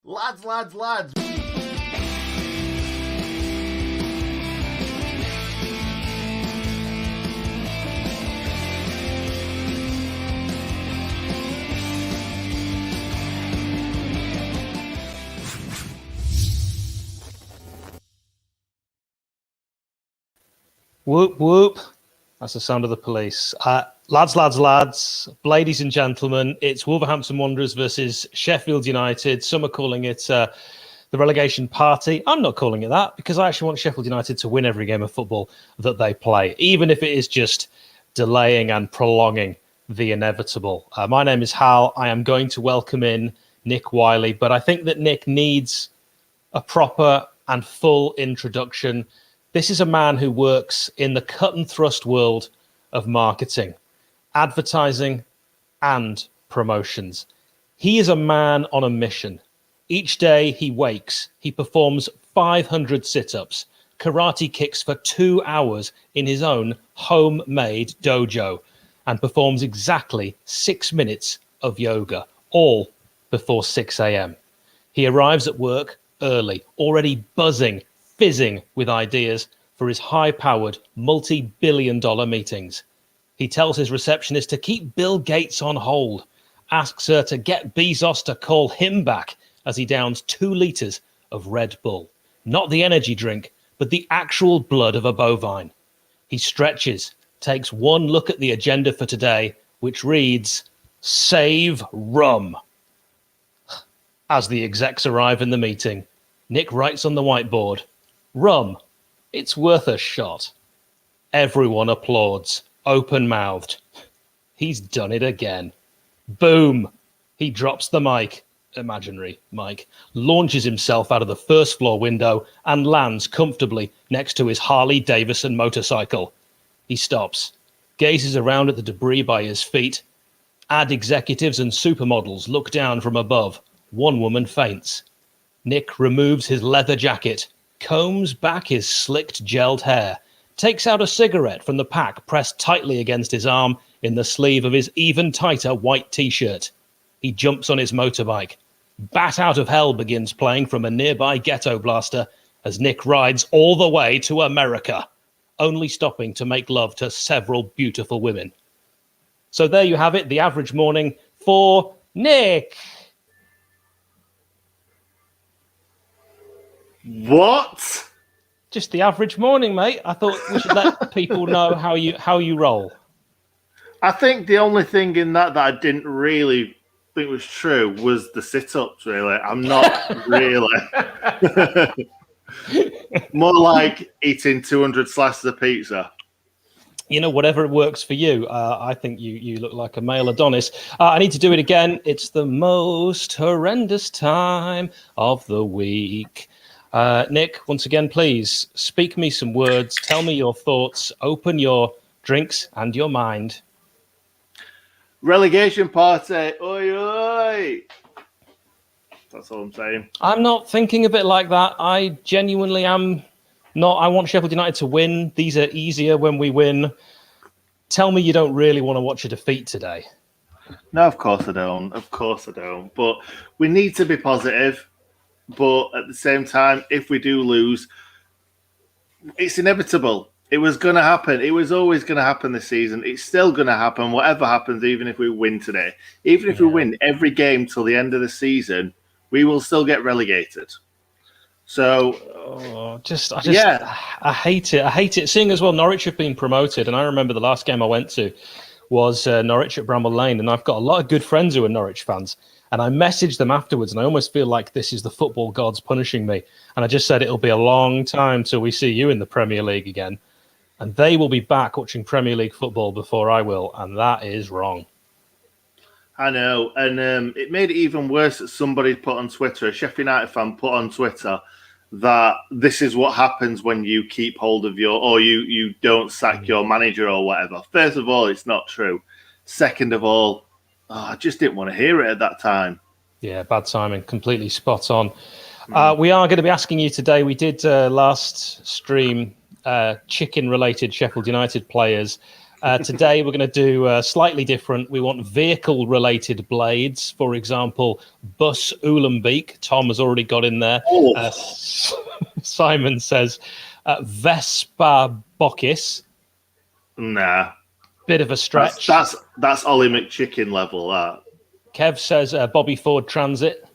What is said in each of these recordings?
Lads. Whoop, whoop. That's the sound of the police. Lads, ladies and gentlemen, it's Wolverhampton Wanderers versus Sheffield United. Some are calling it the relegation party. I'm not calling it that because I actually want Sheffield United to win every game of football that they play, even if it is just delaying and prolonging the inevitable. My name is Hal. I am going to welcome in Nick Wiley, but I think that Nick needs a proper and full introduction. This is a man who works in the cut and thrust world of marketing, advertising, and promotions. He is a man on a mission. Each day he wakes, he performs 500 sit-ups, karate kicks for 2 hours in his own homemade dojo, and performs exactly 6 minutes of yoga, all before 6 a.m. He arrives at work early, already buzzing, fizzing with ideas for his high-powered, multi-billion-dollar meetings. He tells his receptionist to keep Bill Gates on hold, asks her to get Bezos to call him back as he downs 2 litres of Red Bull. Not the energy drink, but the actual blood of a bovine. He stretches, takes one look at the agenda for today, which reads, Save Rum. As the execs arrive in the meeting, Nick writes on the whiteboard, Rum, it's worth a shot. Everyone applauds, open-mouthed. He's done it again. Boom! He drops the mic, imaginary mic, launches himself out of the first floor window and lands comfortably next to his Harley Davidson motorcycle. He stops, gazes around at the debris by his feet. Ad executives and supermodels look down from above. One woman faints. Nick removes his leather jacket, combs back his slicked gelled hair, takes out a cigarette from the pack pressed tightly against his arm in the sleeve of his even tighter white t-shirt. He jumps on his motorbike. Bat Out of Hell begins playing from a nearby ghetto blaster as Nick rides all the way to America, only stopping to make love to several beautiful women. So there you have it, the average morning for Nick. What? Just the average morning, mate. I thought we should let people know how you roll. I think the only thing in that I didn't really think was true was the sit-ups, really. I'm not really. More like eating 200 slices of pizza. You know, whatever works for you. I think you look like a male Adonis. I need to do it again. It's the most horrendous time of the week. Nick, once again, please speak me some words. Tell me your thoughts. Open your drinks and your mind. Relegation party. Oi, oi. That's all I'm saying. I'm not thinking a bit like that. I genuinely am not. I want Sheffield United to win. These are easier when we win. Tell me you don't really want to watch a defeat today. No, of course I don't. But we need to be positive. But at the same time, if we do lose, it's inevitable. It was going to happen. It was always going to happen this season. It's still going to happen, whatever happens, even if we win today. Even if we win every game till the end of the season, we will still get relegated. So, I hate it. I hate it. Seeing as well, Norwich have been promoted, and I remember the last game I went to was Norwich at Bramall Lane, and I've got a lot of good friends who are Norwich fans. And I messaged them afterwards, and I almost feel like this is the football gods punishing me. And I just said it'll be a long time till we see you in the Premier League again. And they will be back watching Premier League football before I will, and that is wrong. I know, and it made it even worse that somebody put on Twitter, a Sheffield United fan put on Twitter, that this is what happens when you keep hold of you don't sack your manager or whatever. First of all, it's not true. Second of all, I just didn't want to hear it at that time. Yeah, bad timing. Completely spot on. We are going to be asking you today. We did last stream chicken-related Sheffield United players. Today, we're going to do slightly different. We want vehicle-related blades. For example, Bus Ulembeek. Tom has already got in there. Oh. Simon says Vespa Bokis. Nah. Bit of a stretch. That's Ollie McChicken level, that. Kev says Bobby Ford Transit.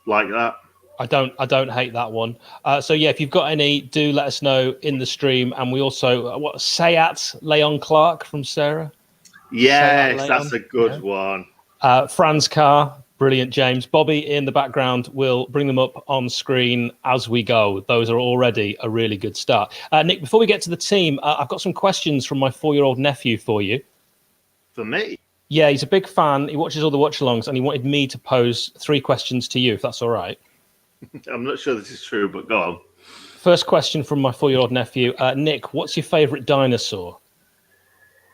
Like that. I don't hate that one. So yeah, if you've got any, do let us know in the stream. And we also Sayat Leon Clark from Sarah. Yes, that's a good one. Franz Carr, brilliant, James. Bobby in the background will bring them up on screen as we go. Those are already a really good start. Nick, before we get to the team, I've got some questions from my 4-year-old nephew for you. For me? Yeah, he's a big fan. He watches all the watch-alongs, and he wanted me to pose 3 questions to you, if that's all right. I'm not sure this is true, but go on. First question from my 4-year-old nephew. Nick, what's your favourite dinosaur?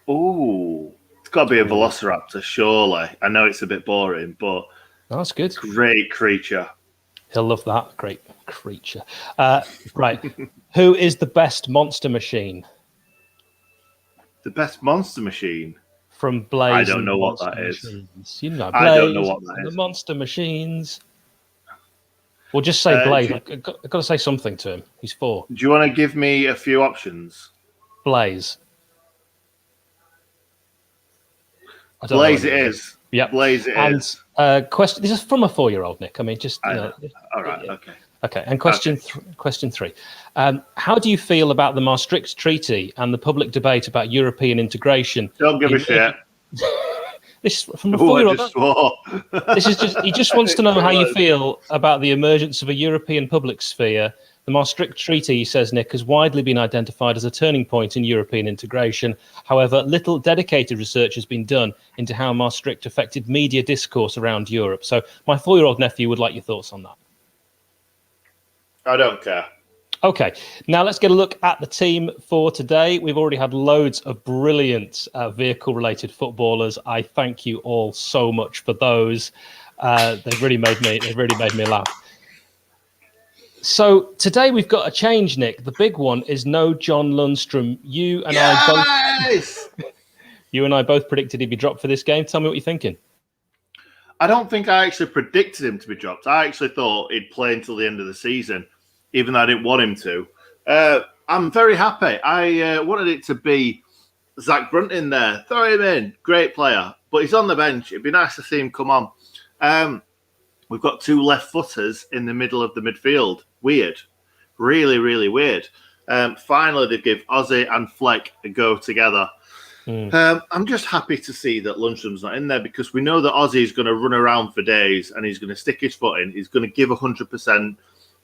Ooh, it's got to be a velociraptor, surely. I know it's a bit boring, but that's good. Great creature. He'll love that. Great creature. Right. Who is the best monster machine? The best monster machine? From Blaze. I don't know what that is. You know, Blaze, I don't know what that is. The monster machines. Well, just say Blaze. I've got to say something to him. He's 4. Do you want to give me a few options? Blaze. Blaze it is. Yeah. Blaze it is. Question. This is from a 4-year-old, Nick. I mean, just you know. All right. Okay. Okay. And question 3. How do you feel about the Maastricht Treaty and the public debate about European integration? Don't give a shit. This is from a 4-year-old. This is just—he just wants to know how you feel about the emergence of a European public sphere. The Maastricht Treaty, he says, Nick, has widely been identified as a turning point in European integration. However, little dedicated research has been done into how Maastricht affected media discourse around Europe. So, my 4-year-old nephew would like your thoughts on that. I don't care. Okay, now let's get a look at the team for today. We've already had loads of brilliant vehicle-related footballers. I thank you all so much for those. They've really made me laugh. So today we've got a change, Nick. The big one is no John Lundstrom. You and I both predicted he'd be dropped for this game. Tell me what you're thinking. I don't think I actually predicted him to be dropped. I actually thought he'd play until the end of the season, even though I didn't want him to. I'm very happy. I wanted it to be Zach Brunt in there. Throw him in. Great player. But he's on the bench. It'd be nice to see him come on. We've got 2 left footers in the middle of the midfield. Weird. Really, really weird. Finally, they give Ozzy and Fleck a go together. I'm just happy to see that Lundstrom's not in there because we know that Ozzy is going to run around for days and he's going to stick his foot in. He's going to give 100%.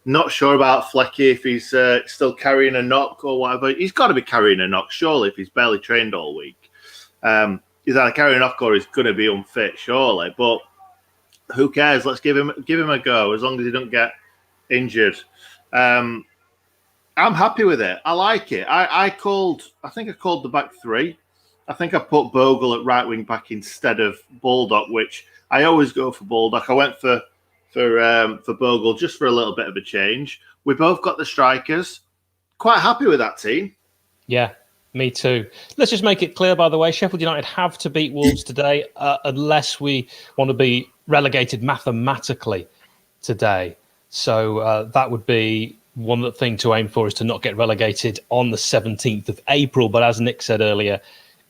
Not sure about Flecky if he's still carrying a knock or whatever. He's got to be carrying a knock, surely, if he's barely trained all week. He's either carrying a knock or he's going to be unfit, surely. But who cares? Let's give him a go as long as he don't get injured. I'm happy with it. I like it. I think I called the back 3. I think I put Bogle at right wing back instead of Baldock, which I always go for Baldock. I went for Bogle just for a little bit of a change. We both got the strikers. Quite happy with that team. Yeah, me too. Let's just make it clear, by the way, Sheffield United have to beat Wolves today unless we want to be relegated mathematically today. So that would be one thing to aim for, is to not get relegated on the 17th of April. But as Nick said earlier,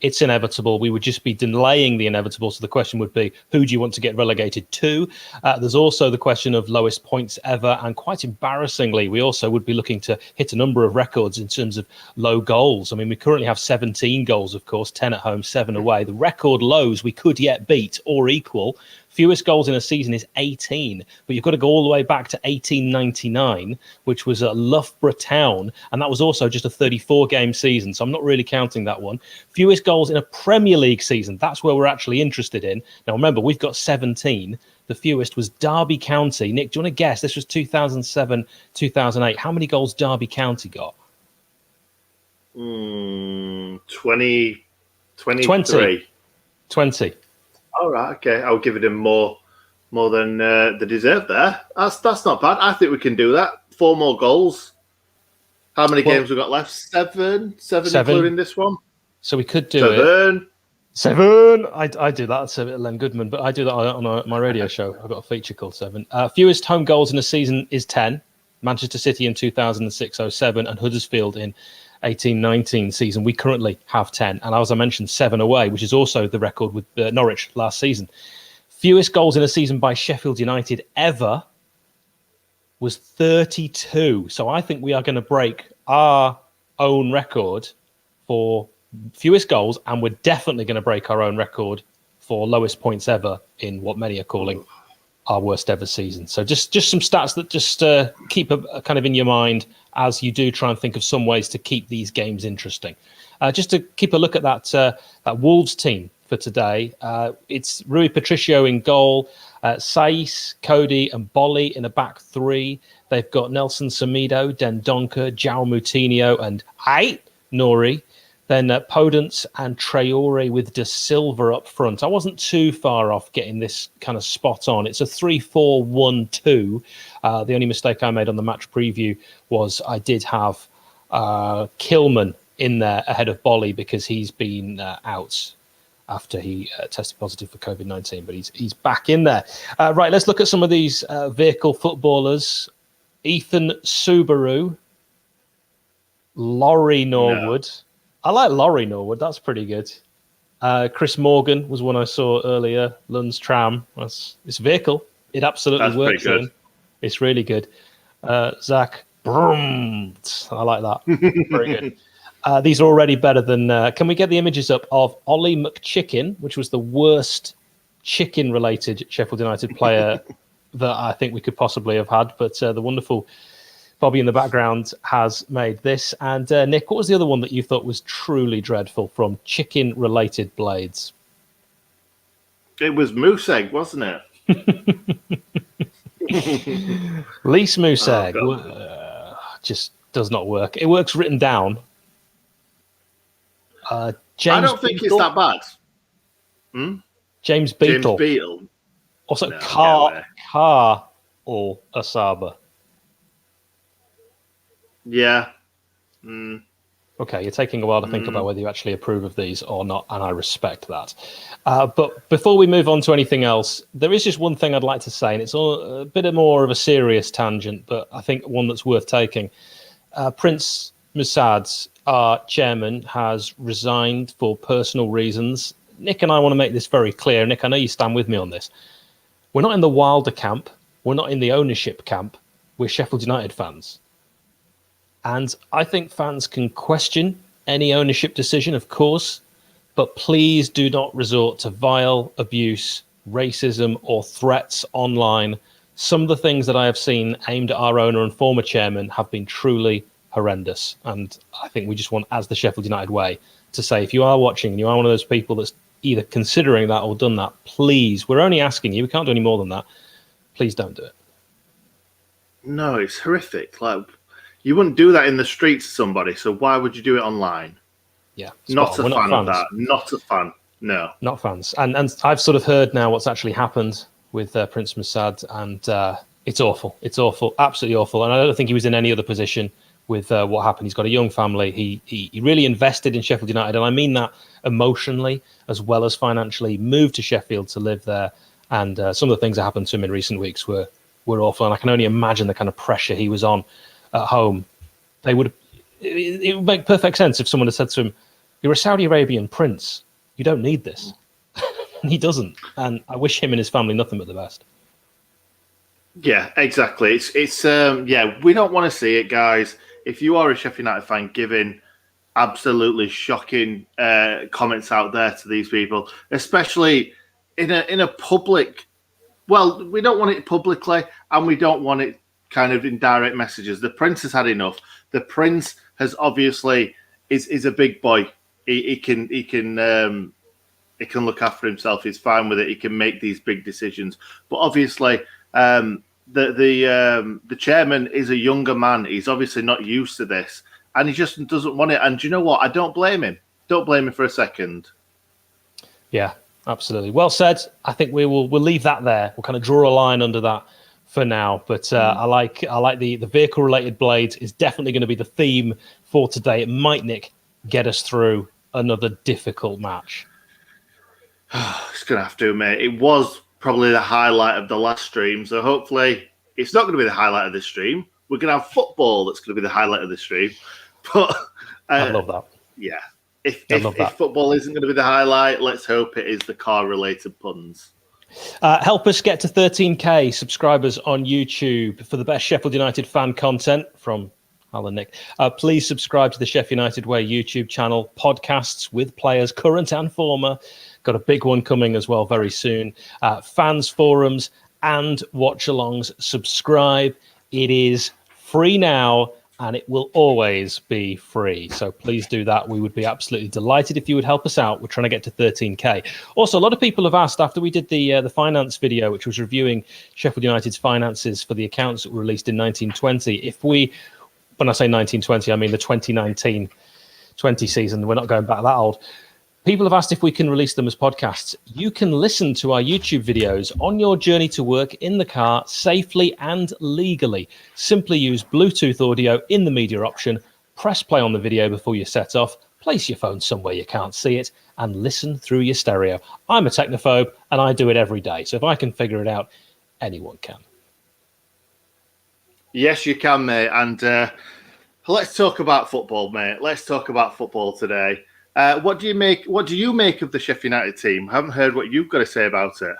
it's inevitable. We would just be delaying the inevitable. So the question would be, who do you want to get relegated to? There's also the question of lowest points ever. And quite embarrassingly, we also would be looking to hit a number of records in terms of low goals. I mean, we currently have 17 goals, of course, 10 at home, 7 away. The record lows we could yet beat or equal. Fewest goals in a season is 18, but you've got to go all the way back to 1899, which was at Loughborough Town, and that was also just a 34-game season, so I'm not really counting that one. Fewest goals in a Premier League season, that's where we're actually interested in. Now, remember, we've got 17. The fewest was Derby County. Nick, do you want to guess? This was 2007, 2008. How many goals Derby County got? 23. 20. All right, okay. I'll give it more than they deserve there. That's not bad. I think we can do that. 4 more goals. How many games we got left? 7, including this one. So we could do it. 7. I do that. That's a bit Len Goodman, but I do that on my radio show. I've got a feature called 7. Fewest home goals in a season is 10. Manchester City in 2006-07 and Huddersfield in 18-19 season. We currently have 10. And as I mentioned, 7 away, which is also the record with Norwich last season. Fewest goals in a season by Sheffield United ever was 32. So I think we are going to break our own record for fewest goals, and we're definitely going to break our own record for lowest points ever in what many are calling our worst ever season. So just some stats that just keep a kind of in your mind as you do try and think of some ways to keep these games interesting. Just to keep a look at that Wolves team for today, it's Rui Patricio in goal, Saiss, Cody and Bolly in a back 3. They've got Nelson Semedo, Dendoncker, João Moutinho and Nori. Then Podence and Traore with De Silva up front. I wasn't too far off getting this kind of spot on. It's a 3-4-1-2. The only mistake I made on the match preview was I did have Kilman in there ahead of Bolly because he's been out after he tested positive for COVID-19, but he's back in there. Right, let's look at some of these vehicle footballers. Ethan Subaru, Laurie Norwood. No. I like Laurie Norwood. That's pretty good. Chris Morgan was one I saw earlier. Lund's Tram. It's vehicle. It absolutely works. It's really good. Zach Brum. I like that. Very good. These are already better than... can we get the images up of Ollie McChicken, which was the worst chicken-related Sheffield United player that I think we could possibly have had. But the wonderful Bobby in the background has made this. And Nick, what was the other one that you thought was truly dreadful from chicken-related blades? It was moose egg, wasn't it? Lease moose egg just does not work. It works written down. James I don't think Beetle. It's that bad. James Beetle. James Beetle. Also, Car or Asaba. Yeah. Okay, you're taking a while to think about whether you actually approve of these or not, and I respect that. But before we move on to anything else, there is just one thing I'd like to say, and it's a bit more of a serious tangent, but I think one that's worth taking. Prince Mousad, our chairman, has resigned for personal reasons. Nick and I want to make this very clear. Nick, I know you stand with me on this. We're not in the Wilder camp. We're not in the ownership camp. We're Sheffield United fans. And I think fans can question any ownership decision, of course, but please do not resort to vile abuse, racism, or threats online. Some of the things that I have seen aimed at our owner and former chairman have been truly horrendous. And I think we just want, as the Sheffield United way, to say, if you are watching and you are one of those people that's either considering that or done that, please, we're only asking you, we can't do any more than that. Please don't do it. No, it's horrific. Like, you wouldn't do that in the streets to somebody, so why would you do it online? Yeah. Not a fan of that. Not a fan. No. Not fans. And I've sort of heard now what's actually happened with Prince Mousad, and it's awful. It's awful. Absolutely awful. And I don't think he was in any other position with what happened. He's got a young family. He really invested in Sheffield United, and I mean that emotionally as well as financially. He moved to Sheffield to live there, and some of the things that happened to him in recent weeks were awful, and I can only imagine the kind of pressure he was on at home. It would make perfect sense if someone had said to him, "You're a Saudi Arabian prince. You don't need this." And he doesn't. And I wish him and his family nothing but the best. Yeah, exactly. It's we don't want to see it, guys. If you are a Sheffield United fan, giving absolutely shocking comments out there to these people, especially in a public. Well, we don't want it publicly, and we don't want it kind of in direct messages. The Prince has had enough. The Prince has obviously is a big boy. He can look after himself. He's fine with it. He can make these big decisions. But obviously, the chairman is a younger man. He's obviously not used to this, and he just doesn't want it. And do you know what? I don't blame him. Don't blame him for a second. Yeah, absolutely. Well said. I think we'll leave that there. We'll kind of draw a line under that for now. But I like the vehicle related blades is definitely going to be the theme for today. It might, Nick, get us through another difficult match? It's going to have to, mate. It was probably the highlight of the last stream, so hopefully it's not going to be the highlight of this stream. We're going to have football that's going to be the highlight of this stream. But I love that. Yeah. If football isn't going to be the highlight, let's hope it is the car-related puns. Help us get to 13k subscribers on YouTube for the best Sheffield United fan content from Alan Nick. Please subscribe to the Sheffield United Way YouTube channel, podcasts with players, current and former. Got a big one coming as well very soon. Fans forums and watch-alongs. Subscribe. It is free now, and it will always be free. So please do that. We would be absolutely delighted if you would help us out. We're trying to get to 13k. Also, a lot of people have asked after we did the finance video, which was reviewing Sheffield United's finances for the accounts that were released in 1920. When I say 1920, I mean the 2019-20 season. We're not going back that old. People have asked if we can release them as podcasts. You can listen to our YouTube videos on your journey to work in the car safely and legally. Simply use Bluetooth audio in the media option, press play on the video before you set off, place your phone somewhere you can't see it, and listen through your stereo. I'm a technophobe, and I do it every day. So if I can figure it out, anyone can. Yes, you can, mate. And let's talk about football, mate. Let's talk about football today. What do you make of the Sheffield United team? I haven't heard what you've got to say about it.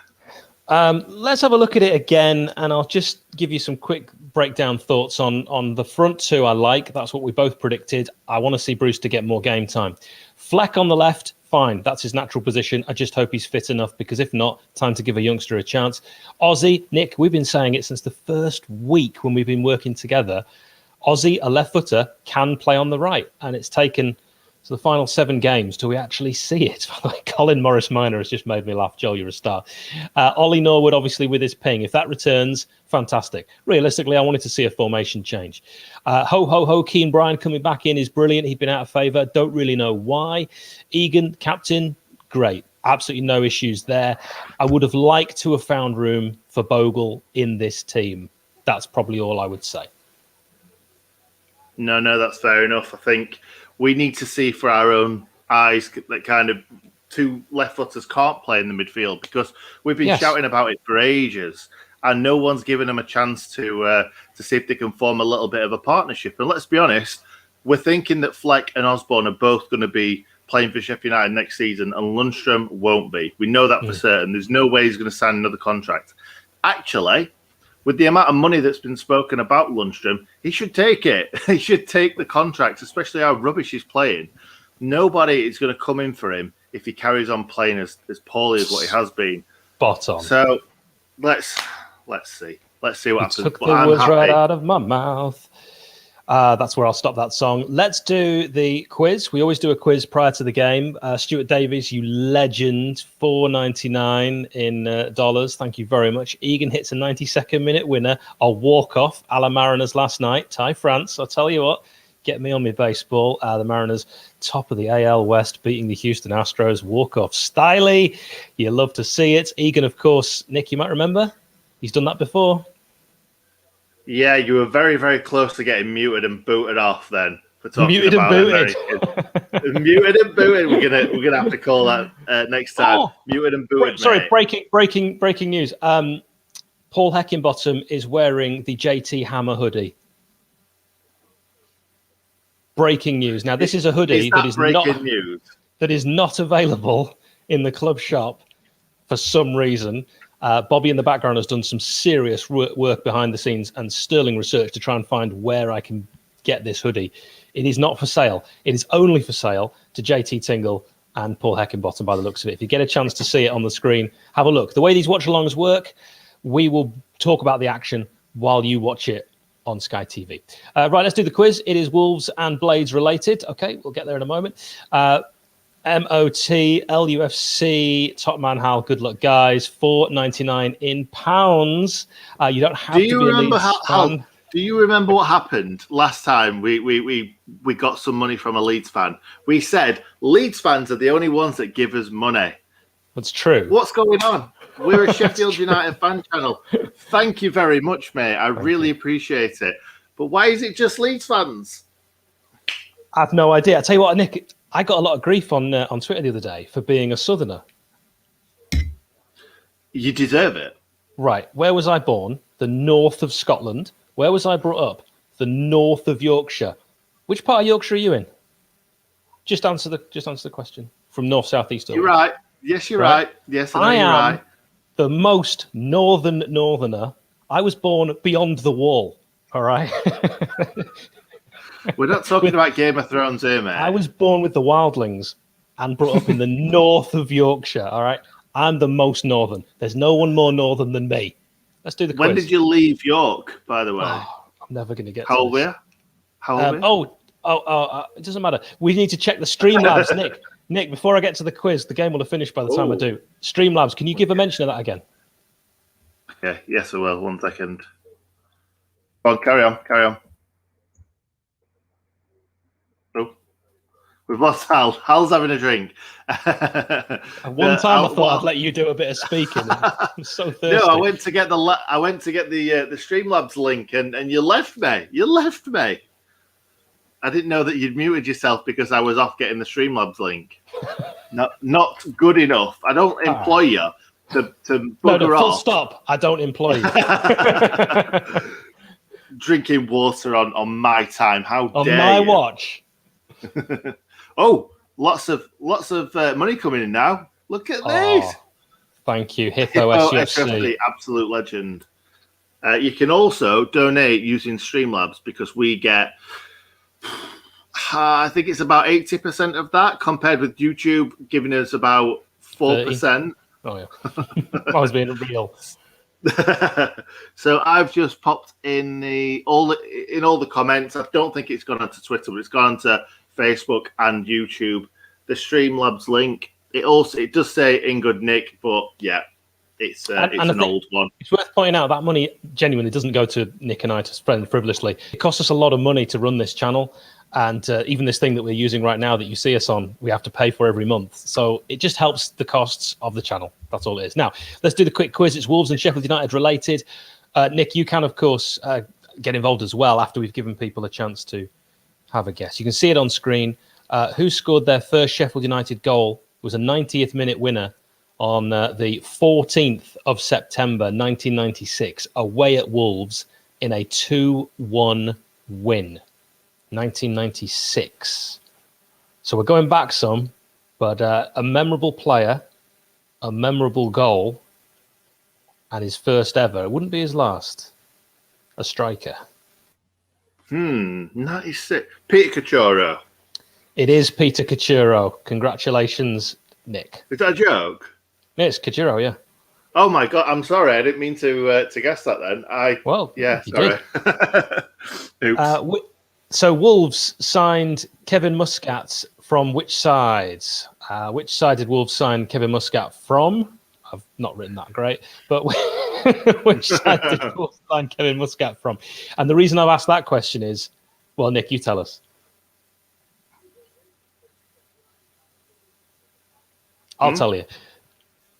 Let's have a look at it again, and I'll just give you some quick breakdown thoughts on the front two. I like. That's what we both predicted. I want to see Brewster get more game time. Fleck on the left, fine. That's his natural position. I just hope he's fit enough, because if not, time to give a youngster a chance. Ozzy, Nick, we've been saying it since the first week when we've been working together. Ozzy, a left footer, can play on the right, and it's taken the final 7 games till we actually see it. Colin Morris Minor has just made me laugh. Joel, you're a star. Ollie Norwood, obviously, with his ping. If that returns, fantastic. Realistically, I wanted to see a formation change. Keane Bryan coming back in is brilliant. He'd been out of favour. Don't really know why. Egan, captain, great. Absolutely no issues there. I would have liked to have found room for Bogle in this team. That's probably all I would say. No, that's fair enough. I think we need to see for our own eyes that kind of two left footers can't play in the midfield, because we've been shouting about it for ages, and no one's given them a chance to see if they can form a little bit of a partnership. And let's be honest, we're thinking that Fleck and Osborne are both going to be playing for Sheffield United next season, and Lundstrom won't be. We know that for certain. There's no way he's going to sign another contract. Actually, with the amount of money that's been spoken about Lundstrom, he should take it. He should take the contract, especially how rubbish he's playing. Nobody is going to come in for him if he carries on playing as poorly as what he has been. Spot on. So let's see. Let's see what happens. Took the words right out of my mouth. That's where I'll stop that song. Let's do the quiz. We always do a quiz prior to the game. Stuart Davies, you legend, $4.99 in dollars. Thank you very much. Egan hits a 92nd minute winner. I'll walk off a la Mariners last night. Ty France, I'll tell you what, get me on my baseball. The Mariners, top of the AL West, beating the Houston Astros. Walk off styly. You love to see it. Egan, of course, Nick, you might remember. He's done that before. Yeah, you were very, very close to getting muted and booted off then for talking muted about and booted. Muted and booted. We're gonna have to call that next time. Oh, muted and booted. Sorry, breaking news. Paul Heckingbottom is wearing the JT Hammer hoodie. Breaking news. Now, this is a hoodie that is not available in the club shop for some reason. Bobby in the background has done some serious work behind the scenes and sterling research to try and find where I can get this hoodie. It is not for sale. It is only for sale to JT Tingle and Paul Heckingbottom by the looks of it. If you get a chance to see it on the screen, have a look. The way these watch-alongs work, we will talk about the action while you watch it on Sky TV. Right, let's do the quiz. It is Wolves and Blades related. Okay, we'll get there in a moment. MOT, LUFC, Top Man Hal, good luck, guys. $4.99 in pounds. You don't have to be a Leeds fan. Do you remember what happened last time we got some money from a Leeds fan? We said Leeds fans are the only ones that give us money. That's true. What's going on? We're a Sheffield United fan channel. Thank you very much, mate. I really appreciate it. But why is it just Leeds fans? I have no idea. I tell you what, Nick, I got a lot of grief on Twitter the other day for being a southerner. You deserve it. Right. Where was I born? The north of Scotland. Where was I brought up? The north of Yorkshire. Which part of Yorkshire are you in? Just answer the question. From north, south, east, or You're west. right. Yes, you're right. Yes, I know you're am right. The most northerner. I was born beyond the wall. All right. We're not talking about Game of Thrones here, mate. I was born with the wildlings and brought up in the north of Yorkshire. All right. I'm the most northern. There's no one more northern than me. Let's do the quiz. When did you leave York, by the way? Oh, I'm never going to get How to old were this. you? How old were you? It doesn't matter. We need to check the Streamlabs, Nick. Nick, before I get to the quiz, the game will have finished by the time I do. Streamlabs, can you give a mention of that again? Okay, yes, I will. 1 second. Go on, carry on. Oh, we've lost Hal. Hal's having a drink. One time I thought I'd let you do a bit of speaking. I'm so thirsty. No, I went to get the Streamlabs link, and you left me. I didn't know that you'd muted yourself because I was off getting the Streamlabs link. Not good enough. I don't employ you to bugger off. Full stop. I don't employ you. Drinking water on my time. How dare you? On my watch. Oh, lots of money coming in now. Look at these. Thank you, Hippo SHFC. Absolute legend. You can also donate using Streamlabs because we get, I think it's about 80% of that compared with YouTube giving us about 4%. Oh yeah, I was being real. So I've just popped in all the comments. I don't think it's gone onto Twitter, but it's gone onto Facebook and YouTube. The Streamlabs link. It does say "in good Nick," but yeah, it's an old one. It's worth pointing out that money genuinely doesn't go to Nick and I to spend frivolously. It costs us a lot of money to run this channel, and even this thing that we're using right now that you see us on, we have to pay for every month. So it just helps the costs of the channel. That's all it is. Now let's do the quick quiz. It's Wolves and Sheffield United related. Nick, you can of course get involved as well after we've given people a chance to have a guess. You can see it on screen. Who scored their first Sheffield United goal was a 90th minute winner on the 14th of September 1996 away at Wolves in a 2-1 win. 1996. So we're going back some, but a memorable player, a memorable goal, and his first ever. It wouldn't be his last. A striker. 96. Peter Cachorro. It is Peter Cachorro. Congratulations, Nick. Is that a joke? Yeah, it's Cachorro, yeah. Oh my God! I'm sorry. I didn't mean to guess that. Then sorry. Oops. So Wolves signed Kevin Muscat from which sides? Which side did Wolves sign Kevin Muscat from? I've not written that great, but which side did Wolves sign Kevin Muscat from? And the reason I've asked that question is, well, Nick, you tell us. I'll tell you.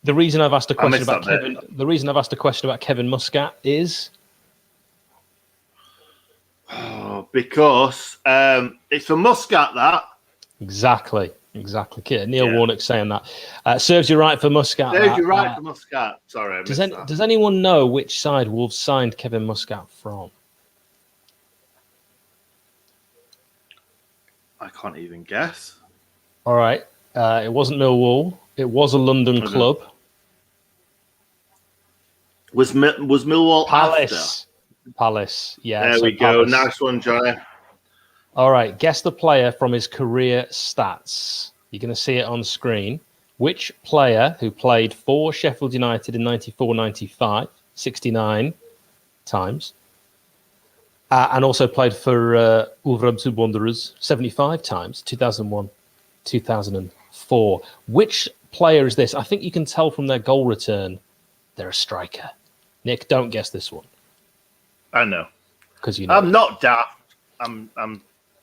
The reason I've asked a question about Kevin Muscat is because it's for Muscat that. Exactly. Neil Warnock saying that. Serves you right for Muscat. Serves you right for Muscat. Sorry, does anyone know which side Wolves signed Kevin Muscat from? I can't even guess. All right. It wasn't Millwall. It was a London club. Was Millwall Palace? After? Palace. Yeah. There we go. Nice one, Johnny. All right. Guess the player from his career stats. You're going to see it on screen. Which player who played for Sheffield United in 94-95, 69 times, and also played for Wolverhampton Wanderers 75 times, 2001, 2004. Which player is this? I think you can tell from their goal return they're a striker. Nick, don't guess this one. I know. Because you know. I'm not daft. I'm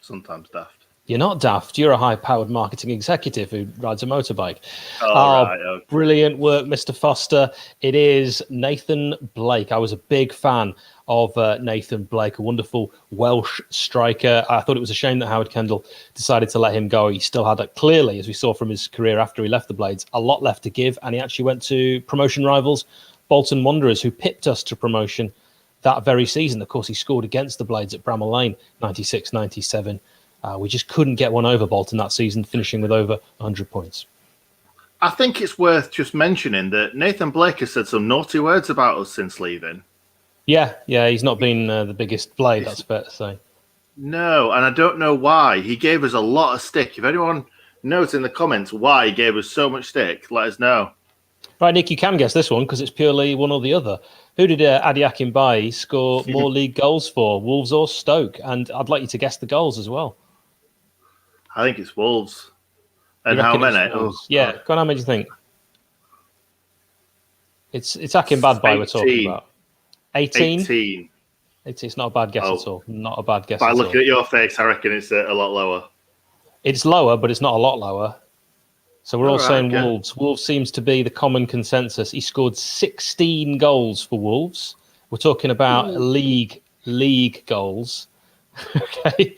sometimes daft. You're not daft. You're a high-powered marketing executive who rides a motorbike. Right. Okay. Brilliant work, Mr. Foster. It is Nathan Blake. I was a big fan of Nathan Blake, a wonderful Welsh striker. I thought it was a shame that Howard Kendall decided to let him go. He still had, clearly, as we saw from his career after he left the Blades, a lot left to give, and he actually went to promotion rivals Bolton Wanderers, who pipped us to promotion that very season. Of course, he scored against the Blades at Bramall Lane, 96-97. We just couldn't get one over Bolton that season, finishing with over 100 points. I think it's worth just mentioning that Nathan Blake has said some naughty words about us since leaving. Yeah, he's not been the biggest Blade, that's fair to say. No, and I don't know why. He gave us a lot of stick. If anyone knows in the comments why he gave us so much stick, let us know. Right, Nick, you can guess this one because it's purely one or the other. Who did Adi Akinbaye score more league goals for, Wolves or Stoke? And I'd like you to guess the goals as well. I think it's Wolves. And how many? Oh, yeah, go on, how many do you think? It's Akinbaye we're talking about. 18? 18. It's not a bad guess at all. Not a bad guess By at all. looking at your face, I reckon it's a lot lower. It's lower, but it's not a lot lower. So we're all saying good. Wolves. Wolves seems to be the common consensus. He scored 16 goals for Wolves. We're talking about league goals. Okay.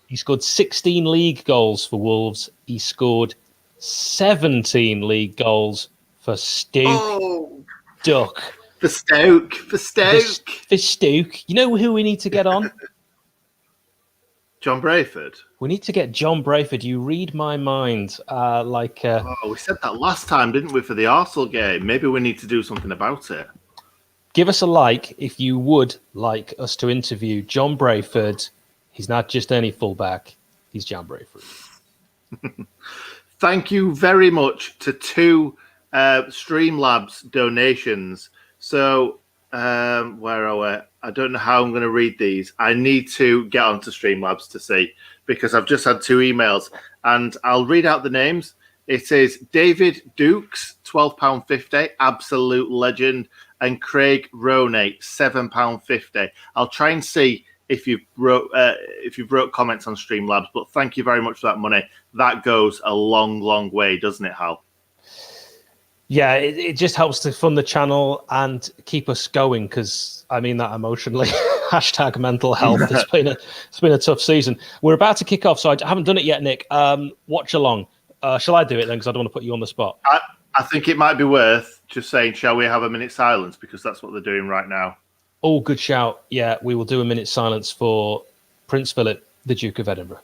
He scored 16 league goals for Wolves. He scored 17 league goals for Stoke. Duck. For Stoke. For Stoke. You know who we need to get on? John Brayford. We need to get John Brayford. You read my mind. We said that last time, didn't we, for the Arsenal game? Maybe we need to do something about it. Give us a like if you would like us to interview John Brayford. He's not just any fullback. He's John Brayford. Thank you very much to 2 Streamlabs donations. So, where are we? I don't know how I'm going to read these. I need to get onto Streamlabs to see, because I've just had 2 emails, and I'll read out the names. It is David Dukes, £12.50, absolute legend, and Craig Roney, £7.50. I'll try and see if you wrote comments on Streamlabs, but thank you very much for that money. That goes a long, long way, doesn't it, Hal? Yeah, it just helps to fund the channel and keep us going, because I mean that emotionally. Hashtag mental health. It's been a tough season. We're about to kick off, so I haven't done it yet, Nick. Watchalong. Shall I do it then? Because I don't want to put you on the spot. I think it might be worth just saying, shall we have a minute silence? Because that's what they're doing right now. Oh, good shout. Yeah, we will do a minute silence for Prince Philip, the Duke of Edinburgh.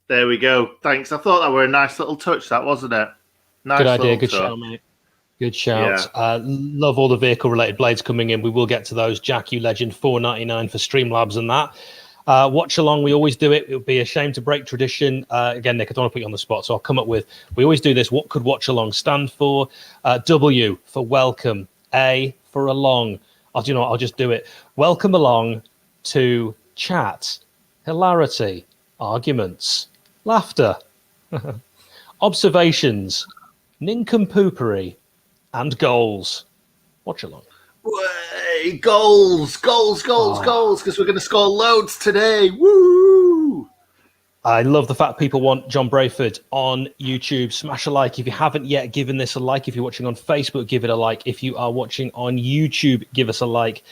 There we go. Thanks. I thought that were a nice little touch, that, wasn't it? Nice. Good idea. Good shout, mate. Good shout. Yeah. Love all the vehicle-related blades coming in. We will get to those. Jack, you legend, $4.99 for Streamlabs and that. Watch along. We always do it. It would be a shame to break tradition. Again, Nick, I don't want to put you on the spot, so I'll come up with. We always do this. What could watch along stand for? W for welcome. A for along. I'll just do it. Welcome along to chat, hilarity, arguments, laughter, observations, nincompoopery, and goals. Watch along. Way, goals, because we're going to score loads today. Woo! I love the fact people want John Brayford on YouTube. Smash a like if you haven't yet given this a like. If you're watching on Facebook, give it a like. If you are watching on YouTube, give us a like.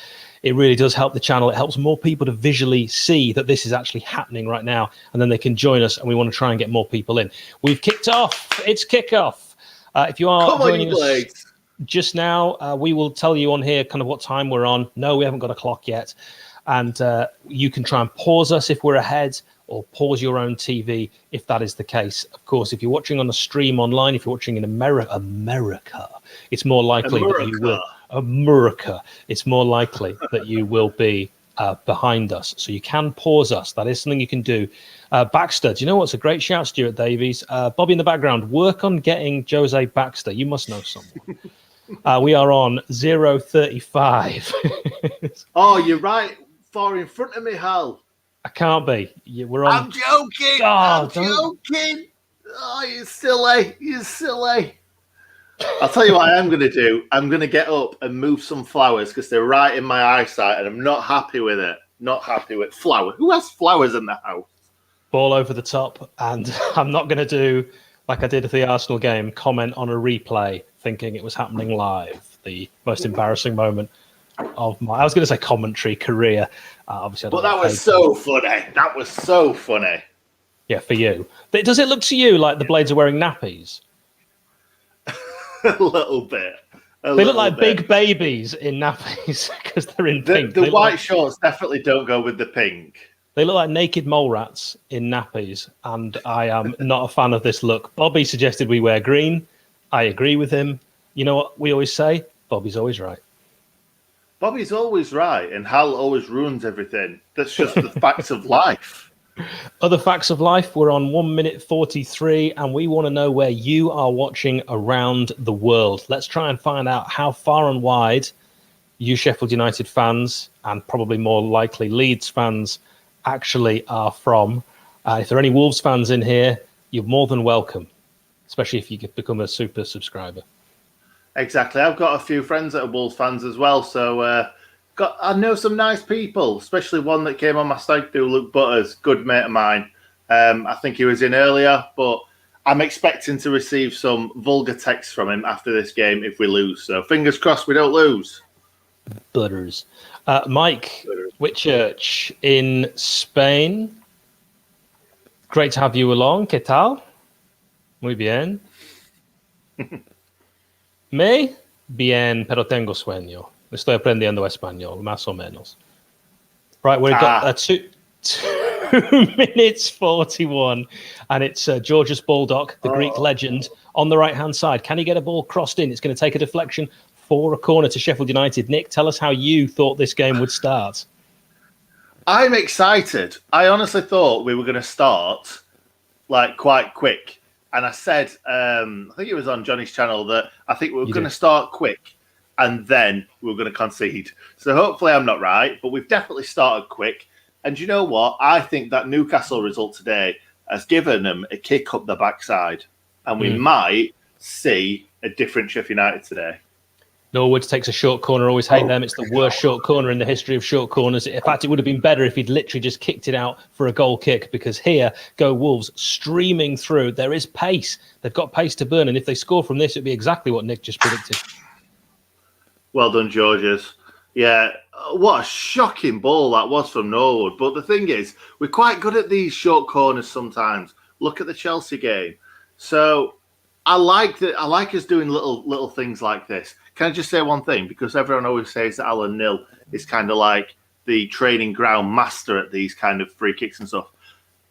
It really does help the channel. It helps more people to visually see that this is actually happening right now, and then they can join us, and we want to try and get more people in. We've kicked off. It's kickoff. If you are joining us just now, we will tell you on here kind of what time we're on. No, we haven't got a clock yet. And you can try and pause us if we're ahead, or pause your own TV if that is the case. Of course, if you're watching on a stream online, if you're watching in America, it's more likely that you will. America, it's more likely that you will be behind us. So you can pause us. That is something you can do. Baxter, do you know what's a great shout, Stuart Davies? Bobby in the background, work on getting Jose Baxter. You must know someone. We are on 0:35. Oh, you're right. Far in front of me, Hal. I can't be. We're on. I'm joking. I'm joking. Oh, you're silly. You're silly. I'll tell you what I am going to do. I'm going to get up and move some flowers because they're right in my eyesight and I'm not happy with it. Not happy with flowers. Who has flowers in the house? Ball over the top. And I'm not going to do, like I did at the Arsenal game, comment on a replay thinking it was happening live. The most embarrassing moment of my, I was going to say commentary career. Obviously, but that was so funny. That was so funny. Yeah, for you. Does it look to you like the Blades are wearing nappies? A little bit. They look like big babies in nappies because they're in pink. The white shorts definitely don't go with the pink. They look like naked mole rats in nappies, and I am not a fan of this look. Bobby suggested we wear green. I agree with him. You know what we always say? Bobby's always right. Bobby's always right, and Hal always ruins everything. That's just the facts of life. Other facts of life, we're on 1:43, and we want to know where you are watching around the world. Let's try and find out how far and wide you Sheffield United fans, and probably more likely Leeds fans, actually are from. If there are any Wolves fans in here, you're more than welcome, especially if you could become a super subscriber. Exactly. I've got a few friends that are Wolves fans as well, so I know some nice people, especially one that came on my stag do, Luke Butters, good mate of mine. I think he was in earlier, but I'm expecting to receive some vulgar texts from him after this game if we lose. So fingers crossed we don't lose. Butters. Mike Whitchurch in Spain. Great to have you along. ¿Qué tal? Muy bien. Me? Bien, pero tengo sueño. Estoy aprendiendo español, más o menos. Right, we've got 2 minutes 41, and it's Georgios Baldock, the Greek legend, on the right-hand side. Can he get a ball crossed in? It's going to take a deflection for a corner to Sheffield United. Nick, tell us how you thought this game would start. I'm excited. I honestly thought we were going to start like quite quick. And I said, I think it was on Johnny's channel, that I think we were going to start quick and then we were going to concede. So hopefully I'm not right, but we've definitely started quick. And you know what? I think that Newcastle result today has given them a kick up the backside. And we might see a different Sheffield United today. Norwood takes a short corner. Always hate them. It's the worst short corner in the history of short corners. In fact, it would have been better if he'd literally just kicked it out for a goal kick, because here go Wolves streaming through. There is pace. They've got pace to burn. And if they score from this, it'd be exactly what Nick just predicted. Well done, Georgios. Yeah, what a shocking ball that was from Norwood. But the thing is, we're quite good at these short corners sometimes. Look at the Chelsea game. So I like us doing little things like this. Can I just say one thing? Because everyone always says that Alan Nil is kind of like the training ground master at these kind of free kicks and stuff.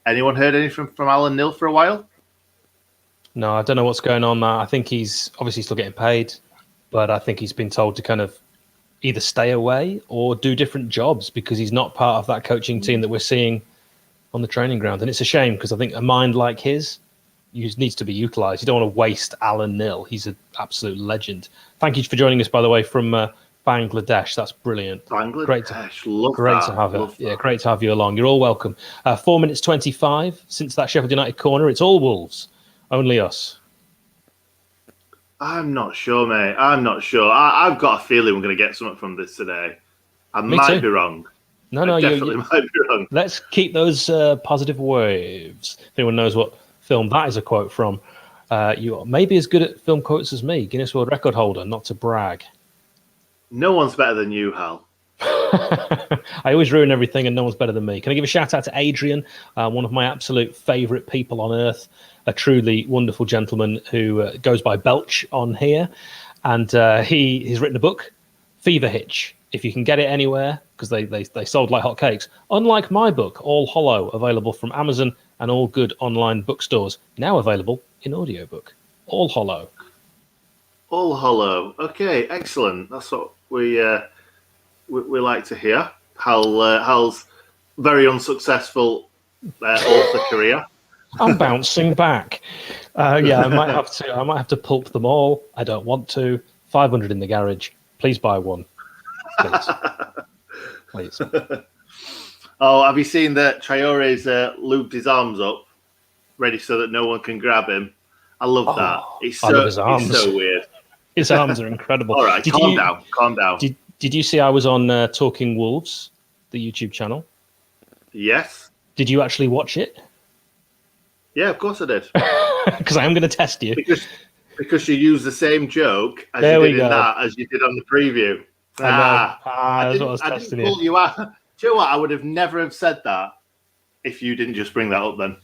Anyone heard anything from Alan Nil for a while? No, I don't know what's going on. I think he's obviously still getting paid, but I think he's been told to kind of either stay away or do different jobs because he's not part of that coaching team that we're seeing on the training ground. And it's a shame because I think a mind like his needs to be utilised. You don't want to waste Alan Nil. He's an absolute legend. Thank you for joining us, by the way, from Bangladesh. That's brilliant. Bangladesh, great to have you. Yeah, great to have you along. You're all welcome. 4 minutes 25 since that Sheffield United corner. It's all Wolves, only us. I'm not sure, mate. I'm not sure. I've got a feeling we're going to get something from this today. I might be wrong. No, you might be wrong. Let's keep those positive waves. If anyone knows what film that is a quote from, you are maybe as good at film quotes as me, Guinness World Record holder, not to brag. No one's better than you, Hal. I always ruin everything and no one's better than me. Can I give a shout out to Adrian, one of my absolute favourite people on earth, a truly wonderful gentleman who goes by Belch on here. And he's written a book, Fever Hitch. if you can get it anywhere, because they sold like hotcakes. Unlike my book, All Hollow, available from Amazon and all good online bookstores, now available in audiobook. All Hollow. All Hollow. Okay, excellent. That's what we like to hear. Hal's very unsuccessful author career. I'm bouncing back. Yeah, I might have to pulp them all. I don't want to. 500 in the garage. Please buy one. Please. Please. Oh, have you seen that Traore's lubed his arms up, ready so that no one can grab him? I love that. I love his arms. It's so weird. His arms are incredible. All right, calm down. Did you see I was on Talking Wolves, the YouTube channel? Yes. Did you actually watch it? Yeah, of course I did. Because I am going to test you. Because you used the same joke as you did in that as you did on the preview. I didn't pull you out. Do you know what? I would have never have said that if you didn't just bring that up then.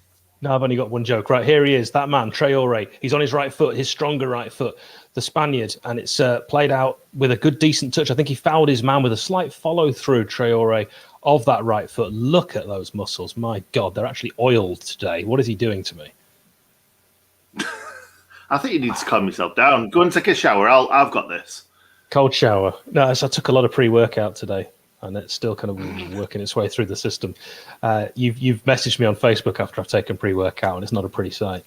No, I've only got one joke. Right, here he is, that man, Traore. He's on his right foot, his stronger right foot, the Spaniard, and it's played out with a good, decent touch. I think he fouled his man with a slight follow-through, Traore, of that right foot. Look at those muscles. My God, they're actually oiled today. What is he doing to me? I think you need to calm yourself down. Go and take a shower. I've got this. Cold shower. No, so I took a lot of pre-workout today, and it's still kind of working its way through the system. You've messaged me on Facebook after I've taken pre-workout, and it's not a pretty sight.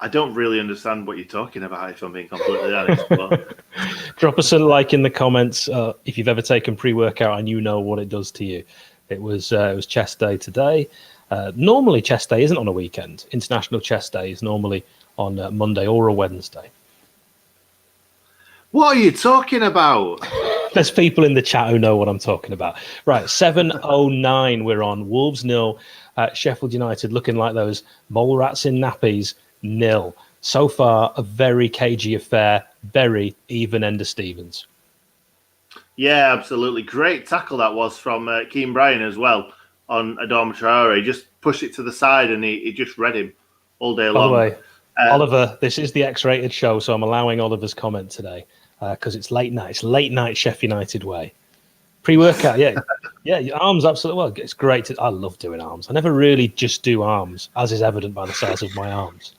I don't really understand what you're talking about, if I'm being completely honest. But... Drop us a like in the comments if you've ever taken pre-workout and you know what it does to you. It was chest day today. Normally, chest day isn't on a weekend. International chest day is normally on a Monday or a Wednesday. What are you talking about? There's people in the chat who know what I'm talking about. Right, 7:09 we're on. Wolves 0, Sheffield United looking like those mole rats in nappies, 0. So far, a very cagey affair, very even Ender Stevens. Yeah, absolutely. Great tackle that was from Keane Bryan as well on Adama Traore. Just pushed it to the side and he just read him all day long. By the way, Oliver, this is the X-rated show, so I'm allowing Oliver's comment today because it's late night. It's late night Sheffield United way. Pre-workout, yeah. Yeah, your arms, absolutely. Well, it's great. I love doing arms. I never really just do arms, as is evident by the size of my arms.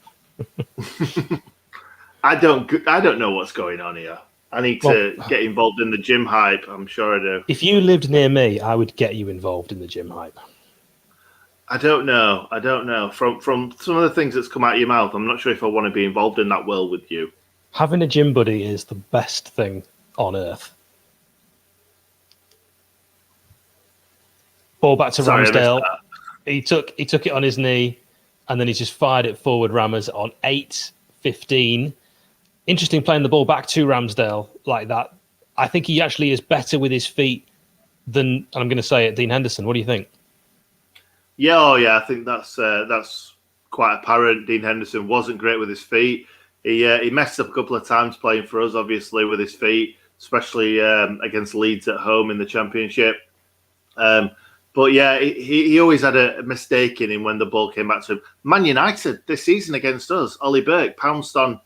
I don't know what's going on here. I need to get involved in the gym hype. I'm sure I do. If you lived near me, I would get you involved in the gym hype. I don't know. From some of the things that's come out of your mouth, I'm not sure if I want to be involved in that world with you. Having a gym buddy is the best thing on earth. Ball back to Ramsdale. He took it on his knee, and then he just fired it forward. Rammers on 8:15. Interesting playing the ball back to Ramsdale like that. I think he actually is better with his feet than, and I'm going to say it, Dean Henderson. What do you think? Yeah, I think that's quite apparent. Dean Henderson wasn't great with his feet. He messed up a couple of times playing for us, obviously, with his feet, especially against Leeds at home in the Championship. But yeah, he always had a mistake in him when the ball came back to him. Man United this season against us, Ollie Burke pounced on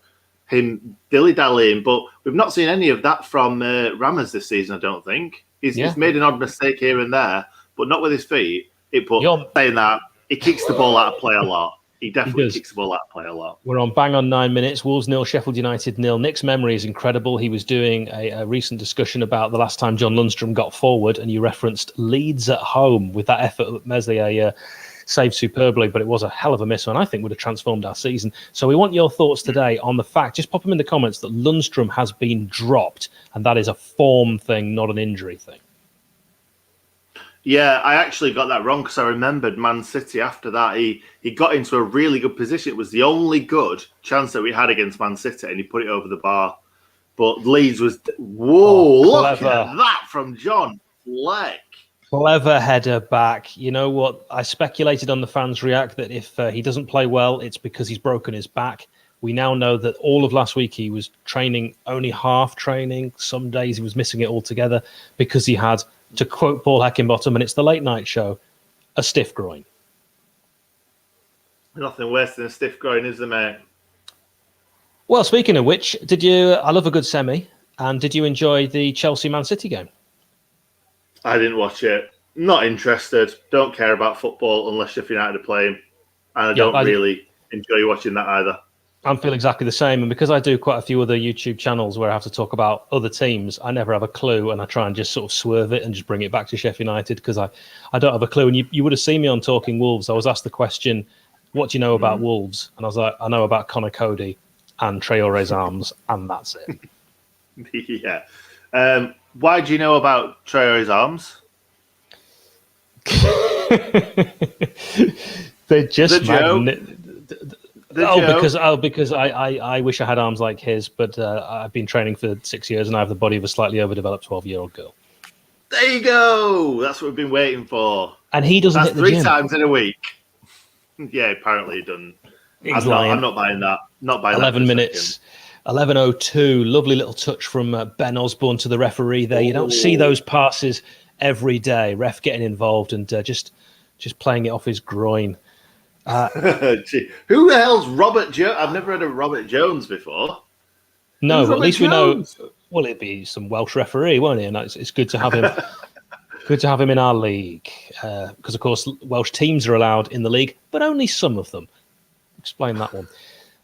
him dilly-dallying, but we've not seen any of that from Rammers this season, I don't think. He's made an odd mistake here and there, but not with his feet. Saying that, he kicks the ball out of play a lot. He definitely kicks the ball out of play a lot. We're on bang on 9 minutes. Wolves 0, Sheffield United 0. Nick's memory is incredible. He was doing a recent discussion about the last time John Lundstrom got forward, and you referenced Leeds at home with that effort that Meslier saved superbly, but it was a hell of a miss, and I think would have transformed our season. So we want your thoughts today on the fact, just pop them in the comments, that Lundstrom has been dropped, and that is a form thing, not an injury thing. Yeah, I actually got that wrong because I remembered Man City after that. He got into a really good position. It was the only good chance that we had against Man City, and he put it over the bar. But Leeds was... Whoa, look at that from John Fleck. Clever header back. You know what? I speculated on the fans' react that if he doesn't play well, it's because he's broken his back. We now know that all of last week he was training, only half training. Some days he was missing it altogether because he had... to quote Paul Heckingbottom, and it's the late night show, a stiff groin. Nothing worse than a stiff groin, is there, mate? Well, speaking of which, I love a good semi. And did you enjoy the Chelsea-Man City game? I didn't watch it. Not interested. Don't care about football unless Sheffield United are playing. And I don't really enjoy watching that either. I feel exactly the same. And because I do quite a few other YouTube channels where I have to talk about other teams, I never have a clue. And I try and just sort of swerve it and just bring it back to Sheffield United because I don't have a clue. And you would have seen me on Talking Wolves. I was asked the question, what do you know about Wolves? And I was like, I know about Connor Cody and Traore's arms, and that's it. Yeah. Why do you know about Traore's arms? They're just Joe. Because I wish I had arms like his, but I've been training for 6 years and I have the body of a slightly overdeveloped 12-year-old girl. There you go. That's what we've been waiting for. And he doesn't hit the gym 3 times in a week. Yeah, apparently he doesn't. I'm not buying that. Not buying 11 minutes. 11:02. Lovely little touch from Ben Osborne to the referee there. You don't see those passes every day. Ref getting involved and just playing it off his groin. Who the hell's Robert Jones? I've never heard of Robert Jones before. No, but at least we know. Well, it'd be some Welsh referee, won't it? And it's good to have him. Good to have him in our league because, of course, Welsh teams are allowed in the league, but only some of them. Explain that one.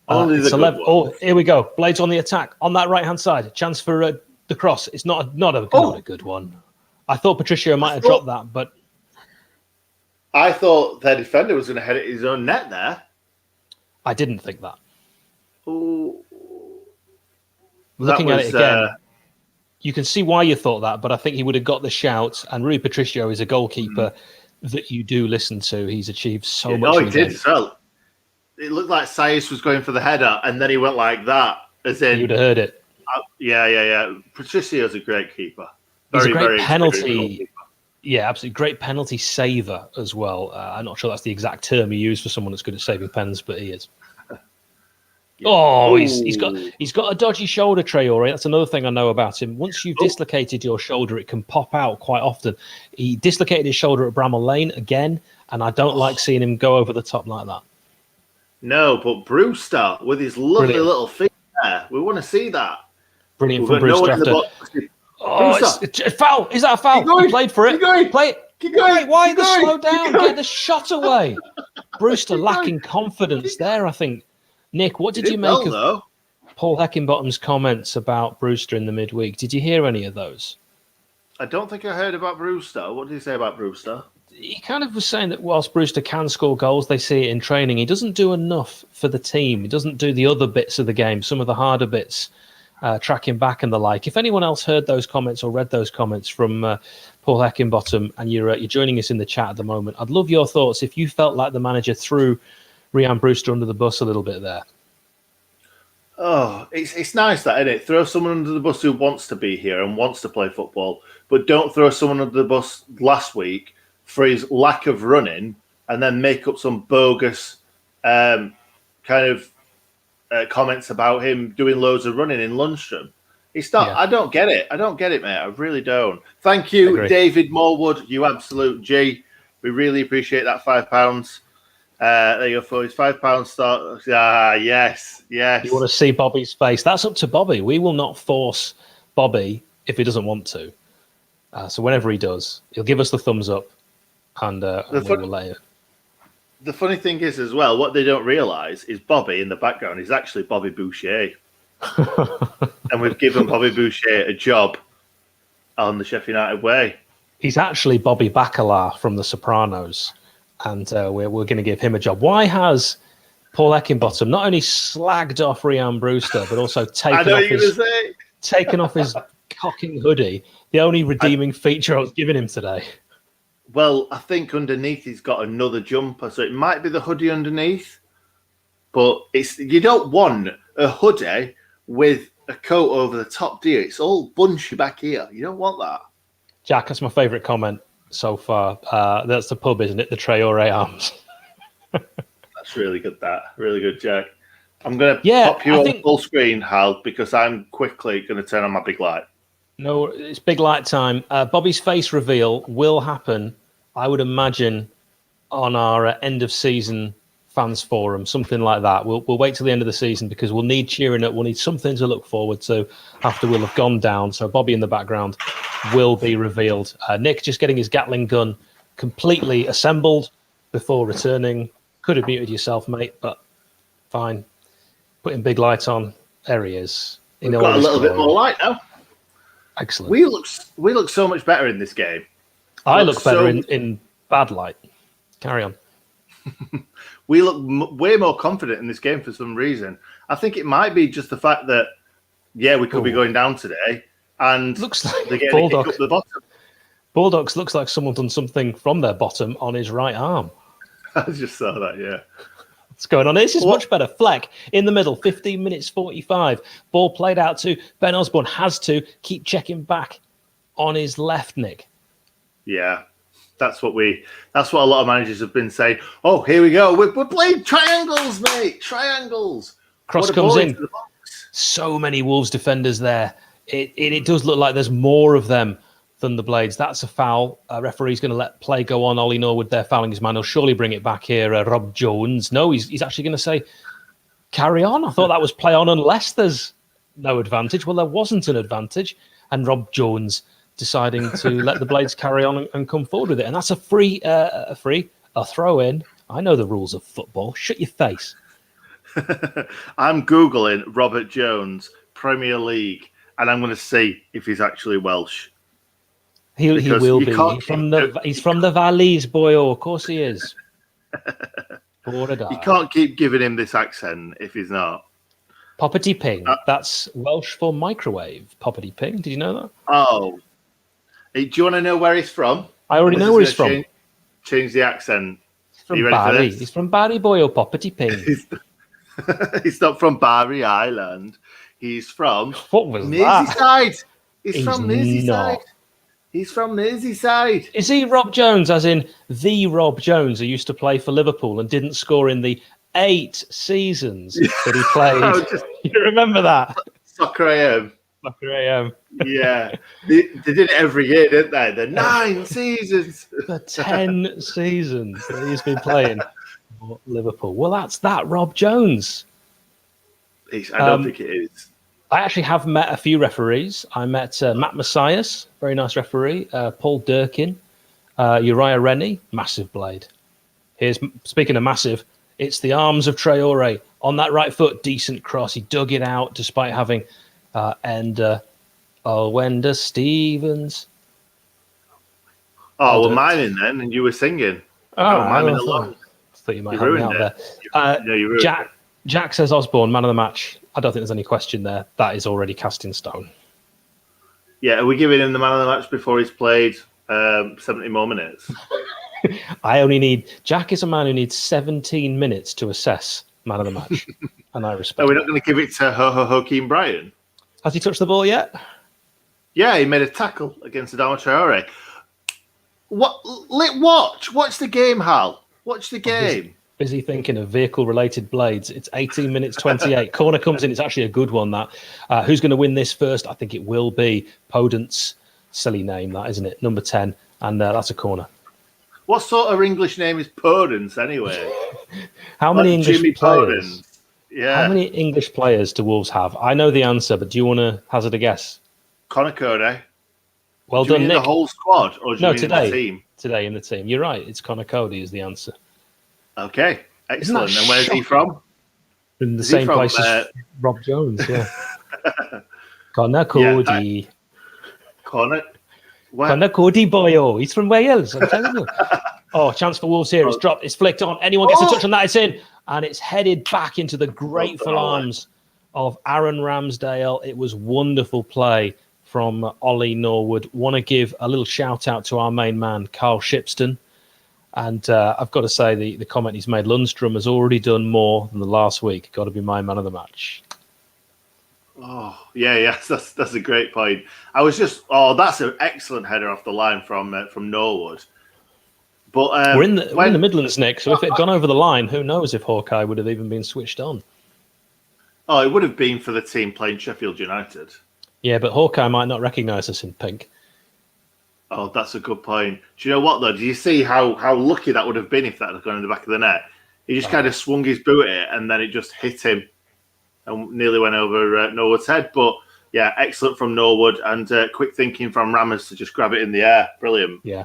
Only the good ones. Oh, here we go. Blades on the attack on that right hand side. Chance for the cross. It's not a good one. I thought Patricio might have dropped that, but I thought their defender was going to head at his own net there. I didn't think that. Ooh. Looking at it again, you can see why you thought that, but I think he would have got the shout. And Rui Patricio is a goalkeeper that you do listen to. He's achieved so much. Oh, he did as well. It looked like Saius was going for the header, and then he went like that. As in, you'd have heard it. Yeah. Patricio's a great keeper. He's a great penalty. Yeah, absolutely. Great penalty saver as well. I'm not sure that's the exact term he used for someone that's good at saving pens, but he is. Yeah. Oh, he's got a dodgy shoulder, Traore. That's another thing I know about him. Once you've dislocated your shoulder, it can pop out quite often. He dislocated his shoulder at Bramall Lane again, and I don't like seeing him go over the top like that. No, but Brewster with his lovely little feet there, we want to see that. Brilliant from Brewster. It's a foul. Is that a foul? He played for it. Play it. Keep going. Why the slow down? Get the shot away. Brewster lacking confidence there, I think. Nick, what did you make of Paul Heckingbottom's comments about Brewster in the midweek? Did you hear any of those? I don't think I heard about Brewster. What did he say about Brewster? He kind of was saying that whilst Brewster can score goals, they see it in training. He doesn't do enough for the team. He doesn't do the other bits of the game, some of the harder bits, tracking back and the like. If anyone else heard those comments or read those comments from Paul Heckingbottom and you're joining us in the chat at the moment, I'd love your thoughts if you felt like the manager threw Ryan Brewster under the bus a little bit there. Oh, it's nice that, isn't it? Throw someone under the bus who wants to be here and wants to play football, but don't throw someone under the bus last week for his lack of running and then make up some bogus comments about him doing loads of running in Lundstrom. It's not. Yeah. I don't get it. Mate. I really don't. Thank you, David Morwood. You absolute G. We really appreciate that £5. There you go for his £5 start. Yes. You want to see Bobby's face? That's up to Bobby. We will not force Bobby if he doesn't want to. So whenever he does, he'll give us the thumbs up, and we will let it. The funny thing is, as well, what they don't realise is Bobby in the background is actually Bobby Boucher, and we've given Bobby Boucher a job on the Sheffield United way. He's actually Bobby Bacala from The Sopranos. And we're going to give him a job. Why has Paul Heckingbottom not only slagged off Ryan Brewster, but also taken off his cocking hoodie? The only redeeming feature I was giving him today. Well, I think underneath he's got another jumper, so it might be the hoodie underneath. But you don't want a hoodie with a coat over the top, do you? It's all bunchy back here. You don't want that. Jack, that's my favourite comment so far. That's the pub, isn't it? The Traore Arms. That's really good, really good, Jack. I'm going to pop you on full screen, Hal, because I'm quickly going to turn on my big light. No, it's big light time. Bobby's face reveal will happen, I would imagine, on our end of season fans forum, something like that. We'll wait till the end of the season because we'll need cheering up. We'll need something to look forward to after we'll have gone down. So Bobby in the background will be revealed. Nick just getting his Gatling gun completely assembled before returning. Could have muted yourself, mate, but fine. Putting big light on. There he is. We've got a little bit more light now. Excellent. We look so much better in this game. I look better in bad light. Carry on. We look way more confident in this game for some reason. I think it might be just the fact that, we could be going down today, and looks like they're getting Bulldog. up the bottom. Bulldogs looks like someone done something from their bottom on his right arm. I just saw that, yeah. What's going on? This is much better. Fleck in the middle, 15 minutes 45. Ball played out to Ben Osborne. Has to keep checking back on his left, Nick. Yeah. That's what a lot of managers have been saying. Oh, here we go. We're playing triangles, mate. Triangles. Cross comes in. So many Wolves defenders there. It does look like there's more of them than the Blades. That's a foul. Referee's going to let play go on. Ollie Norwood there fouling his man. He'll surely bring it back here. Rob Jones. No, he's actually going to say carry on. I thought that was play on unless there's no advantage. Well, there wasn't an advantage. And Rob Jones deciding to let the Blades carry on and come forward with it. And that's a throw in. I know the rules of football. Shut your face. I'm Googling Robert Jones, Premier League, and I'm going to see if he's actually Welsh. He will be. He's from the Valleys, boy. Oh, of course he is. You can't keep giving him this accent if he's not. Poppity ping. That's Welsh for microwave. Poppity ping. Did you know that? Oh. Hey, do you want to know where he's from? I already know where he's from. Change the accent. From Barry. He's from Barry, boy. Oh, Poppity ping. He's not from Barry Island. He's from Merseyside. He's from Merseyside. He's from Merseyside. Is he Rob Jones, as in the Rob Jones who used to play for Liverpool and didn't score in the 8 seasons that he played? You remember that? Soccer AM. Soccer AM. Yeah. They did it every year, didn't they? The 9 seasons. The 10 seasons that he's been playing for Liverpool. Well, that's that Rob Jones. I don't think it is. I actually have met a few referees. I met Matt Messias, very nice referee. Paul Durkin, Uriah Rennie, massive blade. Speaking of massive, it's the arms of Traore on that right foot. Decent cross. He dug it out despite having Wenda Stevens. Oh, well, miming then, and you were singing. Miming along. I thought you might have me out there. You ruined it. Jack says Osborne, man of the match. I don't think there's any question there. That is already cast in stone. Yeah, are we giving him the man of the match before he's played 70 more minutes? Jack is a man who needs 17 minutes to assess man of the match. And I respect Are we not going to give it to Hakeem Bryan? Has he touched the ball yet? Yeah, he made a tackle against Adama Traore. Watch the game, Hal. Watch the game. Busy thinking of vehicle-related blades. It's 18 minutes 28. Corner comes in. It's actually a good one, that. Who's going to win this first? I think it will be Podence. Silly name, that, isn't it? Number 10. And that's a corner. What sort of English name is Podence, anyway? How many English Jimmy players? Podence. Yeah. How many English players do Wolves have? I know the answer, but do you want to hazard a guess? Conor Cody. Well do you done, mean Nick. The whole squad, or do you mean today, the team? Today in the team. You're right. It's Conor Cody is the answer. Okay, excellent. And where's he from? In the same place as Rob Jones, yeah. Conor Cody. Conor Cody boyo. He's from Wales, I'm telling you. Oh, chance for Wolves here. It's dropped. It's flicked on. Anyone gets a touch on that, it's in. And it's headed back into the grateful arms of Aaron Ramsdale. It was wonderful play from Ollie Norwood. Want to give a little shout out to our main man, Carl Shipston. And I've got to say, the comment he's made, Lundstrom has already done more than the last week. Got to be my man of the match. Oh, yes, that's a great point. I was just, that's an excellent header off the line from Norwood. But we're in the Midlands, Nick, so if it had gone over the line, who knows if Hawkeye would have even been switched on. Oh, it would have been for the team playing Sheffield United. Yeah, but Hawkeye might not recognise us in pink. Oh, that's a good point. Do you know what, though? Do you see how lucky that would have been if that had gone in the back of the net? He just kind of swung his boot at it, and then it just hit him and nearly went over Norwood's head. But yeah, excellent from Norwood, and quick thinking from Rammers to just grab it in the air. Brilliant. Yeah.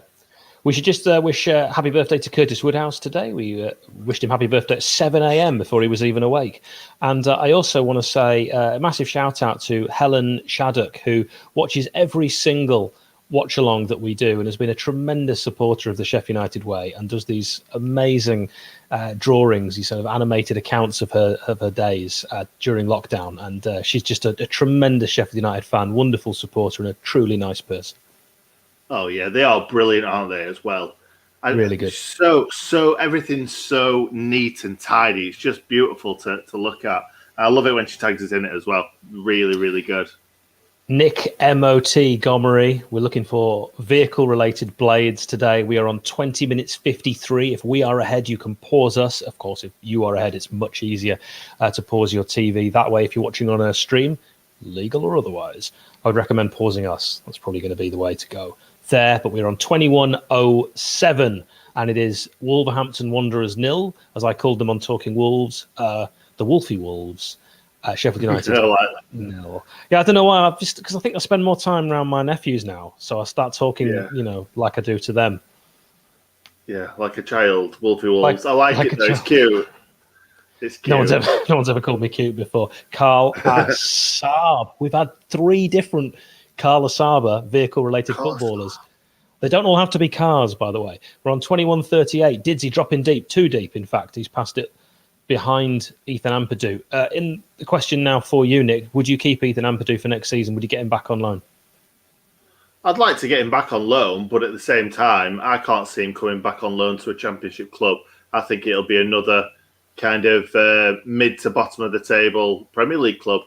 We should just wish happy birthday to Curtis Woodhouse today. We wished him happy birthday at 7 a.m. before he was even awake. And I also want to say a massive shout out to Helen Shaddock, who watches every single watch-along that we do and has been a tremendous supporter of the Sheffield United way and does these amazing drawings, these sort of animated accounts of her days during lockdown. And she's just a tremendous Sheffield United fan, wonderful supporter and a truly nice person. Oh yeah, they are brilliant, aren't they? As well, really good. So everything's so neat and tidy. It's just beautiful to look at. I love it when she tags us in it as well. Really, really good. Nick M.O.T. Gomery, we're looking for vehicle-related blades today. We are on 20 minutes 53. If we are ahead, you can pause us. Of course, if you are ahead, it's much easier to pause your TV. That way, if you're watching on a stream, legal or otherwise, I would recommend pausing us. That's probably going to be the way to go there. But we're on 21:07, and it is Wolverhampton Wanderers 0, as I called them on Talking Wolves, the Wolfie Wolves. Sheffield United. No. Yeah, I don't know why. Because I think I spend more time around my nephews now, so I start talking, like I do to them. Yeah, like a child, Wolfie Wolves. I like it though. It's cute. It's cute. No one's ever called me cute before. Carl Asab. We've had 3 different Carl Asaba vehicle-related footballers. They don't all have to be cars, by the way. We're on 21:38. Didsy dropping deep, too deep. In fact, he's passed it behind Ethan Ampadu. In the question now for you, Nick, would you keep Ethan Ampadu for next season? Would you get him back on loan? I'd like to get him back on loan, but at the same time, I can't see him coming back on loan to a championship club. I think it'll be another kind of mid to bottom of the table Premier League club.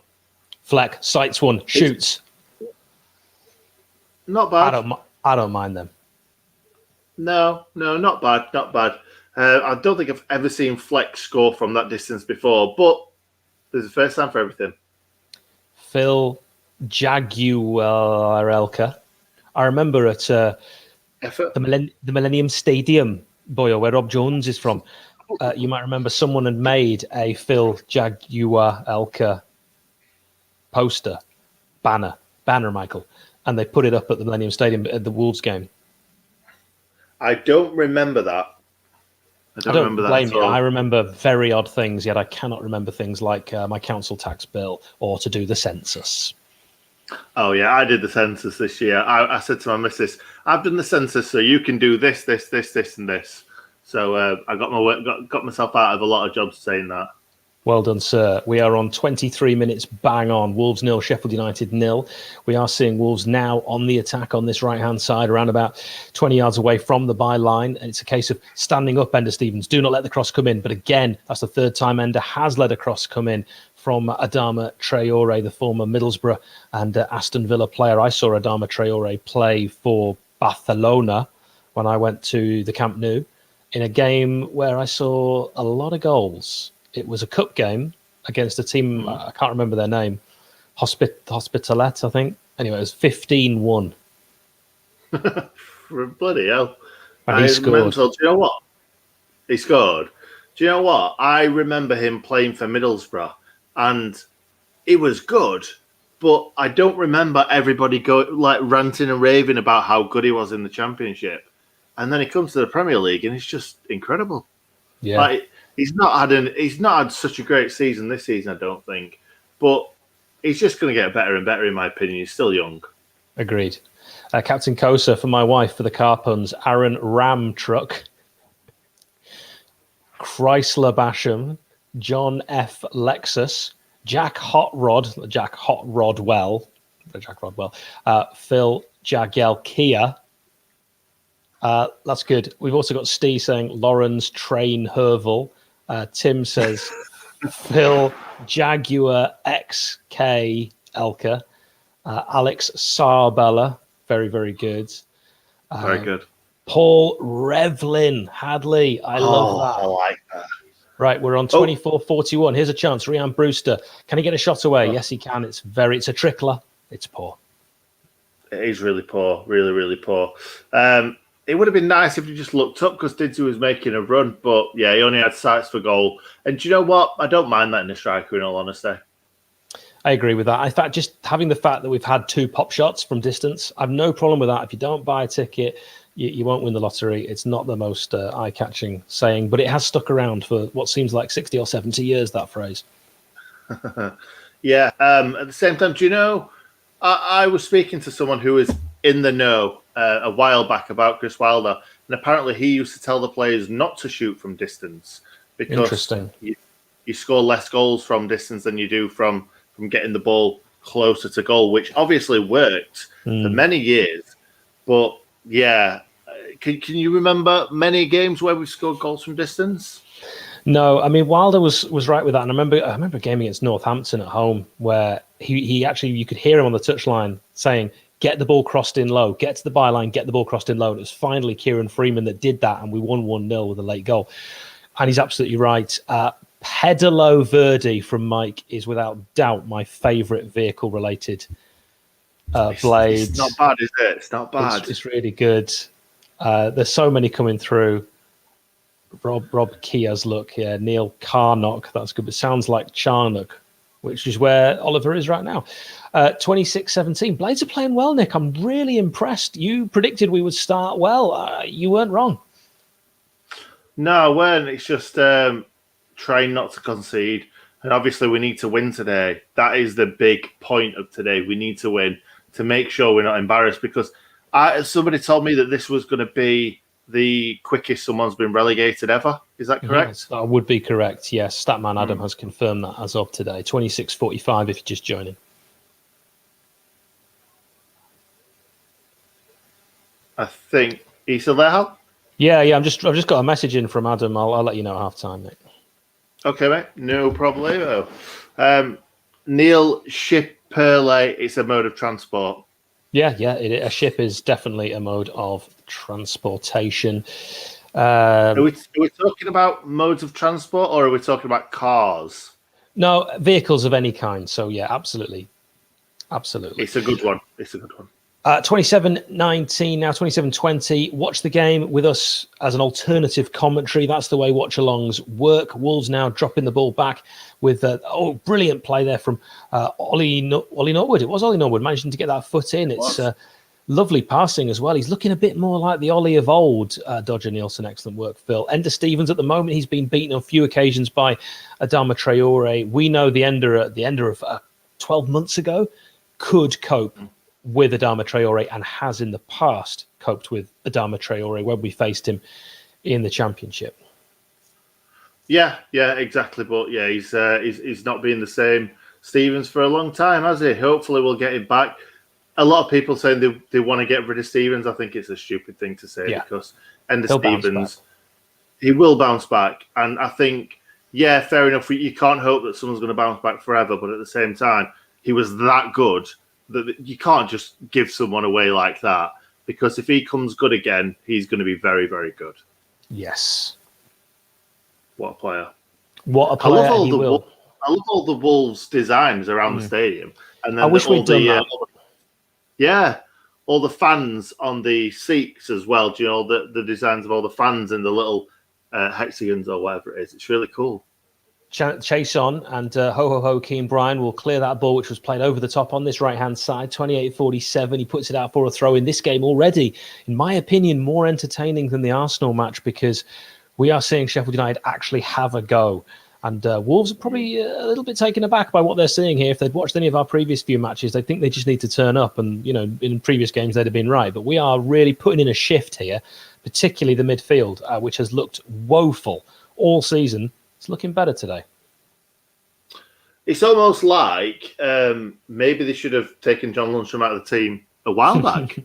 Fleck, sights one, shoots. Not bad. I don't mind them. No, not bad, not bad. I don't think I've ever seen Fleck score from that distance before, but there's a first time for everything. Phil Jaguarelka. I remember at the Millennium Stadium, Boyo, where Rob Jones is from. You might remember someone had made a Phil Jaguarelka poster, banner, Michael, and they put it up at the Millennium Stadium at the Wolves game. I don't remember that. I don't remember blame that you. I remember very odd things, yet I cannot remember things like my council tax bill or to do the census. Oh, yeah, I did the census this year. I said to my missus, I've done the census, so you can do this, this, and this. So I got myself out of a lot of jobs saying that. Well done, sir. We are on 23 minutes bang on. Wolves 0, Sheffield United 0. We are seeing Wolves now on the attack on this right-hand side, around about 20 yards away from the byline. And it's a case of standing up, Ender Stevens. Do not let the cross come in. But again, that's the third time Ender has let a cross come in from Adama Traore, the former Middlesbrough and Aston Villa player. I saw Adama Traore play for Barcelona when I went to the Camp Nou in a game where I saw a lot of goals. It was a cup game against a team, I can't remember their name, Hospitalet, I think. Anyway, it was 15-1. Bloody hell. And he scored. Mental. Do you know what? He scored. Do you know what? I remember him playing for Middlesbrough, and he was good, but I don't remember everybody ranting and raving about how good he was in the Championship. And then he comes to the Premier League, and he's just incredible. Yeah. He's not had such a great season this season, I don't think. But he's just going to get better and better, in my opinion. He's still young. Agreed. Captain Kosa for my wife for the car puns. Aaron Ram Truck. Chrysler Basham. John F. Lexus. Jack Rodwell. Phil Jagiel Kia. That's good. We've also got Steve saying Lawrence Train Hervel. Tim says Phil Jaguar XK Elka. Alex Sarbella. Very, very good. Very good. Paul Revlin Hadley. I love that. I like that. Right, we're on 24-41. Here's a chance. Rhian Brewster. Can he get a shot away? Yes, he can. It's a trickler. It's poor. It is really poor. Really, really poor. it would have been nice if he just looked up because Didsey was making a run. But yeah, he only had sights for goal. And do you know what? I don't mind that in a striker, in all honesty. I agree with that. In fact, just having the fact that we've had 2 pop shots from distance, I've no problem with that. If you don't buy a ticket, you won't win the lottery. It's not the most eye-catching saying, but it has stuck around for what seems like 60 or 70 years, that phrase. Yeah. At the same time, do you know, I was speaking to someone who was in the know a while back about Chris Wilder, and apparently he used to tell the players not to shoot from distance because you score less goals from distance than you do from getting the ball closer to goal, which obviously worked for many years. But yeah, can you remember many games where we scored goals from distance? No, I mean Wilder was right with that, and I remember a game against Northampton at home where he actually, you could hear him on the touchline saying, "Get the ball crossed in low, get to the byline, get the ball crossed in low." And it was finally Kieran Freeman that did that, and we won 1-0 with a late goal. And he's absolutely right. Pedalo Verde from Mike is without doubt my favourite vehicle-related blade. It's not bad, is it? It's not bad. It's really good. There's so many coming through. Rob Kia's look, yeah. Neil Carnock, that's good. But sounds like Charnock, which is where Oliver is right now. 26-17. Blades are playing well, Nick. I'm really impressed. You predicted we would start well. You weren't wrong. No, I weren't. It's just trying not to concede. And obviously we need to win today. That is the big point of today. We need to win to make sure we're not embarrassed, because somebody told me that this was going to be the quickest someone's been relegated ever. Is that correct? Yes, that would be correct. Yes, Statman Adam has confirmed that as of today. 26:45 if you're just joining. I think he's still there, Hal? Yeah. I've just got a message in from Adam. I'll let you know at half time, Nick. Okay, mate. No problemo. Neil Shipperley, it's a mode of transport. Yeah. A ship is definitely a mode of transportation. Are we talking about modes of transport, or are we talking about cars? No, vehicles of any kind. So yeah, absolutely. It's a good one. 27-19 now, 27-20. Watch the game with us as an alternative commentary. That's the way watch-alongs work. Wolves now dropping the ball back with brilliant play there from Ollie Norwood. It was Ollie Norwood managing to get that foot in. It's lovely passing as well. He's looking a bit more like the Ollie of old. Dodger Nielsen, excellent work, Phil. Ender Stevens at the moment, he's been beaten on a few occasions by Adama Traore. We know the Ender of 12 months ago could cope with Adama Traore, and has in the past coped with Adama Traore when we faced him in the Championship. Yeah, exactly. But yeah, he's not been the same Stevens for a long time, has he? Hopefully we'll get him back. A lot of people saying they want to get rid of Stevens. I think it's a stupid thing to say, because Ender Stevens, he will bounce back. And I think, yeah, fair enough. You can't hope that someone's going to bounce back forever, but at the same time, he was that good that you can't just give someone away like that, because if he comes good again, he's going to be very, very good. Yes. What a player. I love all the Wolves designs around the stadium. And then I wish we'd done that. All the fans on the seats as well. Do you know the designs of all the fans in the little hexagons or whatever it is? It's really cool. Chase on, and Keane Bryan will clear that ball, which was played over the top on this right-hand side. 28-47. He puts it out for a throw in. This game already, in my opinion, more entertaining than the Arsenal match, because we are seeing Sheffield United actually have a go. And Wolves are probably a little bit taken aback by what they're seeing here. If they'd watched any of our previous few matches, they think they just need to turn up. And, in previous games, they'd have been right. But we are really putting in a shift here, particularly the midfield, which has looked woeful all season. It's looking better today. It's almost like maybe they should have taken John Lundstram out of the team a while back.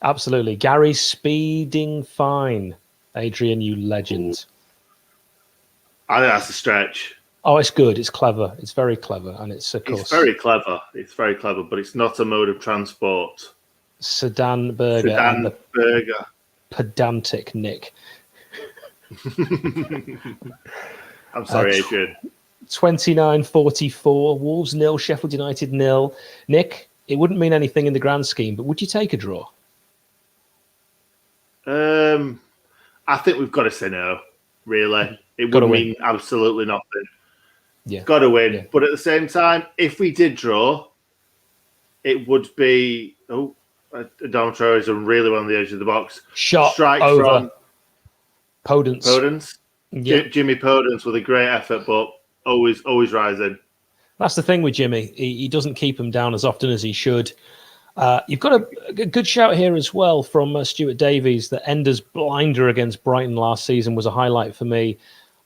Absolutely. Gary's speeding fine. Adrian, you legend. I think that's a stretch. Oh, it's good. It's clever. It's very clever. And it's, of course... It's very clever. But it's not a mode of transport. Sedan Burger. Pedantic Nick. I'm sorry, Adrian. 29-44. Wolves 0, Sheffield United 0. Nick, it wouldn't mean anything in the grand scheme, but would you take a draw? I think we've got to say no, really. It Gotta would win. mean absolutely nothing. Yeah. Got to win. Yeah. But at the same time, if we did draw, it would be... Oh, Domtro is really on the edge of the box. Shot Strike over from Podence. Yeah. Jimmy Podence with a great effort, but always rising. That's the thing with Jimmy. He doesn't keep him down as often as he should. You've got a good shout here as well from Stuart Davies that Ender's blinder against Brighton last season was a highlight for me.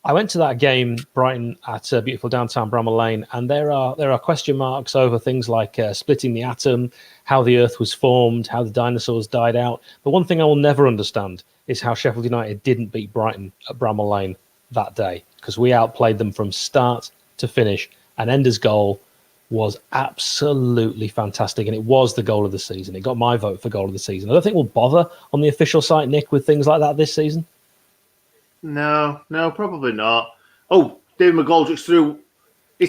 I went to that game, Brighton, at beautiful downtown Bramall Lane, and there are question marks over things like splitting the atom, how the earth was formed, how the dinosaurs died out. But one thing I will never understand is how Sheffield United didn't beat Brighton at Bramall Lane that day, because we outplayed them from start to finish, and Ender's goal was absolutely fantastic, and it was the goal of the season. It got my vote for goal of the season. I don't think we'll bother on the official site, Nick, with things like that this season. No, probably not. Oh, David McGoldrick's through.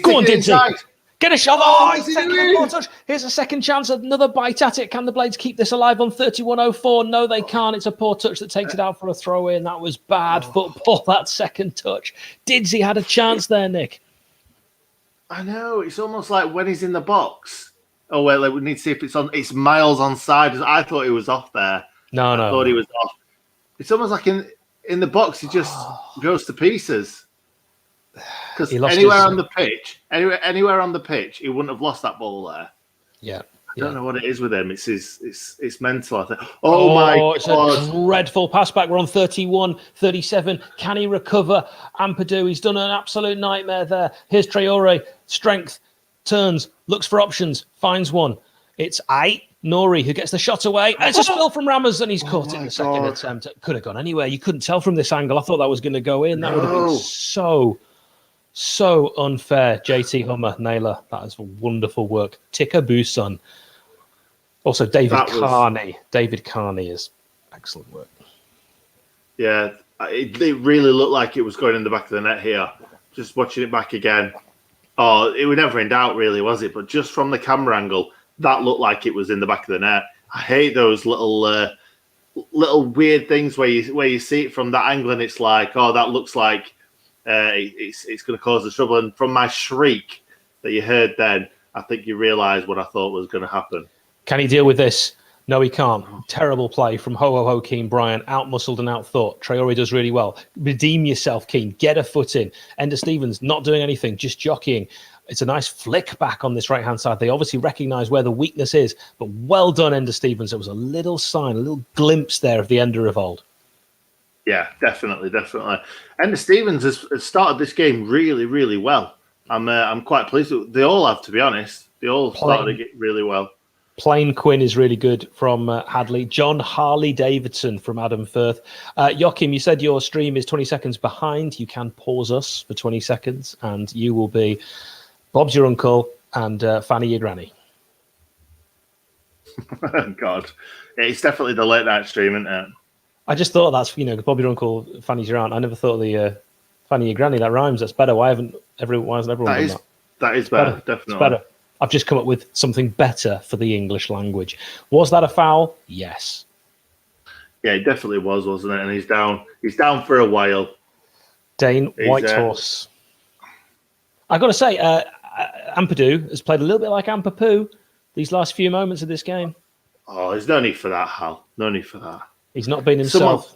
Go on, Didsy. Get a shot. Oh, he's taking a poor touch. Here's a second chance, another bite at it. Can the Blades keep this alive on 31:04? No, they can't. It's a poor touch that takes it out for a throw in. That was bad football, that second touch. Didsy had a chance there, Nick. I know. It's almost like when he's in the box. Oh, well, we need to see if it's on. It's miles on side. I thought he was off there. No. I thought he was off. It's almost like in the box, he just goes to pieces. Because anywhere on the pitch, he wouldn't have lost that ball there. Yeah. I don't know what it is with him. It's mental, I think. Oh my God. It's a dreadful pass back. We're on 31, 37. Can he recover? Ampadu, he's done an absolute nightmare there. Here's Traore. Strength. Turns. Looks for options. Finds one. It's Nori who gets the shot away. It's a spill from Rammers, and he's caught it in the second attempt. It could have gone anywhere. You couldn't tell from this angle. I thought that was going to go in. That would have been so unfair. JT Hummer, Naylor, that is wonderful work. Tikaboo son. Also, David Carney. David Carney is excellent work. Yeah, it really looked like it was going in the back of the net here. Just watching it back again. Oh, it was never in doubt, really, was it? But just from the camera angle, that looked like it was in the back of the net. I hate those little weird things where you see it from that angle, and it's like, oh, that looks like it's going to cause the trouble. And from my shriek that you heard then, I think you realise what I thought was going to happen. Can he deal with this? No, he can't. Terrible play from Ho Keane Bryan. Out-muscled and out-thought. Traore does really well. Redeem yourself, Keane. Get a foot in. Ender Stevens not doing anything, just jockeying. It's a nice flick back on this right-hand side. They obviously recognise where the weakness is, but well done, Ender Stevens. There was a little sign, a little glimpse there of the Ender of old. Yeah, definitely. Ender Stevens has started this game really, really well. I'm quite pleased. They all have, to be honest. They all started it really well. Plain Quinn is really good from Hadley. John Harley Davidson from Adam Firth. Joachim, you said your stream is 20 seconds behind. You can pause us for 20 seconds, and you will be Bob's your uncle and Fanny your granny. God. Yeah, it's definitely the late night stream, isn't it? I just thought that's, Bob your uncle, Fanny's your aunt. I never thought the Fanny your granny, that rhymes. That's better. Why hasn't everyone done that? That is better, definitely. It's better. I've just come up with something better for the English language. Was that a foul? Yes. Yeah, it definitely was, wasn't it? And he's down for a while. Dane Whitehorse. I got to say, Ampadu has played a little bit like Ampapoo these last few moments of this game. Oh, there's no need for that, Hal. No need for that. He's not been himself.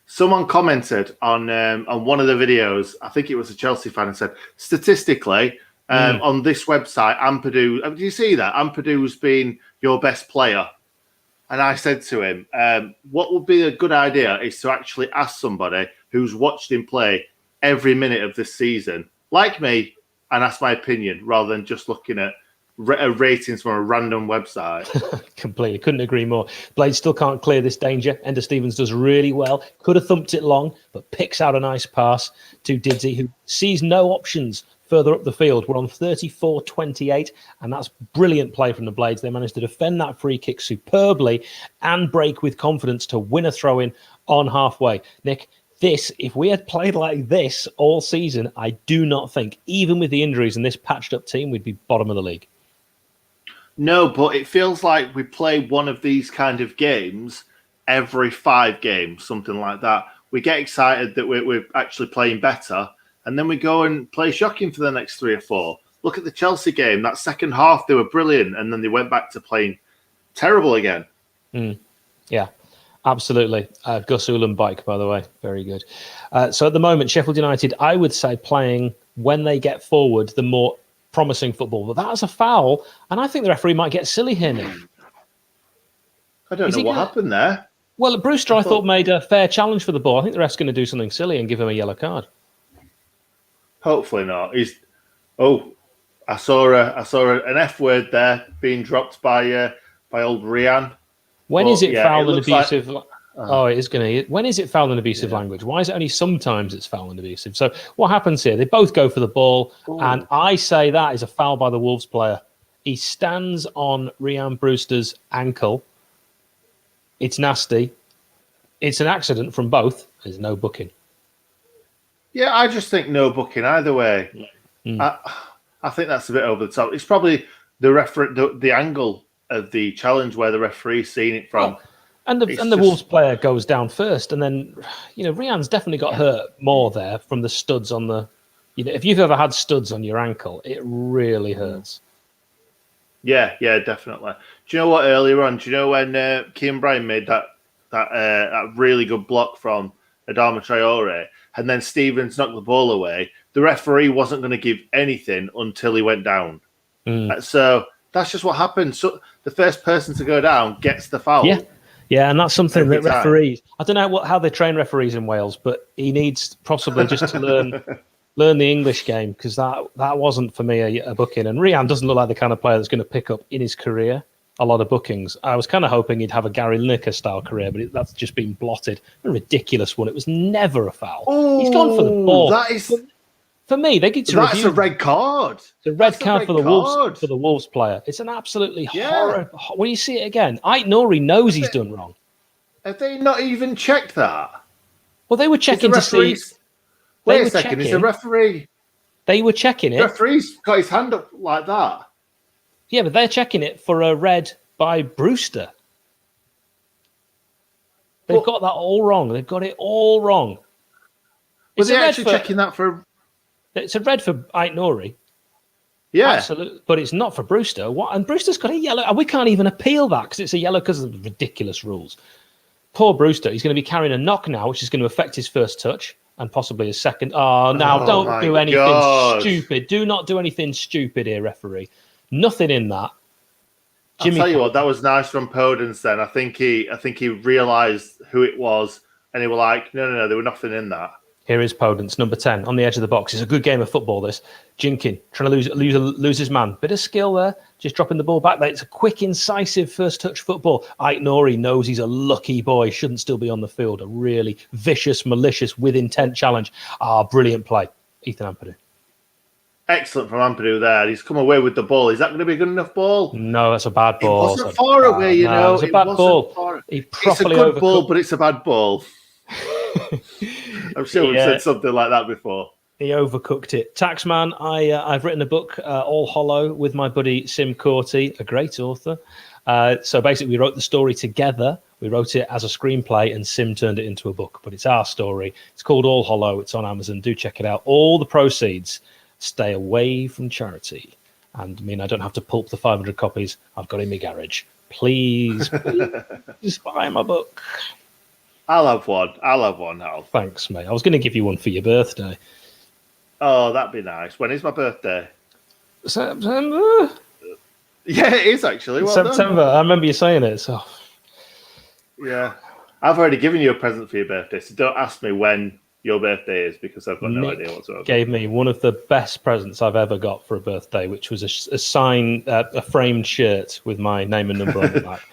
Someone commented on one of the videos, I think it was a Chelsea fan, and said, statistically, on this website, Ampadu, did you see that? Ampadu's been your best player. And I said to him, what would be a good idea is to actually ask somebody who's watched him play every minute of this season, like me, and ask my opinion rather than just looking at ratings from a random website. Completely. Couldn't agree more. Blade still can't clear this danger. Ender Stevens does really well. Could have thumped it long, but picks out a nice pass to Didsy, who sees no options further up the field. We're on 34-28, and that's brilliant play from the Blades. They managed to defend that free kick superbly and break with confidence to win a throw-in on halfway. Nick, if we had played like this all season, I do not think, even with the injuries in this patched-up team, we'd be bottom of the league. No, but it feels like we play one of these kind of games every 5 games, something like that. We get excited that we're actually playing better, and then we go and play shocking for the next 3 or 4. Look at the Chelsea game. That second half, they were brilliant, and then they went back to playing terrible again. Yeah, absolutely. Gus Uhlenbeck, by the way, very good. So at the moment, Sheffield United, I would say, playing when they get forward, the more promising football. But that was a foul, and I think the referee might get silly here, Nick. I don't know what happened there. Well, Brewster, I thought, made a fair challenge for the ball. I think the ref's going to do something silly and give him a yellow card. Hopefully not. I saw an F word there being dropped by old Rian. When is it foul and abusive? It is going to. When is it foul and abusive language? Why is it only sometimes it's foul and abusive? So what happens here? They both go for the ball, and I say that is a foul by the Wolves player. He stands on Rian Brewster's ankle. It's nasty. It's an accident from both. There's no booking. Yeah, I just think no booking either way. I think that's a bit over the top. It's probably the angle of the challenge where the referee's seen it from. And the Wolves player goes down first, and then Rian's definitely got hurt more there from the studs on the. If you've ever had studs on your ankle, it really hurts. Yeah, definitely. Do you know what? Earlier on, do you know when Kean Bryan made that really good block from Adama Traore, and then Stevens knocked the ball away? The referee wasn't going to give anything until he went down. So that's just what happens. So the first person to go down gets the foul. Yeah, and that's something that referees. I don't know how they train referees in Wales, but he needs possibly just to learn the English game, because that wasn't for me a booking. And Rian doesn't look like the kind of player that's going to pick up in his career a lot of bookings. I was kind of hoping he'd have a Gary Lineker style career, but that's just been blotted. A ridiculous one. It was never a foul. He's gone for the ball. That is. For me, they get to That's review. a red card. It's a red card for the Wolves player. It's an absolutely horrible. When you see it again, Ait Nouri knows he's done wrong. Have they not even checked that? Well, they were checking to see. Wait a second. Is the referee? They were checking it. The referee's got his hand up like that. Yeah, but they're checking it for a red by Brewster. They've got that all wrong. They've got it all wrong. Were they actually checking that for? It's a red for Ait Nouri. Yeah. Absolutely. But it's not for Brewster. What? And Brewster's got a yellow. And we can't even appeal that because it's a yellow because of the ridiculous rules. Poor Brewster. He's going to be carrying a knock now, which is going to affect his first touch and possibly his second. Don't do anything stupid. Do not do anything stupid here, referee. Nothing in that. I'll tell you what, that was nice from Podence then. I think he realised who it was, and he was like, no, there was nothing in that. Here is Podence, number 10, on the edge of the box. It's a good game of football, this. Jinkin, trying to lose his man. Bit of skill there, just dropping the ball back there. It's a quick, incisive first-touch football. Ait Nouri knows he's a lucky boy, shouldn't still be on the field. A really vicious, malicious, with intent challenge. Brilliant play. Ethan Ampadu. Excellent from Ampadu there. He's come away with the ball. Is that going to be a good enough ball? No, that's a bad ball. It wasn't far away, It's a bad ball. It's a good ball, but it's a bad ball. I'm sure we've said something like that before. He overcooked it. Taxman, I've written a book, All Hollow, with my buddy Sim Corti, a great author. So basically, we wrote the story together. We wrote it as a screenplay, and Sim turned it into a book. But it's our story. It's called All Hollow. It's on Amazon. Do check it out. All the proceeds stay away from charity. And I mean, I don't have to pulp the 500 copies I've got in my garage. Please buy my book. I'll have one, Hal. Thanks, mate. I was going to give you one for your birthday. Oh, that'd be nice. When is my birthday? September? Yeah, it is actually. Well September. Done. I remember you saying it. So. Yeah. I've already given you a present for your birthday, so don't ask me when your birthday is because I've got no idea whatsoever. Gave me one of the best presents I've ever got for a birthday, which was a framed shirt with my name and number on the back.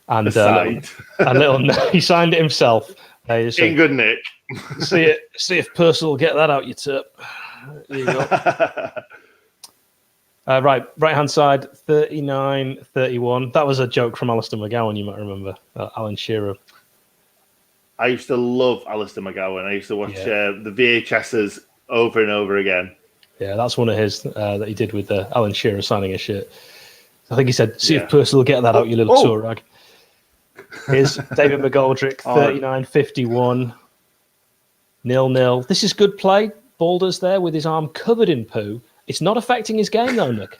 And a little he signed it himself. In good nick. See if Purcell will get that out your tip. There you go. Right hand side, 39-31. That was a joke from Alistair McGowan, you might remember. Alan Shearer. I used to love Alistair McGowan. I used to watch the VHSs over and over again. Yeah, that's one of his that he did with Alan Shearer signing a shirt. I think he said, see if Purcell will get that out your little tour rag. Here's David McGoldrick, 39-51, 0-0. This is good play. Baldur's there with his arm covered in poo. It's not affecting his game, though, Nick.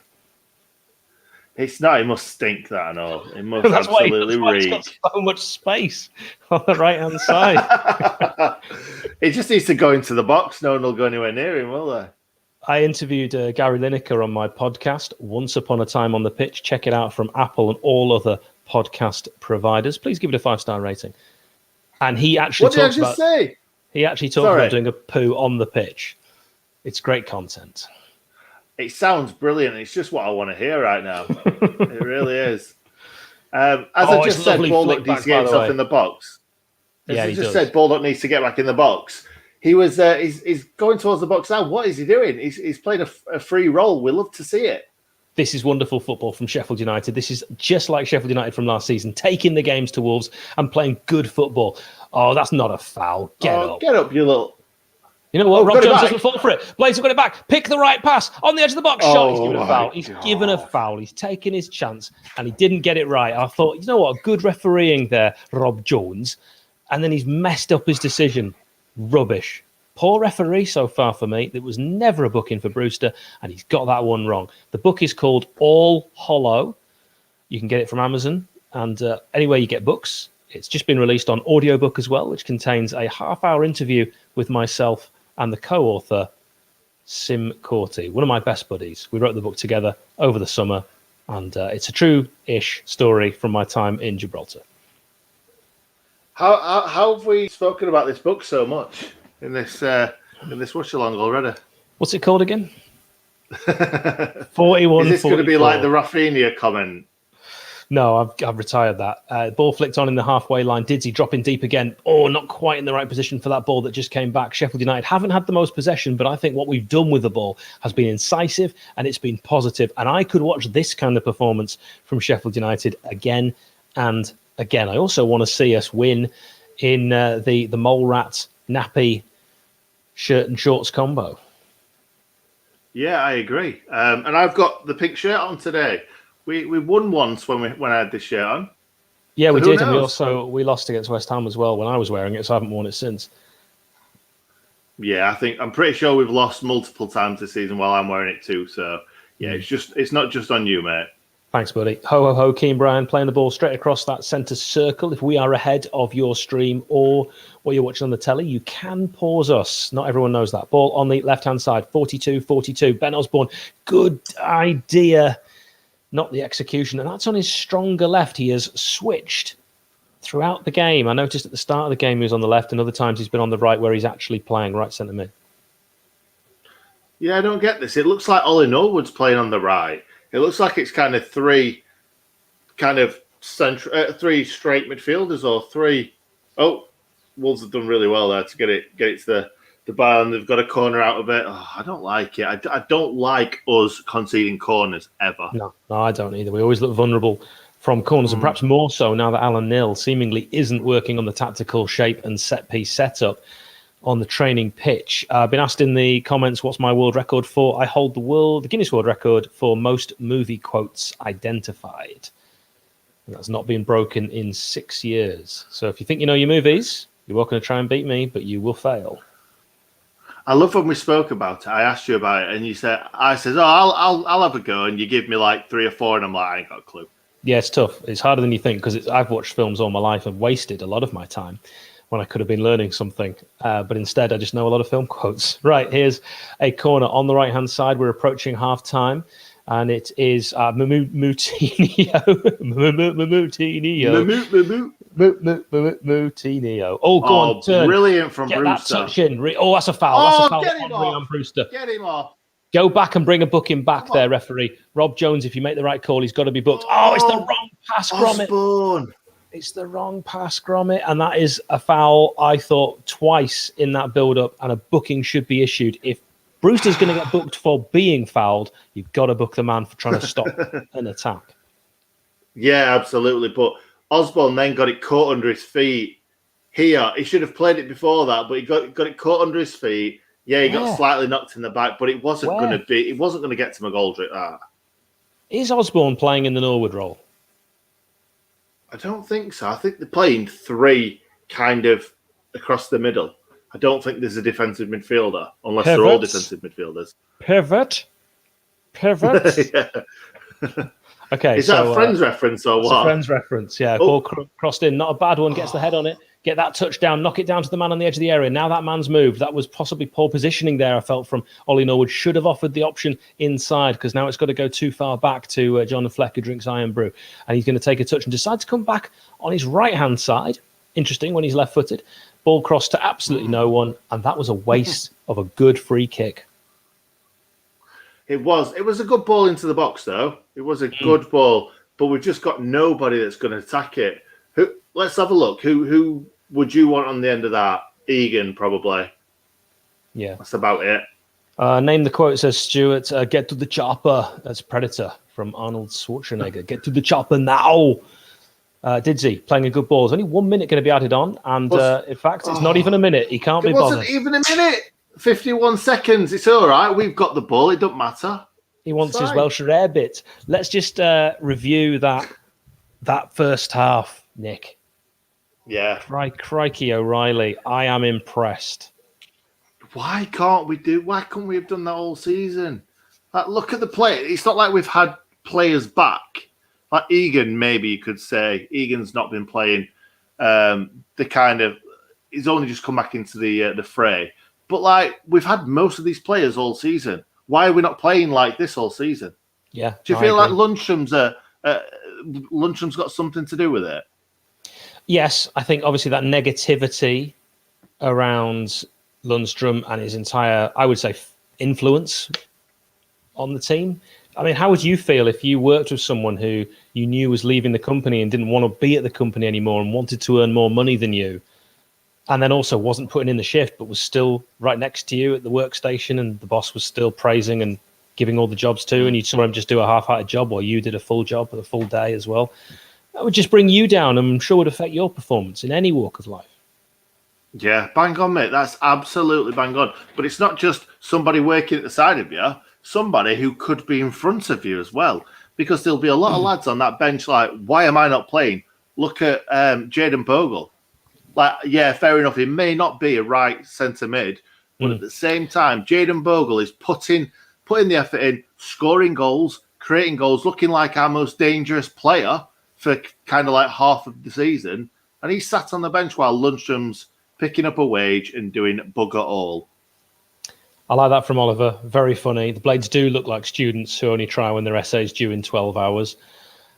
It's not. It must stink, that and all. It must that's absolutely why he's got so much space on the right-hand side. He just needs to go into the box. No one will go anywhere near him, will they? I interviewed Gary Lineker on my podcast, Once Upon a Time on the Pitch. Check it out from Apple and all other podcast providers. Please give it a 5-star rating. And he actually talks about... say? He actually talks about doing a poo on the pitch. It's great content. It sounds brilliant. It's just what I want to hear right now. It really is. As I just said, Baldock needs to get himself in the box. As I just said, Baldock needs to get back in the box. He was he's going towards the box now. What is he doing? He's playing a free role. We love to see it. This is wonderful football from Sheffield United. This is just like Sheffield United from last season, taking the games to Wolves and playing good football. Oh, that's not a foul. Get up. Get up, you little... You know what? Rob Jones doesn't fall for it. Blades have got it back. Pick the right pass on the edge of the box. Shot. He's given a foul. He's given a foul. He's taken his chance and he didn't get it right. I thought, you know what? Good refereeing there, Rob Jones. And then he's messed up his decision. Rubbish. Poor referee so far for me. There was never a booking for Brewster and he's got that one wrong. The book is called All Hollow. You can get it from Amazon and anywhere you get books. It's just been released on audiobook as well, which contains a half-hour interview with myself and the co-author, Sim Corti, one of my best buddies. We wrote the book together over the summer, and it's a true-ish story from my time in Gibraltar. How have we spoken about this book so much in this watch-along already? What's it called again? 41. Is this going to be like the Rafinha comment? No, I've retired that. Ball flicked on in the halfway line. Didsy dropping deep again. Oh, not quite in the right position for that ball that just came back. Sheffield United haven't had the most possession, but I think what we've done with the ball has been incisive and it's been positive. And I could watch this kind of performance from Sheffield United again and again. I also want to see us win in the mole rat nappy shirt and shorts combo. Yeah, I agree. And I've got the pink shirt on today. We won once when I had this shirt on. Yeah, so we did, knows? And we lost against West Ham as well when I was wearing it, so I haven't worn it since. Yeah, I'm pretty sure we've lost multiple times this season while I'm wearing it too. So yeah, it's not just on you, mate. Thanks, buddy. Ho ho ho, Keane Bryan playing the ball straight across that centre circle. If we are ahead of your stream or what you're watching on the telly, you can pause us. Not everyone knows that. Ball on the left-hand side, 42-42. Ben Osborne, good idea. Not the execution, and that's on his stronger left. He has switched throughout the game. I noticed at the start of the game he was on the left, and other times he's been on the right where he's actually playing right centre mid. Yeah, I don't get this. It looks like Ollie Norwood's playing on the right. It looks like it's kind of three straight midfielders or three. Oh, Wolves have done really well there to get it to the bar, and they've got a corner out of it. Oh, I don't like it. I don't like us conceding corners ever. No, I don't either. We always look vulnerable from corners, and perhaps more so now that Alan Neil seemingly isn't working on the tactical shape and set-piece setup on the training pitch. I've been asked in the comments, what's my world record for? I hold the Guinness World Record for most movie quotes identified. And that's not been broken in 6 years. So if you think you know your movies, you're welcome to try and beat me, but you will fail. I love when we spoke about it. I asked you about it, and I said, I'll have a go, and you give me like 3 or 4, and I'm like, I ain't got a clue. Yeah, it's tough. It's harder than you think because I've watched films all my life and wasted a lot of my time when I could have been learning something. But instead, I just know a lot of film quotes. Right, here's a corner on the right-hand side. We're approaching half-time, and it is Moutinho. Moutinho. Oh, go on, turn. Brilliant from Get Brewster. That touch in. Oh, that's a foul. That's a foul get him on Brewster. Get him off. Go back and bring a booking back there, referee. Rob Jones, if you make the right call, he's got to be booked. Oh, it's the wrong pass, Gromit. It's the wrong pass, Gromit. And that is a foul, I thought, twice in that build-up, and a booking should be issued. If Brewster's going to get booked for being fouled, you've got to book the man for trying to stop an attack. Yeah, absolutely. But Osborne then got it caught under his feet here. He should have played it before that, but he got it caught under his feet. Yeah, he got slightly knocked in the back, but it wasn't going to get to McGoldrick. Is Osborne playing in the Norwood role? I don't think so. I think they're playing three kind of across the middle. I don't think there's a defensive midfielder, unless they're all defensive midfielders. Pivot. Yeah. Okay, is that a Friends reference or what? A Friends reference, yeah. Ball crossed in, not a bad one, gets the head on it, get that touchdown, knock it down to the man on the edge of the area. Now that man's moved. That was possibly poor positioning there, I felt, from Ollie Norwood. Should have offered the option inside, because now it's got to go too far back to John Fleck, who drinks Iron Brew. And he's going to take a touch and decide to come back on his right-hand side. Interesting, when he's left-footed. Ball crossed to absolutely no one, and that was a waste of a good free kick. It was a good ball into the box, though. It was a good ball, but we've just got nobody that's going to attack it. Let's have a look. Who would you want on the end of that? Egan, probably. Yeah. That's about it. Name the quote, says Stuart. Get to the chopper. That's Predator from Arnold Schwarzenegger. Get to the chopper now. Didzy, playing a good ball. There's only 1 minute going to be added on. And in fact, it's not even a minute. He can't be bothered. It wasn't even a minute. 51 seconds. It's all right. We've got the ball. It doesn't matter. He wants his Welsh rarebit. Let's just review that first half, Nick. Yeah. Crikey O'Reilly. I am impressed. Why couldn't we have done that all season? Like, look at the play. It's not like we've had players back. Like Egan, maybe you could say. Egan's not been playing. He's only just come back into the fray. But like, we've had most of these players all season. Why are we not playing like this all season? Yeah. Do you feel like Lundstrom's got something to do with it? Yes, I think obviously that negativity around Lundstrom and his entire, I would say, influence on the team. I mean, how would you feel if you worked with someone who you knew was leaving the company and didn't want to be at the company anymore and wanted to earn more money than you? And then also wasn't putting in the shift, but was still right next to you at the workstation, and the boss was still praising and giving all the jobs to, and you saw him just do a half-hearted job, or you did a full job with a full day as well. That would just bring you down, and I'm sure would affect your performance in any walk of life. Yeah, bang on, mate. That's absolutely bang on. But it's not just somebody working at the side of you, somebody who could be in front of you as well, because there'll be a lot of lads on that bench like, why am I not playing? Look at Jayden Bogle. Like, yeah, fair enough. He may not be a right centre mid, but at the same time, Jayden Bogle is putting the effort in, scoring goals, creating goals, looking like our most dangerous player for kind of like half of the season. And he sat on the bench while Lundstrom's picking up a wage and doing bugger all. I like that from Oliver. Very funny. The Blades do look like students who only try when their essay's due in 12 hours.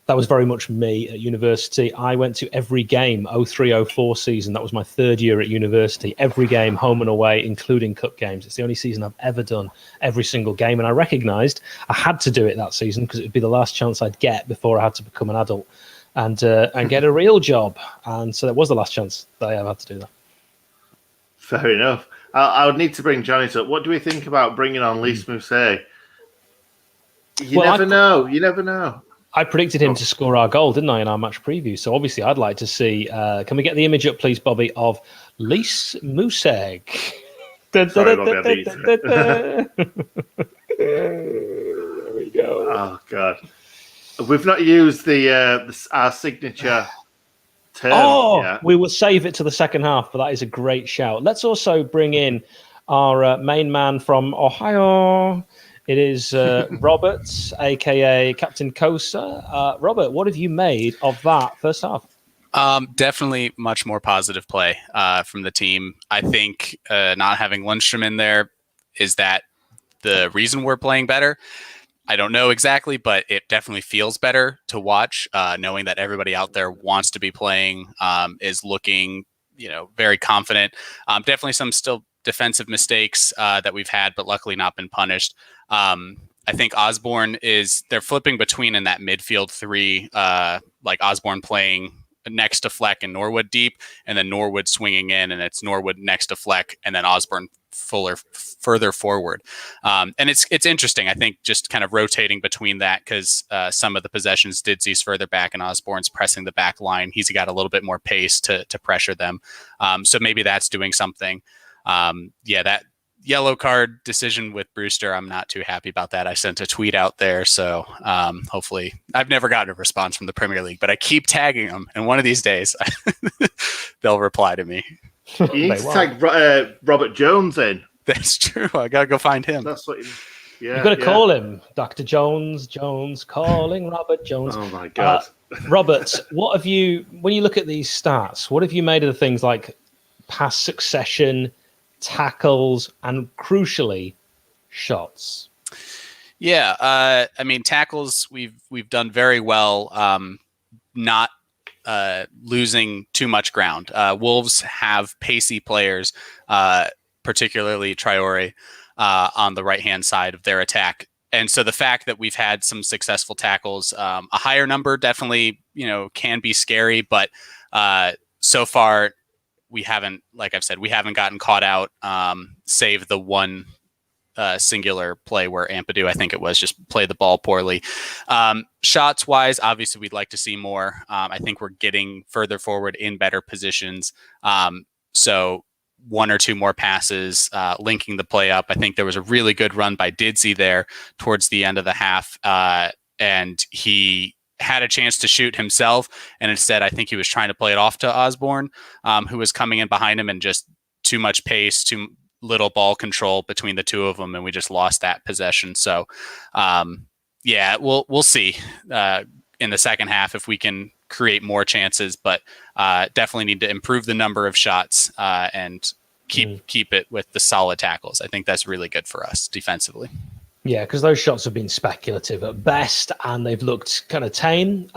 That was very much me at university. I went to every game, 03-04 season. That was my third year at university. Every game, home and away, including cup games. It's the only season I've ever done every single game. And I recognised I had to do it that season because it would be the last chance I'd get before I had to become an adult and get a real job. And so that was the last chance that I ever had to do that. Fair enough. I would need to bring Johnny up. What do we think about bringing on Lys Mousset? You never know. I predicted him to score our goal, didn't I, in our match preview? So obviously I'd like to see... can we get the image up, please, Bobby, of Lys Mousset? Sorry, Bobby, there we go. Oh, God. We've not used our signature term yet. We will save it to the second half, but that is a great shout. Let's also bring in our main man from Ohio... It is Robert, a.k.a. Captain Kosa. Robert, what have you made of that first half? Definitely much more positive play from the team. I think not having Lundstrom in there, is that the reason we're playing better? I don't know exactly, but it definitely feels better to watch, knowing that everybody out there wants to be playing, is looking, very confident. Definitely some still defensive mistakes that we've had, but luckily not been punished. I think Osborne they're flipping between in that midfield three, like Osborne playing next to Fleck and Norwood deep, and then Norwood swinging in, and it's Norwood next to Fleck, and then Osborne further forward. And it's interesting, I think, just kind of rotating between that, because some of the possessions Didzy's further back and Osborne's pressing the back line. He's got a little bit more pace to pressure them. So maybe that's doing something. yellow card decision with Brewster, I'm not too happy about that. I sent a tweet out there, so hopefully I've never gotten a response from the Premier League, but I keep tagging them, and one of these days they'll reply to me. You need to tag Robert Jones in. That's true. I gotta go find him. That's what. You've got to call him Dr. Jones calling Robert Jones. Oh my God. Robert, what have you, when you look at these stats, what have you made of the things like pass succession, tackles, and crucially, shots? Yeah, I mean, tackles we've done very well, not losing too much ground. Wolves have pacey players, particularly Traore, on the right-hand side of their attack. And so the fact that we've had some successful tackles, a higher number definitely, can be scary, but so far we haven't, like I've said, we haven't gotten caught out, save the one singular play where Ampadu, I think it was, just played the ball poorly. Shots wise, obviously we'd like to see more. I think we're getting further forward in better positions. So one or two more passes, linking the play up. I think there was a really good run by Didsey there towards the end of the half. And he had a chance to shoot himself. And instead, I think he was trying to play it off to Osborne, who was coming in behind him, and just too much pace, too little ball control between the two of them. And we just lost that possession. So, yeah, we'll see in the second half if we can create more chances, but definitely need to improve the number of shots and keep it with the solid tackles. I think that's really good for us defensively. Yeah, because those shots have been speculative at best, and they've looked kind of tame.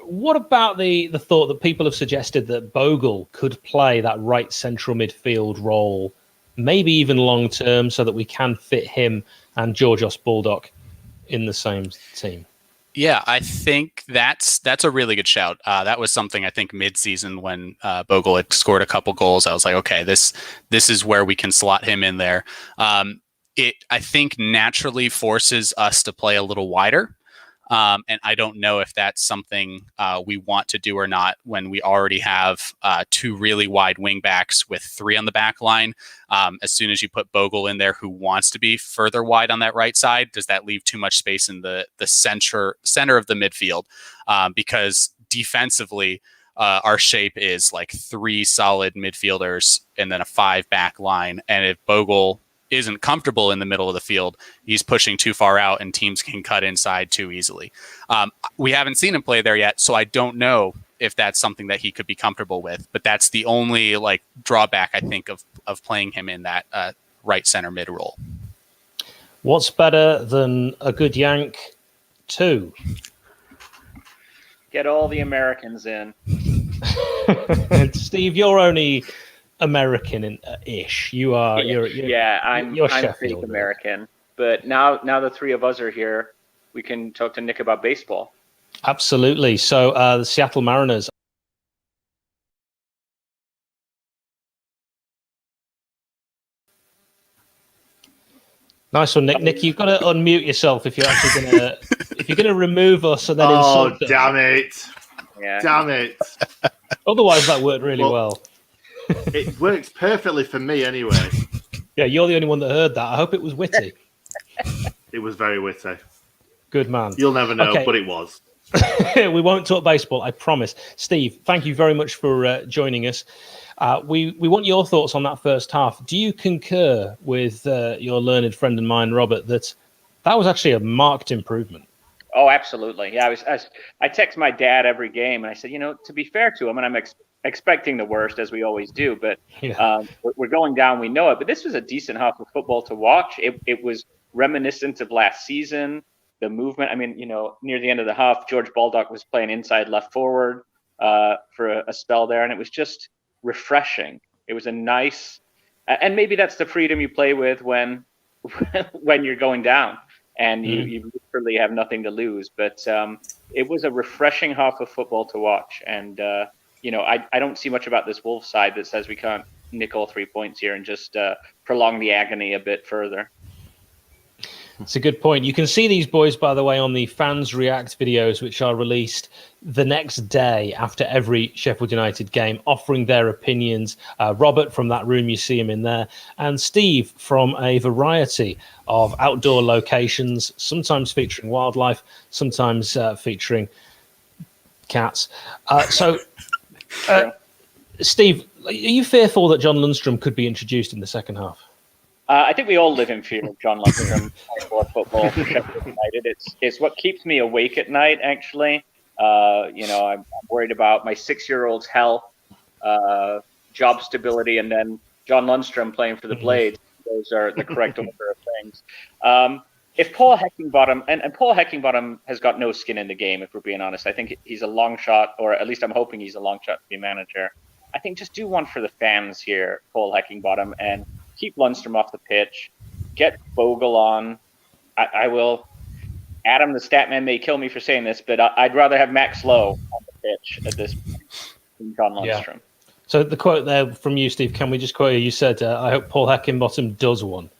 What about the thought that people have suggested that Bogle could play that right central midfield role, maybe even long term, so that we can fit him and Georgios Baldock in the same team? Yeah, I think that's a really good shout. That was something I think mid-season when Bogle had scored a couple goals. I was like, okay, this is where we can slot him in there. It, I think, naturally forces us to play a little wider. And I don't know if that's something we want to do or not when we already have two really wide wing backs with three on the back line. As soon as you put Bogle in there, who wants to be further wide on that right side, does that leave too much space in the center of the midfield? Because defensively, our shape is like three solid midfielders and then a 5 back line. And if Bogle isn't comfortable in the middle of the field, he's pushing too far out and teams can cut inside too easily. We haven't seen him play there yet, so I don't know if that's something that he could be comfortable with, but that's the only drawback I think of playing him in that right center mid role. What's better than a good yank 2? Get all the Americans in. Steve, you're only American-ish. You are. I'm Sheffield, fake American. But now the three of us are here. We can talk to Nick about baseball. Absolutely. So the Seattle Mariners. Nice one, Nick. Nick, you've got to unmute yourself if you're actually gonna remove us and then insult them. Damn it! Yeah. Damn it! Otherwise, that worked really well. It works perfectly for me anyway. Yeah, you're the only one that heard that. I hope it was witty. It was very witty. Good man. You'll never know, but it was. We won't talk baseball, I promise. Steve, thank you very much for joining us. We want your thoughts on that first half. Do you concur with your learned friend and mine, Robert, that was actually a marked improvement? Oh, absolutely. Yeah, I text my dad every game, and I said, to be fair to him, and I'm expecting the worst, as we always do, but we're going down, we know it. But this was a decent half of football to watch. It was reminiscent of last season, the movement. I mean, near the end of the half, George Baldock was playing inside left forward for a spell there, and it was just refreshing. It was a nice, and maybe that's the freedom you play with when you're going down and you literally have nothing to lose. But it was a refreshing half of football to watch, and I don't see much about this Wolves side that says we can't nick all 3 points here and just prolong the agony a bit further. It's a good point. You can see these boys, by the way, on the Fans React videos, which are released the next day after every Sheffield United game, offering their opinions. Robert from that room, you see him in there, and Steve from a variety of outdoor locations, sometimes featuring wildlife, sometimes featuring cats. Steve, are you fearful that John Lundstram could be introduced in the second half? I think we all live in fear of John Lundstram for football for Sheffield United. It's what keeps me awake at night, actually. I'm worried about my 6-year-old's health, job stability, and then John Lundstram playing for the Blades. Those are the correct order of things. If Paul Heckingbottom, and Paul Heckingbottom has got no skin in the game, if we're being honest. I think he's a long shot, or at least I'm hoping he's a long shot to be manager. I think just do one for the fans here, Paul Heckingbottom, and keep Lundstram off the pitch. Get Bogle on. I will. Adam, the stat man, may kill me for saying this, but I'd rather have Max Lowe on the pitch at this point than John Lundstram. Yeah. So the quote there from you, Steve, can we just quote you? You said, I hope Paul Heckingbottom does one.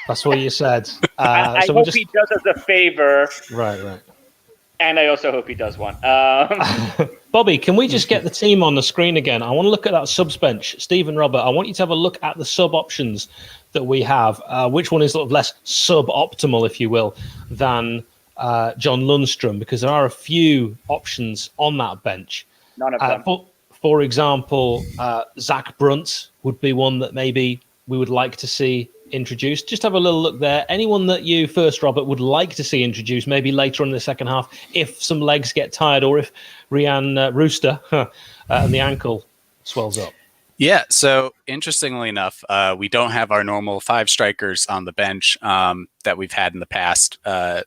That's what you said. I hope he does us a favor. Right. And I also hope he does one. Bobby, can we just get the team on the screen again? I want to look at that subs bench. Steve and Robert, I want you to have a look at the sub options that we have. Which one is sort of less suboptimal, if you will, than John Lundstram? Because there are a few options on that bench. None of them. For example, Zach Brunt would be one that maybe we would like to see introduced. Just have a little look there. Anyone that you first, Robert, would like to see introduced, maybe later on in the second half, if some legs get tired, or if Ryan Rooster and the ankle swells up. Yeah, so interestingly enough, we don't have our normal 5 strikers on the bench that we've had in the past.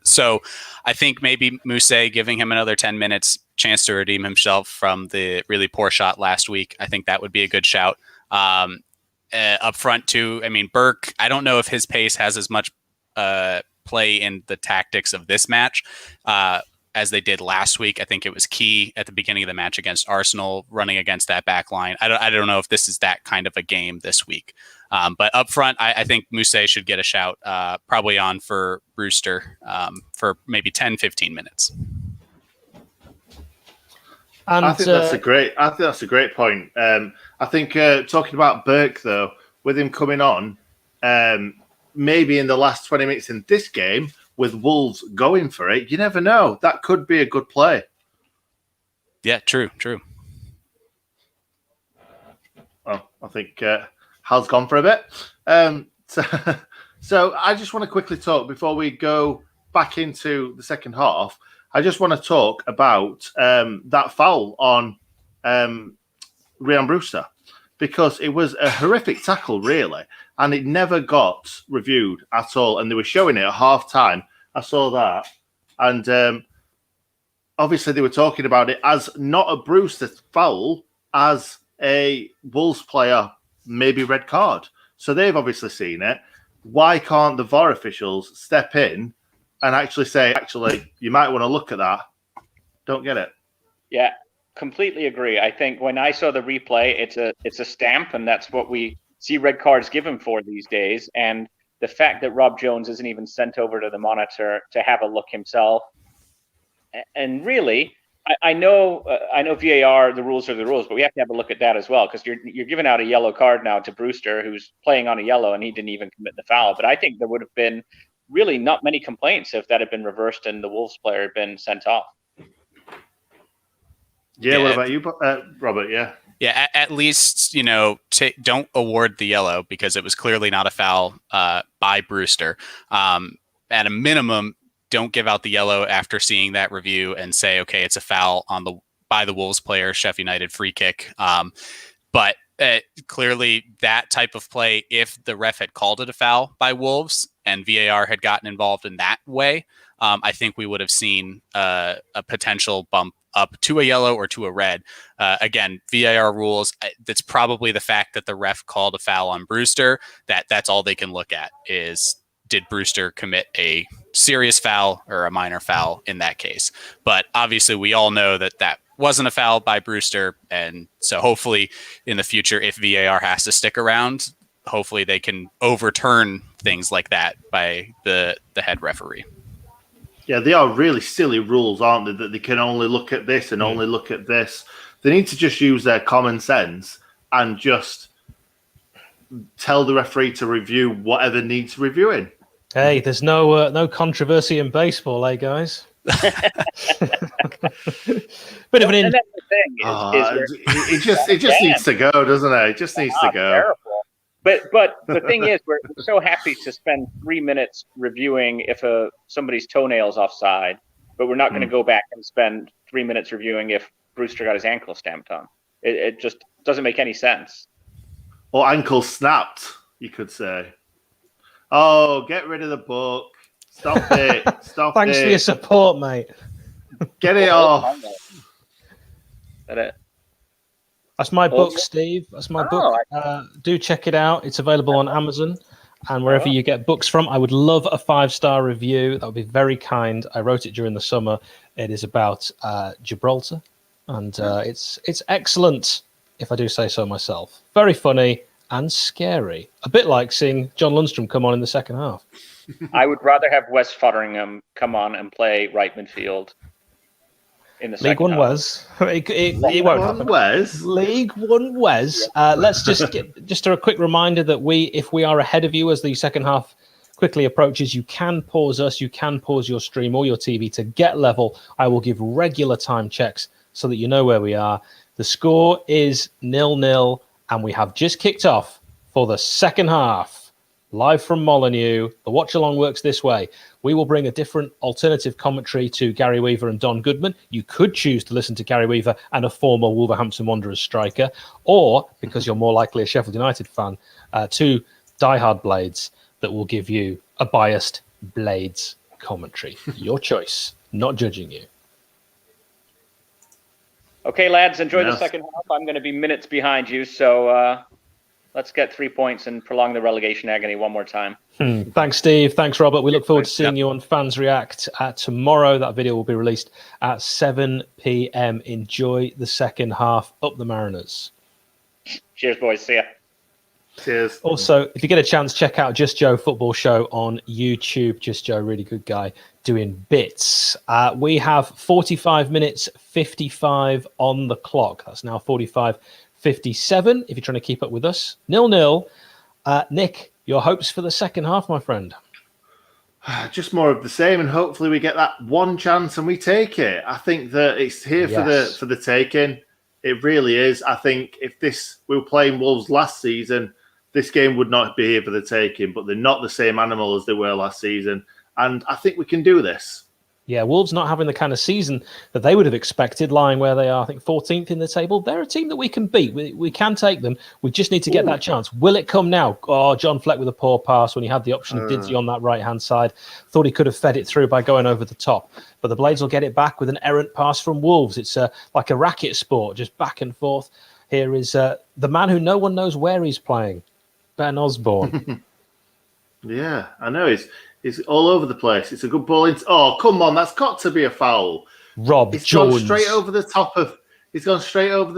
So I think maybe Mousse, giving him another 10 minutes, chance to redeem himself from the really poor shot last week. I think that would be a good shout. Up front too, I mean, Burke, I don't know if his pace has as much play in the tactics of this match as they did last week. I think it was key at the beginning of the match against Arsenal, running against that back line. I don't know if this is that kind of a game this week. But up front, I think Mousse should get a shout, probably on for Brewster for maybe 10, 15 minutes. And, I think that's a great point. I think talking about Burke, though, with him coming on, maybe in the last 20 minutes in this game, with Wolves going for it, you never know. That could be a good play. Yeah, true. Well, I think Hal's gone for a bit. So I just want to quickly talk before we go back into the second half. I just want to talk about that foul on Ryan Brewster, because it was a horrific tackle, really, and it never got reviewed at all. And they were showing it at half time. I saw that. And obviously they were talking about it as not a Brewster foul, as a Wolves player, maybe red card. So they've obviously seen it. Why can't the VAR officials step in and actually say, you might want to look at that? Don't get it. Yeah, completely agree. I think when I saw the replay, it's a stamp, and that's what we see red cards given for these days. And the fact that Rob Jones isn't even sent over to the monitor to have a look himself. And really, I know VAR, the rules are the rules, but we have to have a look at that as well, because you're giving out a yellow card now to Brewster, who's playing on a yellow, and he didn't even commit the foul. But I think there would have been really not many complaints if that had been reversed and the Wolves player had been sent off. Yeah, what about you, Robert? Yeah, at least, don't award the yellow, because it was clearly not a foul by Brewster. At a minimum, don't give out the yellow after seeing that review and say, okay, it's a foul by the Wolves player, Sheffield United free kick. But clearly that type of play, if the ref had called it a foul by Wolves and VAR had gotten involved in that way, I think we would have seen a potential bump up to a yellow or to a red. Again, VAR rules, that's probably the fact that the ref called a foul on Brewster. That's all they can look at is, did Brewster commit a serious foul or a minor foul in that case? But obviously we all know that wasn't a foul by Brewster. And so hopefully in the future, if VAR has to stick around, hopefully they can overturn things like that by the head referee. Yeah, they are really silly rules, aren't they? That they can only look at this and only look at this. They need to just use their common sense and just tell the referee to review whatever needs reviewing. Hey, there's no controversy in baseball, eh, guys? Bit of an And that's the thing it just needs to go, doesn't it? It just needs to go. Terrible. But the thing is, we're so happy to spend 3 minutes reviewing if somebody's toenail's offside, but we're not going to go back and spend 3 minutes reviewing if Brewster got his ankle stamped on. It just doesn't make any sense. Or ankle snapped, you could say. Oh, get rid of the book. Stop it. Stop Thanks it. for your support, mate. Get it off. That's my book, Steve. That's my book. Do check it out. It's available on Amazon and wherever you get books from. I would love a 5-star review. That would be very kind. I wrote it during the summer. It is about Gibraltar, and it's excellent, if I do say so myself. Very funny and scary. A bit like seeing John Lundstrom come on in the second half. I would rather have Wes Fotheringham come on and play right midfield in the League second One half. Wes. It won't happen. League One Wes. Let's just get just a quick reminder that if we are ahead of you as the second half quickly approaches, you can pause us. You can pause your stream or your TV to get level. I will give regular time checks so that you know where we are. The score is 0-0, and we have just kicked off for the second half. Live from Molineux, the Watchalong works this way. We will bring a different alternative commentary to Gary Weaver and Don Goodman. You could choose to listen to Gary Weaver and a former Wolverhampton Wanderers striker, or, because you're more likely a Sheffield United fan, two diehard Blades that will give you a biased Blades commentary. Your choice, not judging you. Okay, lads, enjoy the second half. I'm going to be minutes behind you, so let's get 3 points and prolong the relegation agony one more time. Thanks, Steve. Thanks, Robert. We look forward to seeing you on Fans React tomorrow. That video will be released at 7 p.m. Enjoy the second half. Up the Mariners. Cheers, boys. See ya. Cheers. Also, if you get a chance, check out Just Joe Football Show on YouTube. Just Joe, really good guy, doing bits. We have 45 minutes 55 on the clock. That's now 45:57 if you're trying to keep up with us. 0-0. Nick, your hopes for the second half, my friend? Just more of the same, and hopefully we get that one chance and we take it. I think that it's here for the taking. It really is. I think if we were playing Wolves last season, this game would not be here for the taking, but they're not the same animal as they were last season. And I think we can do this. Yeah, Wolves not having the kind of season that they would have expected, lying where they are, I think 14th in the table. They're a team that we can beat. We can take them. We just need to get that chance. Will it come now? Oh, John Fleck with a poor pass when he had the option of Didsey on that right-hand side. Thought he could have fed it through by going over the top. But the Blades will get it back with an errant pass from Wolves. It's like a racket sport, just back and forth. Here is the man who no one knows where he's playing, Ben Osborne. Yeah, I know. He's all over the place. It's a good ball. Oh, come on. That's got to be a foul. Rob Jones. He's gone straight over the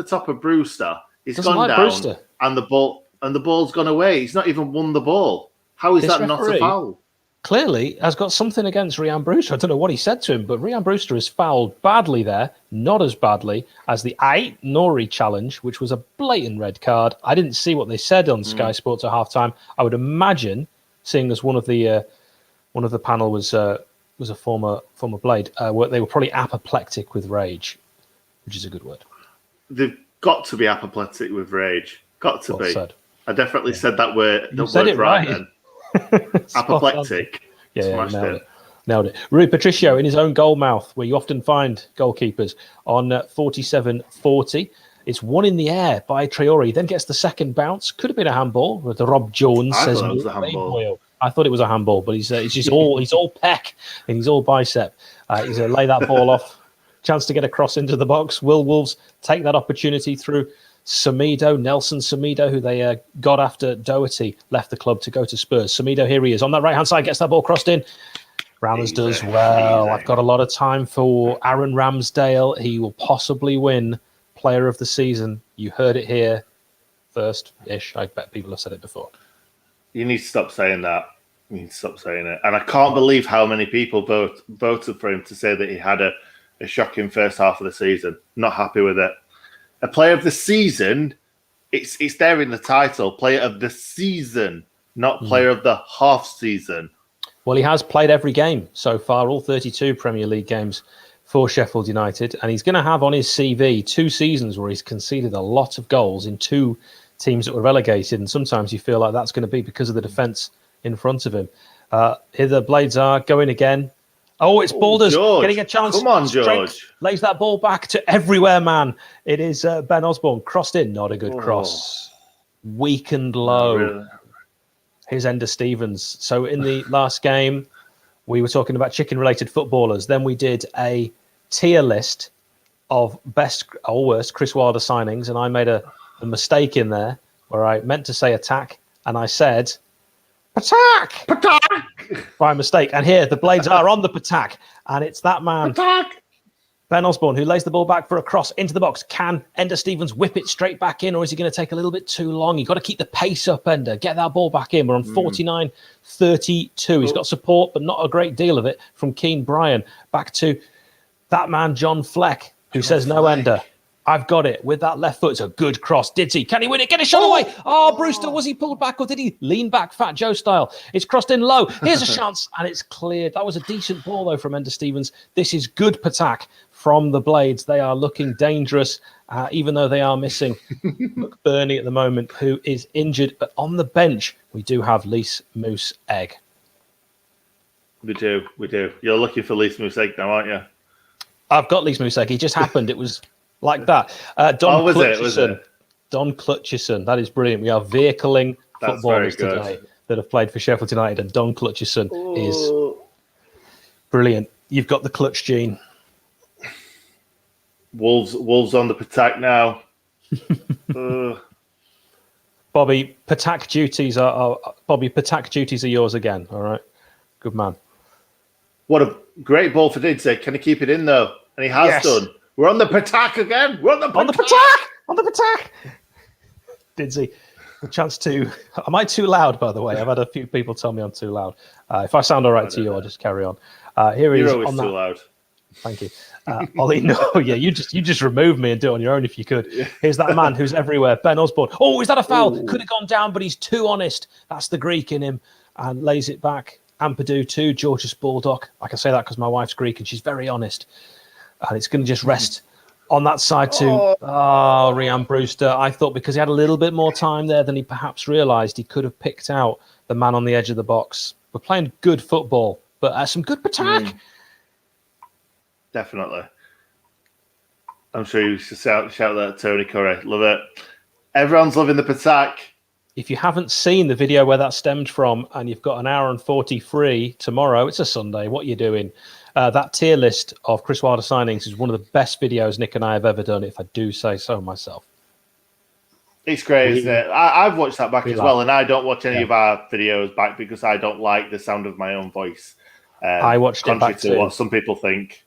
top of Brewster. He's Doesn't gone like down Brewster. and the ball's gone away. He's not even won the ball. How is that not a foul? Clearly has got something against Rhian Brewster. I don't know what he said to him, but Rhian Brewster is fouled badly there, not as badly as the Ait Nori challenge, which was a blatant red card. I didn't see what they said on Sky Sports at halftime. I would imagine, seeing as one of the panel was a former Blade, they were probably apoplectic with rage, which is a good word. They've got to be apoplectic with rage. Got to be. Said. I definitely said that word. You said it right then. Apoplectic. Yeah, nailed it. Rui Patricio in his own goal mouth, where you often find goalkeepers, on 47-40. It's one in the air by Traore. Then gets the second bounce. Could have been a handball. With Rob Jones says it was a handball. I thought it was a handball, but he's just all peck and he's all bicep. He's going to lay that ball off. Chance to get across into the box. Will Wolves take that opportunity through Nelson Semedo, who they got after Doherty left the club to go to Spurs. Semedo, here he is on that right-hand side, gets that ball crossed in. Rams does well. I've got a lot of time for Aaron Ramsdale. He will possibly win Player of the Season. You heard it here first-ish. I bet people have said it before. You need to stop saying that. You need to stop saying it. And I can't believe how many people voted for him to say that he had a shocking first half of the season. Not happy with it. A player of the season, it's there in the title. Player of the season, not player of the half season. Well, he has played every game so far, all 32 Premier League games for Sheffield United. And he's going to have on his CV 2 seasons where he's conceded a lot of goals in 2 teams that were relegated. And sometimes you feel like that's going to be because of the defence in front of him. Here the Blades are going again. Oh, it's Boulders getting a chance. Come on, George. Lays that ball back to everywhere, man. It is Ben Osborne. Crossed in. Not a good cross. Weak and low. Really? Here's Ender Stevens. So in the last game, we were talking about chicken-related footballers. Then we did a tier list of best or worst Chris Wilder signings, and I made a mistake in there where I meant to say attack, and I said attack by mistake. And here the Blades are on the attack, and it's that man, Ben Osborne, who lays the ball back for a cross into the box. Can Ender Stevens whip it straight back in, or is he going to take a little bit too long? You've got to keep the pace up, Ender. Get that ball back in. We're on 49-32. He's got support, but not a great deal of it from Keane Bryan. Back to that man, John Fleck, who says, no, Ender, I've got it. With that left foot, it's a good cross. Did he? Can he win it? Get a shot away. Oh, Brewster, was he pulled back, or did he lean back Fat Joe style? It's crossed in low. Here's a chance, and it's cleared. That was a decent ball, though, from Ender Stevens. This is good attack from the Blades. They are looking dangerous, even though they are missing McBurney at the moment, who is injured. But on the bench, we do have Lys Moose Egg. We do. You're looking for Lys Moose Egg now, aren't you? I've got Lys Moose Egg. He just happened. It was like that. Don Clutchison. That is brilliant. We are vehicling footballers today that have played for Sheffield United, and Don Clutchison is brilliant. You've got the clutch gene. Wolves on the attack now. Bobby, Patak duties are yours again. All right, good man. What a great ball for Didsey. Can he keep it in though? And he has done. We're on the Patak again. We're on the Patak. Didsey, a chance to. Am I too loud? By the way, I've had a few people tell me I'm too loud. If I sound all right to you, I'll just carry on. Here he is. You're always too loud. Thank you. Ollie, no, yeah, you just remove me and do it on your own if you could. Here's that man who's everywhere, Ben Osborne. Oh, is that a foul? Could have gone down, but he's too honest. That's the Greek in him, and lays it back. Ampadu too, Georges Baldock. I can say that because my wife's Greek and she's very honest. And it's going to just rest on that side to Ryan Brewster. I thought because he had a little bit more time there than he perhaps realised, he could have picked out the man on the edge of the box. We're playing good football, but some good attack. Definitely. I'm sure you should shout that at Tony Curry. Love it. Everyone's loving the Patak. If you haven't seen the video where that stemmed from, and you've got an hour and 43 tomorrow, it's a Sunday, what are you doing? That tier list of Chris Wilder signings is one of the best videos Nick and I have ever done, if I do say so myself. It's great, isn't it? I've watched that back as well, and I don't watch any of our videos back because I don't like the sound of my own voice. I watched it back too. What some people think.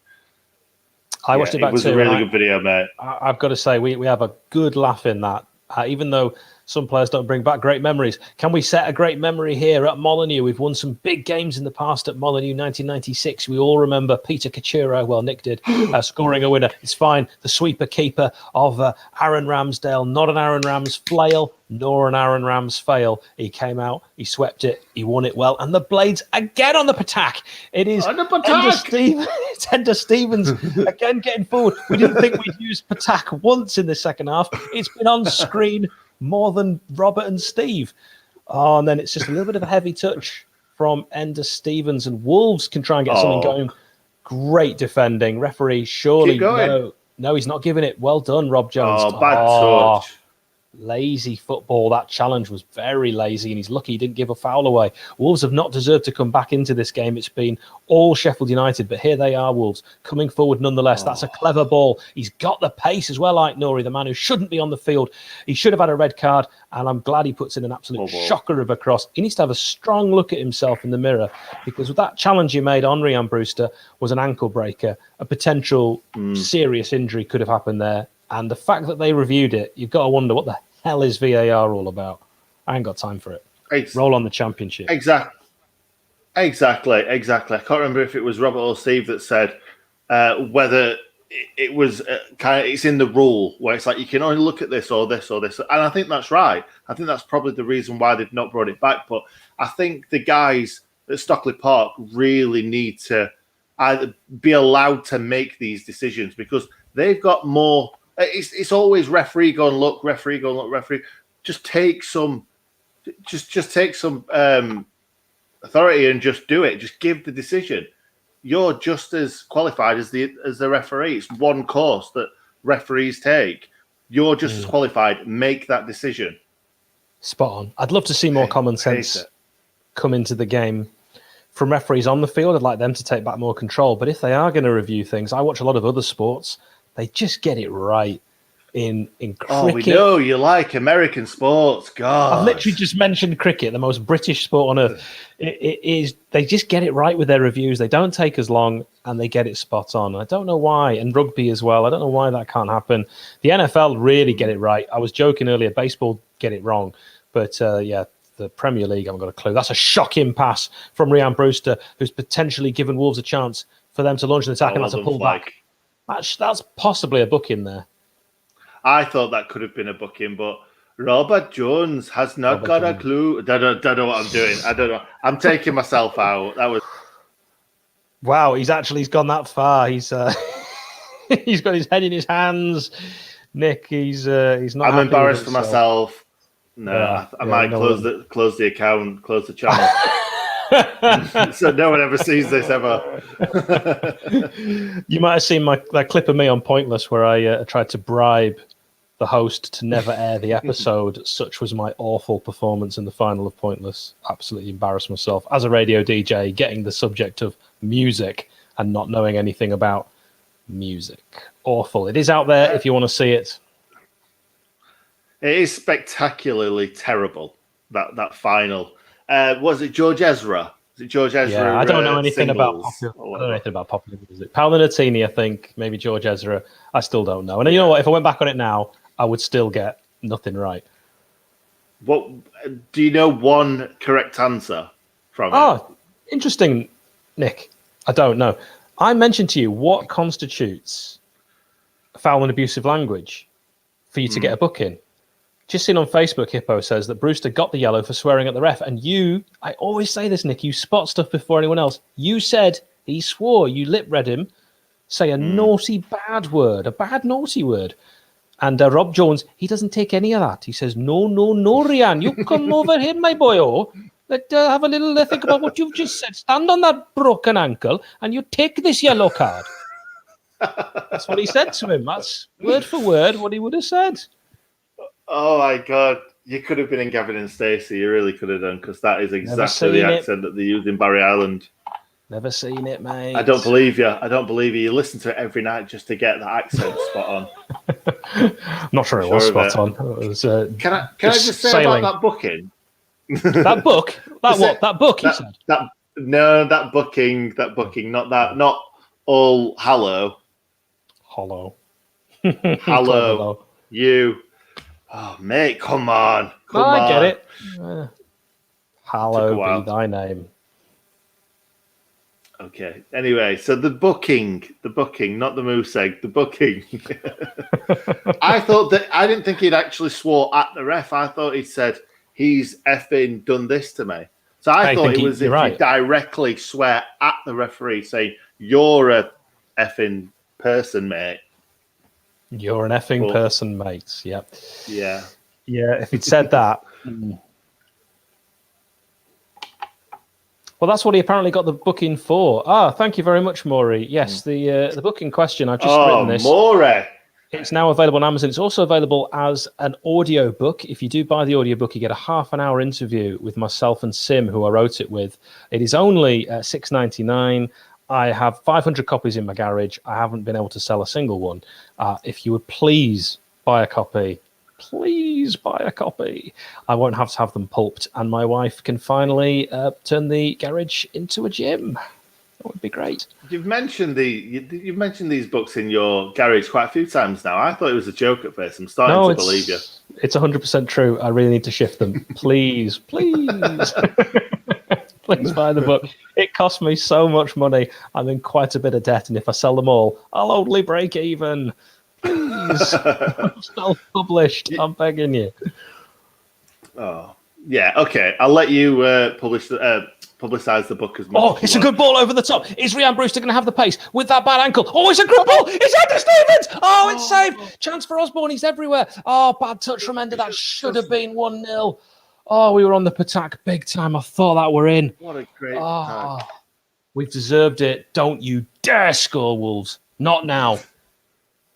I watched it back too. It was a really good video, mate. I've got to say, we have a good laugh in that, even though some players don't bring back great memories. Can we set a great memory here at Molineux? We've won some big games in the past at Molineux, 1996. We all remember Peter Kachura, well, Nick did, scoring a winner. It's fine. The sweeper keeper of Aaron Ramsdale, not an Aaron Rams flail, nor an Aaron Rams fail. He came out, he swept it, he won it well. And the Blades again on the Patak. It is Ender Stevens again getting forward. We didn't think we'd use Patak once in the second half. It's been on screen more than Robert and Steve. Oh, and then it's just a little bit of a heavy touch from Ender Stevens, and Wolves can try and get something going. Great defending. Referee, surely no, he's not giving it. Well done, Rob Jones. Oh, bad touch. Lazy football. That challenge was very lazy, and he's lucky he didn't give a foul away. Wolves have not deserved to come back into this game. It's been all Sheffield United, but here they are, Wolves, coming forward nonetheless. That's a clever ball. He's got the pace as well, like Nori, the man who shouldn't be on the field. He should have had a red card, and I'm glad he puts in an absolute shocker of a cross. He needs to have a strong look at himself in the mirror, because with that challenge he made on Ryan Brewster was an ankle breaker. A potential serious injury could have happened there. And the fact that they reviewed it, you've got to wonder, what the hell is VAR all about? I ain't got time for it. Roll on the Championship. Exactly. Exactly. I can't remember if it was Robert or Steve that said whether it was it's in the rule where it's like you can only look at this or this or this, and I think that's right. I think that's probably the reason why they've not brought it back. But I think the guys at Stockley Park really need to either be allowed to make these decisions because they've got more. It's always referee go and look, referee go and look, referee. Just take some, just take some authority and just do it. Just give the decision. You're just as qualified as the referee. It's one course that referees take. You're just as qualified. Make that decision. Spot on. I'd love to see more common sense come into the game from referees on the field. I'd like them to take back more control. But if they are going to review things, I watch a lot of other sports. They just get it right. In cricket. Oh, we know you like American sports. God, I've literally just mentioned cricket, the most British sport on earth. It is. They just get it right with their reviews. They don't take as long, and they get it spot on. I don't know why, and rugby as well. I don't know why that can't happen. The NFL really get it right. I was joking earlier. Baseball get it wrong, but the Premier League, I haven't got a clue. That's a shocking pass from Rhian Brewster, who's potentially given Wolves a chance for them to launch an attack, and that's a pullback. That's possibly a booking there. I thought that could have been a booking, but Robert Jones has not got a clue. Don't know what I'm doing. I don't know. I'm taking myself out. That was wow. He's gone that far. He's he's got his head in his hands. Nick, he's not. I'm embarrassed for myself. No, I might close the account, close the channel. So no one ever sees this ever. You might have seen that clip of me on Pointless where I tried to bribe the host to never air the episode. Such was my awful performance in the final of Pointless. Absolutely embarrassed myself as a radio DJ, getting the subject of music and not knowing anything about music. Awful. It is out there if you want to see it. It is spectacularly terrible, that final. Was it George Ezra? Yeah, I don't know anything about popular music. Paolo Nutini, I think, maybe George Ezra. I still don't know. And you know what? If I went back on it now, I would still get nothing right. What do you know? One correct answer from it? Oh, interesting, Nick. I don't know. I mentioned to you what constitutes foul and abusive language for you to get a booking. Just seen on Facebook, Hippo says that Brewster got the yellow for swearing at the ref. And you, I always say this, Nick, you spot stuff before anyone else. You said he swore. You lip read him say a naughty, bad word, a bad, naughty word. And Rob Jones, he doesn't take any of that. He says, no, Rhian, you come over here, my boy. Let's have a little think about what you've just said. Stand on that broken ankle and you take this yellow card. That's what he said to him. That's word for word what he would have said. Oh, my God. You could have been in Gavin and Stacey. You really could have done, because that is exactly the accent that they use in Barry Island. Never seen it, mate. I don't believe you. You listen to it every night just to get that accent spot on. Not sure it was spot on. It was, can I just say about that booking? That book? That book, you said? That booking, not all Hallow. Hollow. Hallow. You. Oh, mate, come on. I get it. Hallowed be thy name. Okay. Anyway, so the booking, not the moose egg, the booking. I didn't think he'd actually swore at the ref. I thought he said, he's effing done this to me. So I thought it was if you directly swear at the referee saying, you're a effing person, mate. You're an effing person, mate. Yep. Yeah. Yeah, if he'd said that. Well, that's what he apparently got the booking for. Thank you very much, Maury. Yes, the booking question, I've just written this. Maury. It's now available on Amazon. It's also available as an audio book. If you do buy the audio book, you get a half-an-hour interview with myself and Sim, who I wrote it with. It is only $6.99. I have 500 copies in my garage. I haven't been able to sell a single one. If you would please buy a copy, I won't have to have them pulped, and my wife can finally turn the garage into a gym. That would be great. You've mentioned these books in your garage quite a few times now. I thought it was a joke at first. I'm starting to believe you. It's 100% true. I really need to shift them. Please. Please buy the book. It cost me so much money. I'm in quite a bit of debt, and if I sell them all, I'll only break even. Please. Self-published. I'm begging you. Oh, yeah. Okay, I'll let you publicize the book as much. Oh, it's a good ball over the top. Is Rhian Brewster going to have the pace with that bad ankle? Oh, it's a good ball. It's Andy Stevens. Oh, it's saved. Chance for Osborne. He's everywhere. Oh, bad touch from Ender. That should have been 1-0. Oh, we were on the Patak big time. I thought that were in. What a great attack. We've deserved it. Don't you dare score, Wolves. Not now.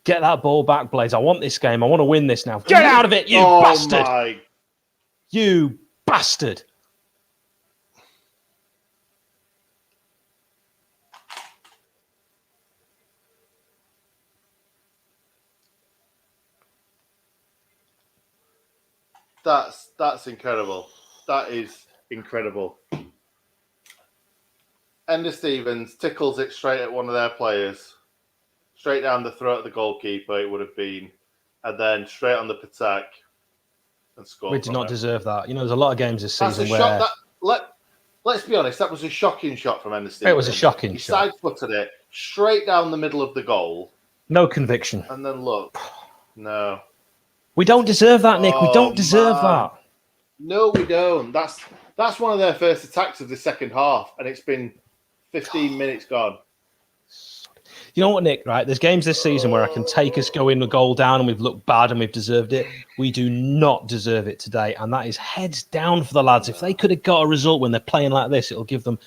Get that ball back, Blades. I want this game. I want to win this now. Get out of it, you bastard. You bastard. That's incredible. That is incredible. Ender Stevens tickles it straight at one of their players, straight down the throat of the goalkeeper. It would have been, and then straight on the Patak and score. We did not deserve that. You know, there's a lot of games this season where. Shot let's be honest. That was a shocking shot from Ender Stevens. It was a shocking shot. He side-footed it straight down the middle of the goal. No conviction. And then look, no. We don't deserve that, Nick. We don't deserve that. No, we don't. That's one of their first attacks of the second half, and it's been 15 minutes gone. You know what, Nick, right? There's games this season where I can take us going a goal down and we've looked bad and we've deserved it. We do not deserve it today, and that is heads down for the lads. If they could have got a result when they're playing like this, it'll give them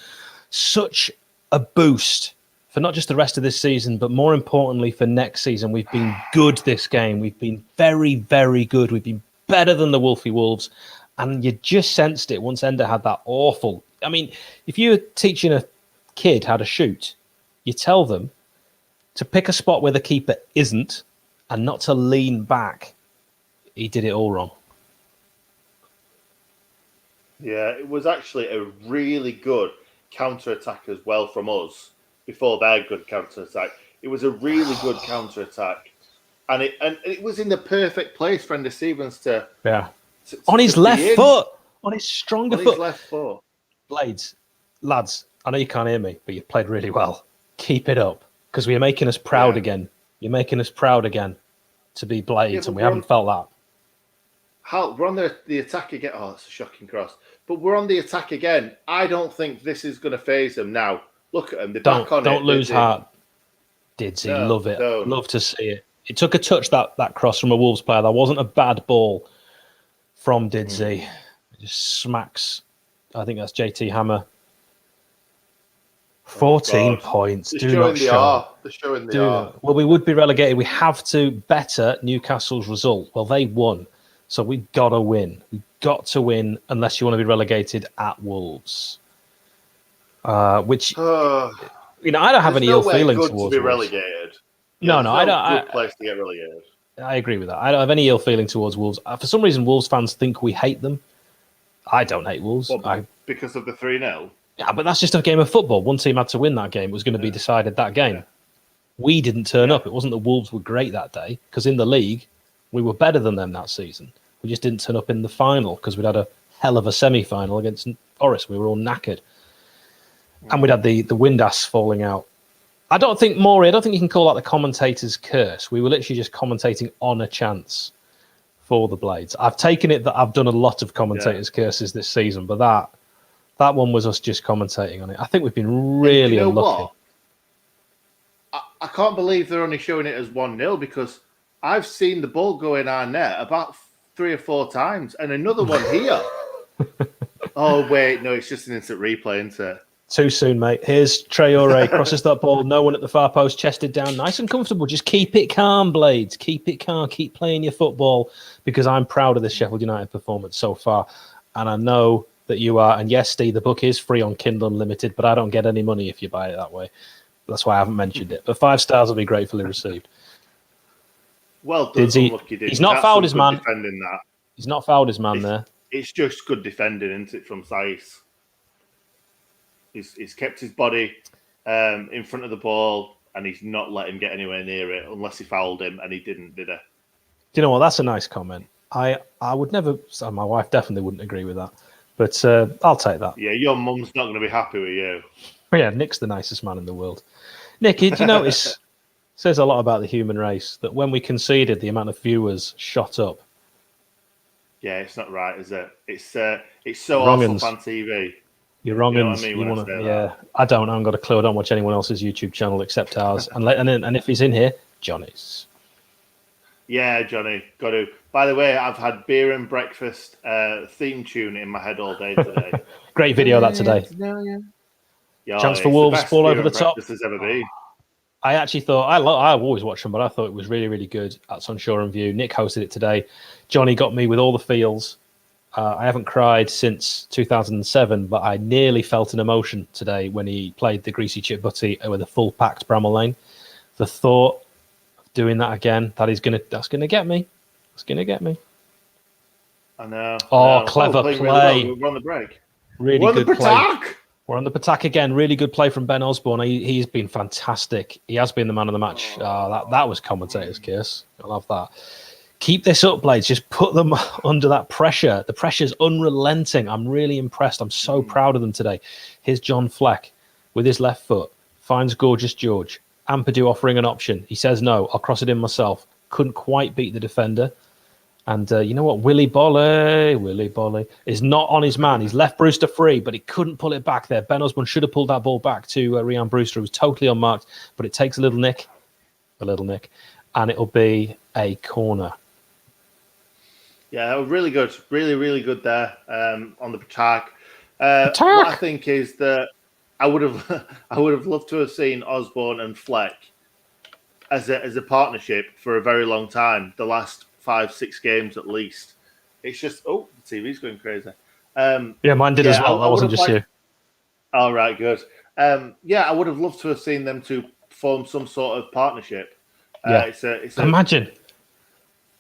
such a boost for not just the rest of this season, but more importantly for next season. We've been good this game. We've been very, very good. We've been better than the Wolfie Wolves. And you just sensed it once Ender had that awful... I mean, if you're teaching a kid how to shoot, you tell them to pick a spot where the keeper isn't and not to lean back. He did it all wrong. Yeah, it was actually a really good counter-attack as well from us before their good counter-attack. It was a really good counter-attack. And it was in the perfect place for Ender Stevens to... Yeah. On his left foot. On his stronger foot. His left foot. Blades, lads, I know you can't hear me, but you played really well. Keep it up, because you're making us proud again. You're making us proud again to be Blades, and we haven't felt that. We're on the attack again. Oh, it's a shocking cross. But we're on the attack again. I don't think this is going to faze them now. Look at them. They're back on it. Don't lose heart. Didsy, love it. Don't. Love to see it. It took a touch, that cross from a Wolves player. That wasn't a bad ball from Didsy. It just smacks. I think that's JT Hammer. 14 points. They're showing the R. Well, we would be relegated. We have to better Newcastle's result. Well, they won. So we've got to win. We've got to win unless you want to be relegated at Wolves. Which, I don't have any ill feeling towards to be relegated. Wolves. No, I don't. Good place to get relegated. I agree with that. I don't have any ill feeling towards Wolves. For some reason, Wolves fans think we hate them. I don't hate Wolves. Because of the 3-0? Yeah, but that's just a game of football. One team had to win that game. It was going to be decided that game. Yeah. We didn't turn up. It wasn't that Wolves were great that day, because in the league, we were better than them that season. We just didn't turn up in the final because we'd had a hell of a semi-final against Forest. We were all knackered. And we'd had the wind ass falling out. I don't think you can call that the commentator's curse. We were literally just commentating on a chance for the Blades. I've taken it that I've done a lot of commentators' curses this season, but that one was us just commentating on it. I think we've been really unlucky. I can't believe they're only showing it as 1-0 because I've seen the ball go in our net about 3 or 4 times and another one here. Oh, wait, no, it's just an instant replay, isn't it? Too soon, mate. Here's Traore, crosses that ball, no one at the far post, chested down, nice and comfortable. Just keep it calm, Blades. Keep it calm. Keep playing your football because I'm proud of this Sheffield United performance so far. And I know that you are. And yes, Steve, the book is free on Kindle Unlimited, but I don't get any money if you buy it that way. That's why I haven't mentioned it. But 5 stars will be gratefully received. Well done, He's not fouled his man. Defending that. He's not fouled his man there. It's just good defending, isn't it, from Saiss? He's kept his body in front of the ball and he's not let him get anywhere near it unless he fouled him, and he didn't, did he? Do you know what? That's a nice comment. I would never... My wife definitely wouldn't agree with that. But I'll take that. Yeah, your mum's not going to be happy with you. But yeah, Nick's the nicest man in the world. Nick, did you notice? Says a lot about the human race that when we conceded, the amount of viewers shot up. Yeah, it's not right, is it? It's so Wrong'uns. awful on TV. You're wrong. You know what I mean when I say that? Yeah, I don't. I haven't got a clue. I don't watch anyone else's YouTube channel except ours. And if he's in here, Johnny's. Yeah, Johnny, got to. By the way, I've had beer and breakfast theme tune in my head all day today. Great video that today. Yeah, Chance for it's Wolves, best ball beer over the and top. breakfast there's ever been. I actually thought I always watch them, but I thought it was really, really good at Sunshore and View. Nick hosted it today. Johnny got me with all the feels. I haven't cried since 2007, but I nearly felt an emotion today when he played the Greasy Chip Butty with a full packed Bramall Lane. The thought of doing that again, that's gonna get me. It's gonna get me. I know. Oh, clever play. Really well. We're on the break. Really good play. Attack! We're on the attack again. Really good play from Ben Osborne. He's been fantastic. He has been the man of the match. That was commentator's kiss. I love that. Keep this up, Blades. Just put them under that pressure. The pressure's unrelenting. I'm really impressed. I'm so proud of them today. Here's John Fleck with his left foot. Finds Gorgeous George. Ampadu offering an option. He says no. I'll cross it in myself. Couldn't quite beat the defender. And you know what? Willy Bolly is not on his man. He's left Brewster free, but he couldn't pull it back there. Ben Osborne should have pulled that ball back to Rhian Brewster, who was totally unmarked, but it takes a little nick, and it'll be a corner. Yeah, really good. Really, really good there on the attack. What I think is that I would have loved to have seen Osborne and Fleck as a partnership for a very long time. The last 5-6 games at least. It's just the TV's going crazy. Yeah, mine did as well. That wasn't just you. All right, good. I would have loved to have seen them to form some sort of partnership. Yeah. Imagine.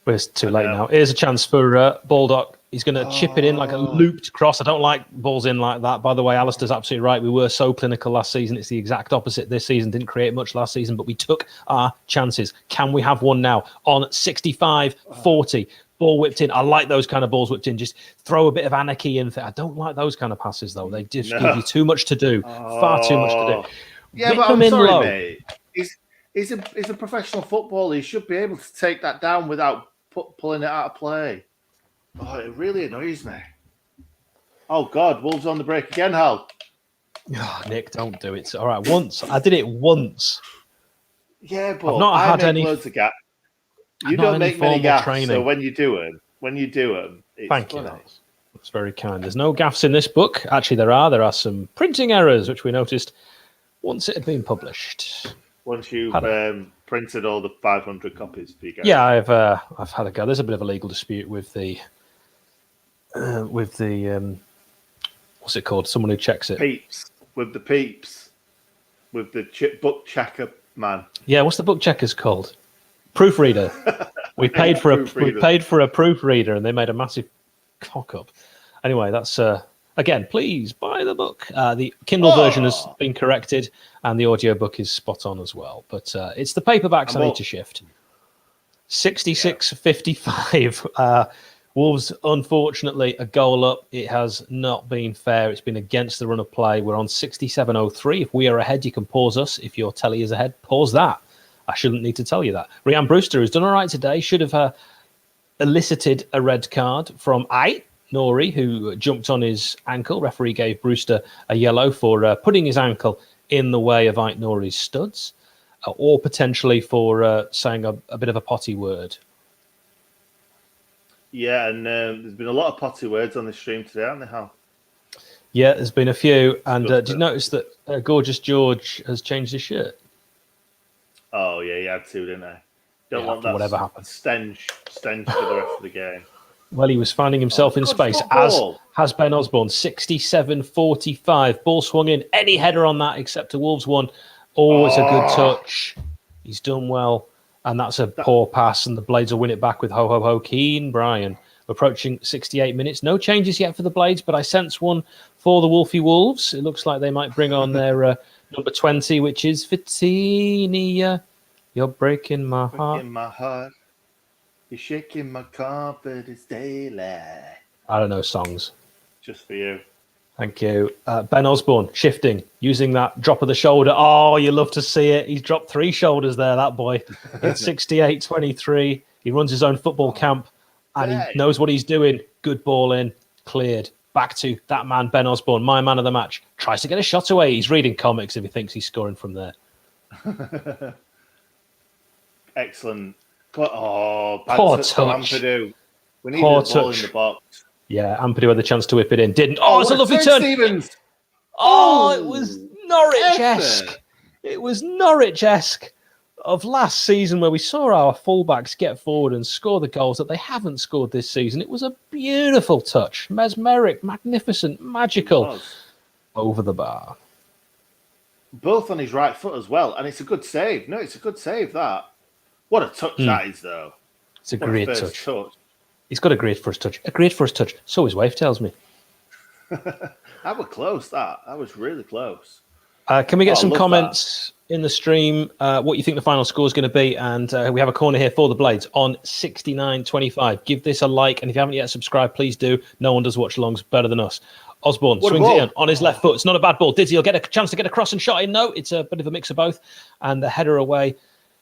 But it's too late now. Here's a chance for Baldock. He's going to chip it in like a looped cross. I don't like balls in like that. By the way, Alistair's absolutely right. We were so clinical last season. It's the exact opposite this season. Didn't create much last season, but we took our chances. Can we have one now on 65-40? Ball whipped in. I like those kind of balls whipped in. Just throw a bit of anarchy in. I don't like those kind of passes, though. They just give you too much to do. Far too much to do. Yeah, but I'm sorry, mate. He's a professional footballer. He should be able to take that down without pulling it out of play. Oh, it really annoys me. Oh, God. Wolves on the break again, Hal. Oh, Nick, don't do it. All right, once. I did it once. Yeah, but I've not had any loads of gaps. You don't make many gaffes, so when you do them, it's Thank funny. you. That's very kind. There's no gaffes in this book. Actually, there are some printing errors, which we noticed once it had been published. Once you've printed all the 500 copies for you guys. Yeah, I've had a go. There's a bit of a legal dispute with the what's it called? Someone who checks it. Peeps. With the book checker man. Yeah, what's the book checkers called? Proofreader. We paid for a proofreader, and they made a massive cock up. Anyway, that's again. Please buy the book. The Kindle version has been corrected, and the audiobook is spot on as well. But it's the paperbacks I need to shift. 66-55. Wolves, unfortunately, a goal up. It has not been fair. It's been against the run of play. We're on 67-03. If we are ahead, you can pause us. If your telly is ahead, pause that. I shouldn't need to tell you that. Rhian Brewster has done all right today. Should have elicited a red card from Nori, who jumped on his ankle. Referee gave Brewster a yellow for putting his ankle in the way of Nori's studs, or potentially for saying a bit of a potty word. Yeah, and there's been a lot of potty words on the stream today, haven't there, Hal? Yeah, there's been a few. And did you notice that Gorgeous George has changed his shirt? Oh, yeah, he had to, didn't he? Don't want that whatever happens. stench for the rest of the game. Well, he was finding himself in space, as has Ben Osborne. 67-45. Ball swung in. Any header on that except a Wolves one. It's a good touch. He's done well. And that's a poor pass, and the Blades will win it back with ho. Keane Bryan. Approaching 68 minutes. No changes yet for the Blades, but I sense one for the Wolfie Wolves. It looks like they might bring on their number 20, which is Fatinia. You're breaking my heart. Breaking my heart. You're shaking my confidence daily. I don't know songs. Just for you. Thank you. Ben Osborne, shifting, using that drop of the shoulder. Oh, you love to see it. He's dropped 3 shoulders there, that boy. It's 68-23. He runs his own football camp, and he knows what he's doing. Good ball in, cleared. Back to that man, Ben Osborne, my man of the match. Tries to get a shot away. He's reading comics if he thinks he's scoring from there. Excellent. Poor touch. Ampadu. We need Poor the ball touch. in the box. Yeah, Ampadu had the chance to whip it in. Didn't. Oh, it's a lovely turn. Stevens. Oh, it was Norwich-esque. It was Norwich-esque of last season where we saw our fullbacks get forward and score the goals that they haven't scored this season. It was a beautiful touch. Mesmeric, magnificent, magical. Over the bar. Both on his right foot as well. And it's a good save. No, it's a good save, that. What a touch that is, though. It's a great touch. He's got a great first touch. A great first touch. So his wife tells me. That was close, that. That was really close. Can we get some comments in the stream? What you think the final score is going to be? And we have a corner here for the Blades on 69-25. Give this a like. And if you haven't yet subscribed, please do. No one does watch-alongs better than us. Osborne swings it in on his left foot. It's not a bad ball. Dizzy will get a chance to get across and shot in. No, it's a bit of a mix of both. And the header away.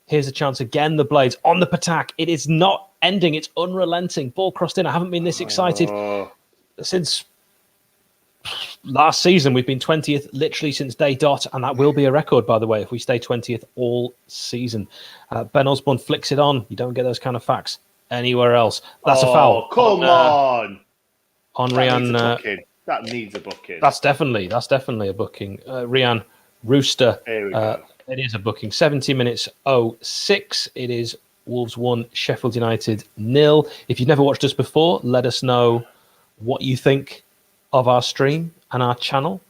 Here's a chance again. The Blades on the attack. It is not ending. It's unrelenting. Ball crossed in. I haven't been this excited since last season. We've been 20th literally since day dot. And that will be a record, by the way, if we stay 20th all season. Ben Osborne flicks it on. You don't get those kind of facts anywhere else. That's a foul. Come on. On Rian. That needs a booking. That's definitely a booking. Rian Rooster. Here we go. It is a booking. 70 minutes 06. It is Wolves 1, Sheffield United 0. If you've never watched us before, let us know what you think of our stream and our channel.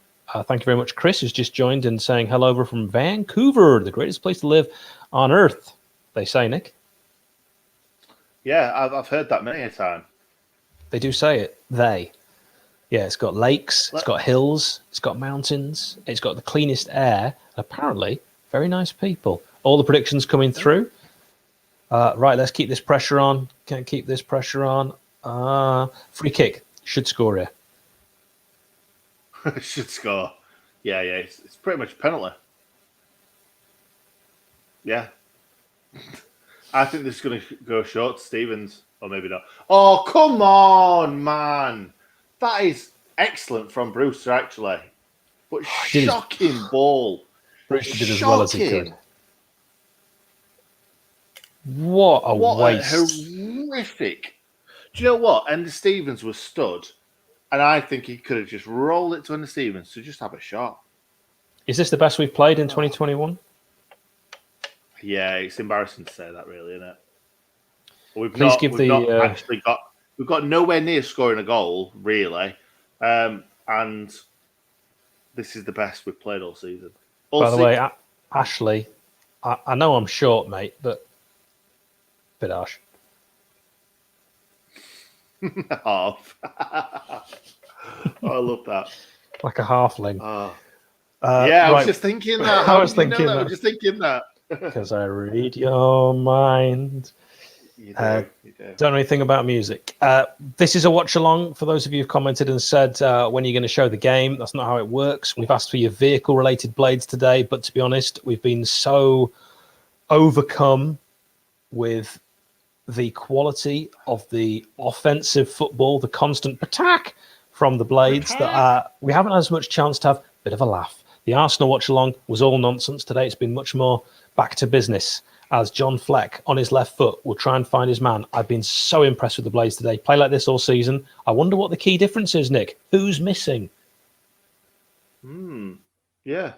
Thank you very much, Chris, who's just joined and saying hello over from Vancouver, the greatest place to live on earth, they say, Nick. Yeah, I've heard that many a time. They do say it. Yeah, it's got lakes, it's got hills, it's got mountains, it's got the cleanest air, apparently very nice people. All the predictions coming through. Right, let's keep this pressure on. Can't keep this pressure on. Free kick. Should score here. Should score. Yeah. It's pretty much a penalty. Yeah. I think this is going to go short to Stevens. Or maybe not. Oh, come on, man. That is excellent from Brewster, actually. But shocking ball. Brewster did as well as he could. What a waste. Horrific. Do you know what? Ender Stevens was stood, and I think he could have just rolled it to Ender Stevens to just have a shot. Is this the best we've played in 2021? Yeah, it's embarrassing to say that, really, isn't it? We've got nowhere near scoring a goal, really, and this is the best we've played all season. By the way, Ashley, I know I'm short, mate, but a bit harsh. Half. I love that. Like a halfling. I was just thinking that. I was thinking that. I was just thinking that. Because I read your mind. You do. Don't know anything about music. This is a watch along for those of you who've commented and said, when are you going to show the game? That's not how it works. We've asked for your vehicle related blades today, but to be honest, we've been so overcome with the quality of the offensive football, the constant attack from the Blades, that we haven't had as much chance to have a bit of a laugh. The Arsenal watch along was all nonsense. Today it's been much more back to business, as John Fleck on his left foot will try and find his man. I've been so impressed with the Blades today. Play like this all season. I wonder what the key difference is, Nick. Who's missing? Yeah,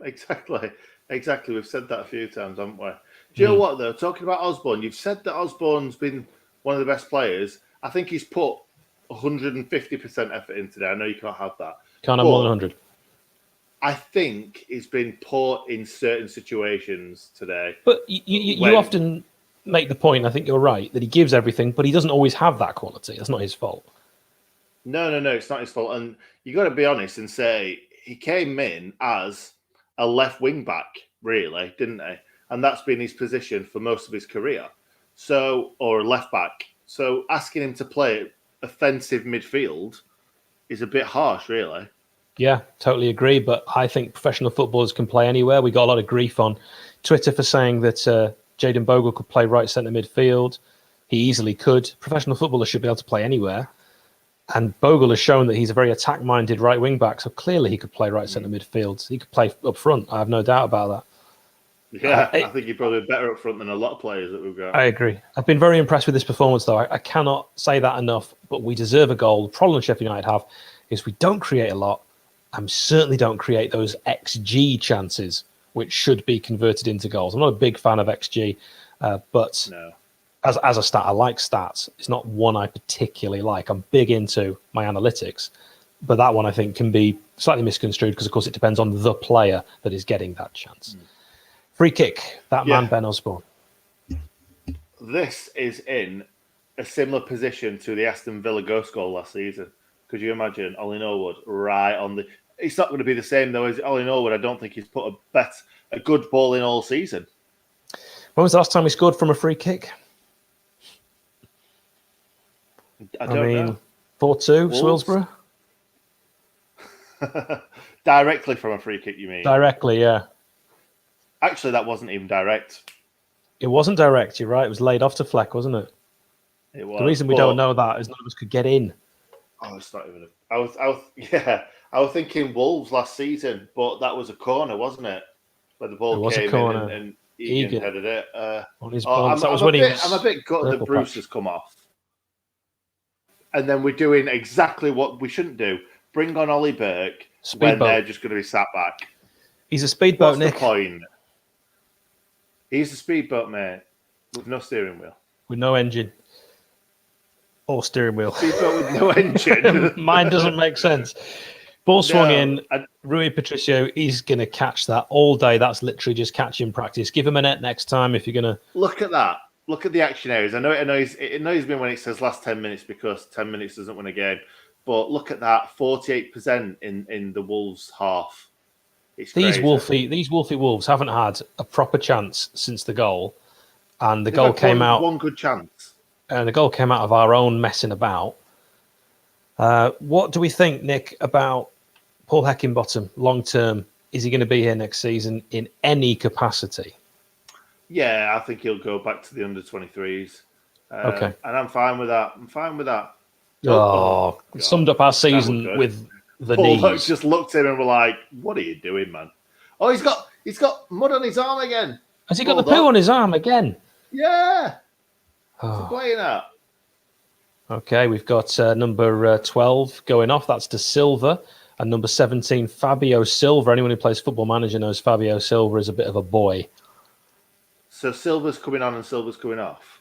exactly. We've said that a few times, haven't we? Do you know what, though? Talking about Osborne, you've said that Osborne's been one of the best players. I think he's put 150% effort in today. I know you can't have that. Can't have more than 100. I think he's been poor in certain situations today. But you often make the point, I think you're right, that he gives everything, but he doesn't always have that quality. That's not his fault. No, it's not his fault. And you got to be honest and say he came in as a left wing back, really, didn't he? And that's been his position for most of his career. So, or a left back. So asking him to play offensive midfield is a bit harsh, really. Yeah, totally agree. But I think professional footballers can play anywhere. We got a lot of grief on Twitter for saying that Jayden Bogle could play right centre midfield. He easily could. Professional footballers should be able to play anywhere. And Bogle has shown that he's a very attack-minded right wing-back, so clearly he could play right centre midfield. He could play up front. I have no doubt about that. Yeah, I think he's probably better up front than a lot of players that we've got. I agree. I've been very impressed with this performance, though. I cannot say that enough, but we deserve a goal. The problem Sheffield United have is we don't create a lot, and certainly don't create those XG chances, which should be converted into goals. I'm not a big fan of XG, but... No. As a stat, I like stats. It's not one I particularly like. I'm big into my analytics, but that one I think can be slightly misconstrued because, of course, it depends on the player that is getting that chance. Free kick, that man, Ben Osborne. This is in a similar position to the Aston Villa ghost goal last season. Could you imagine Ollie Norwood right on the... It's not going to be the same, though, as Ollie Norwood. I don't think he's put a good ball in all season. When was the last time he scored from a free kick? I don't know. 4-2, Swillsborough? Directly from a free kick, you mean? Directly, yeah. Actually, that wasn't even direct. It wasn't direct, you're right. It was laid off to Fleck, wasn't it? It was. The reason we don't know that is none of us could get in. Oh, it's not even I was thinking Wolves last season, but that was a corner, wasn't it? Where the ball came in and Egan headed it. On his I'm a bit gutted that Bruce has come off. And then we're doing exactly what we shouldn't do. Bring on Ollie Burke when they're just going to be sat back. He's a speedboat, Nick. What's the point? He's a speedboat, mate, with no steering wheel. With no engine. Or steering wheel. Speedboat with no engine. Mine doesn't make sense. Ball swung in. Rui Patricio, he's going to catch that all day. That's literally just catching practice. Give him a net next time if you're going to... Look at that. Look at the action areas. I know it annoys me when it says last 10 minutes because 10 minutes doesn't win a game. But look at that, 48% in the Wolves half. It's these crazy. Wolfie Wolves haven't had a proper chance since the goal. And the goal came out... One good chance. And the goal came out of our own messing about. What do we think, Nick, about Paul Heckingbottom long term? Is he going to be here next season in any capacity? Yeah, I think he'll go back to the under-23s. Okay. And I'm fine with that. Summed up our season with the Paul knees. Just looked at him and were like, what are you doing, man? Oh, he's got mud on his arm again. Has he got the poo on his arm again? Yeah. What's he playing at? Okay, we've got number 12 going off. That's De Silva. And number 17, Fabio Silva. Anyone who plays Football Manager knows Fabio Silva is a bit of a boy. So Silva's coming on and Silva's coming off?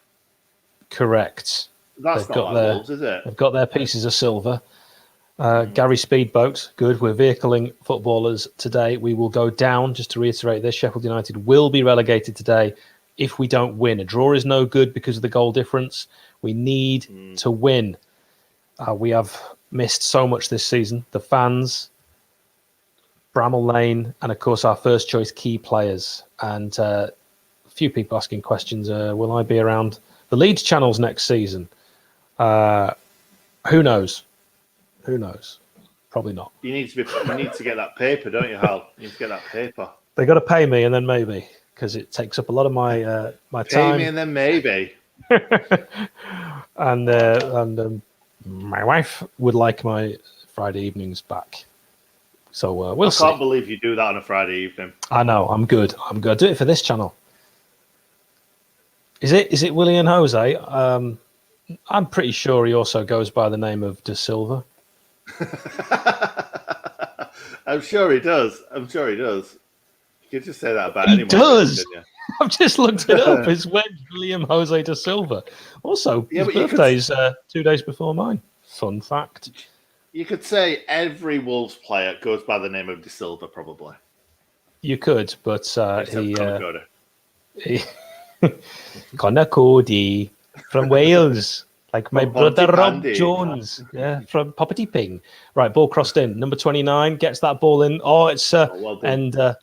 Correct. That's not like Wolves, is it? They've got their pieces of silver. Gary Speedboat, good. We're vehicling footballers today. We will go down, just to reiterate this, Sheffield United will be relegated today if we don't win. A draw is no good because of the goal difference. We need to win. We have missed so much this season. The fans, Bramall Lane, and of course our first choice key players. And a few people asking questions, will I be around the Leeds channels next season? Who knows? Who knows? Probably not. You need to get that paper, don't you, Hal? You need to get that paper. They got to pay me, and then maybe, because it takes up a lot of my my time. Pay me, and then maybe. and my wife would like my Friday evenings back. So we'll see. I can't believe you do that on a Friday evening. I know. I'm good. I'm good. Do it for this channel. Is it Willie and Jose? I'm pretty sure he also goes by the name of De Silva. I'm sure he does. You could just say that about anyone. He does. I've just looked it up. It's William Jose De Silva. Also, his birthday's 2 days before mine. Fun fact. You could say every Wolves player goes by the name of De Silva, probably. You could, but he Connor Cody from Wales. Like my brother Rob Jones, from Poppity Ping. Right, ball crossed in. Number 29 gets that ball in. Oh, it's Ender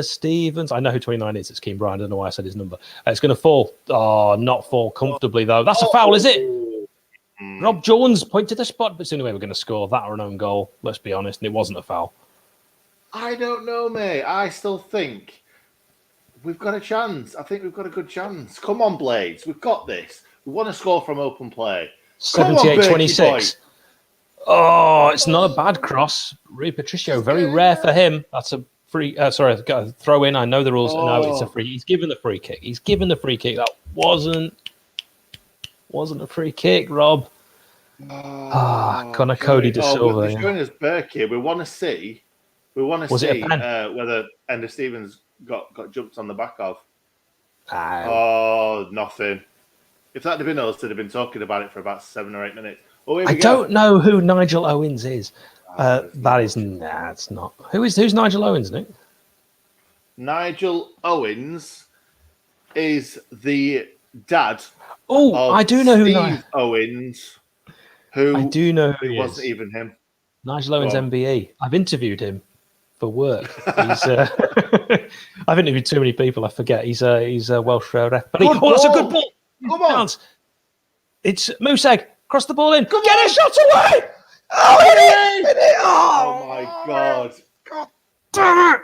Stevens. I know who 29 is. It's Keane Bryan. I don't know why I said his number. It's going to fall. Oh, not fall comfortably though. That's a foul, is it? Rob Jones pointed the spot, but it's the only way we're going to score that or an own goal. Let's be honest, and it wasn't a foul. I don't know, mate. I still think we've got a chance. I think we've got a good chance. Come on, Blades. We've got this. We want to score from open play. 78-26. Oh, it's not a bad cross. Rui Patricio, very rare for him. That's a free. Sorry, I've got to throw in. I know the rules. No, it's a free. He's given the free kick. That wasn't a free kick, Rob. Connor Cody De Silva. They're showing us Berkey. We want to see. Whether Ender Stevens got jumped on the back of. Nothing. If that had been us, they'd have been talking about it for about 7 or 8 minutes. I don't know who Nigel Owens is. It's not. Who's Nigel Owens, Nick? Nigel Owens is the dad. Oh, I do know who Steve Owens. Who I do know who it wasn't even him. Nigel Owens, MBE. I've interviewed him for work. He's, I've interviewed too many people. I forget. He's a Welsh ref. But that's a good ball. Come on. It's Museg. Cross the ball in. Get a shot away. Oh, hit it. Oh my God. God damn it.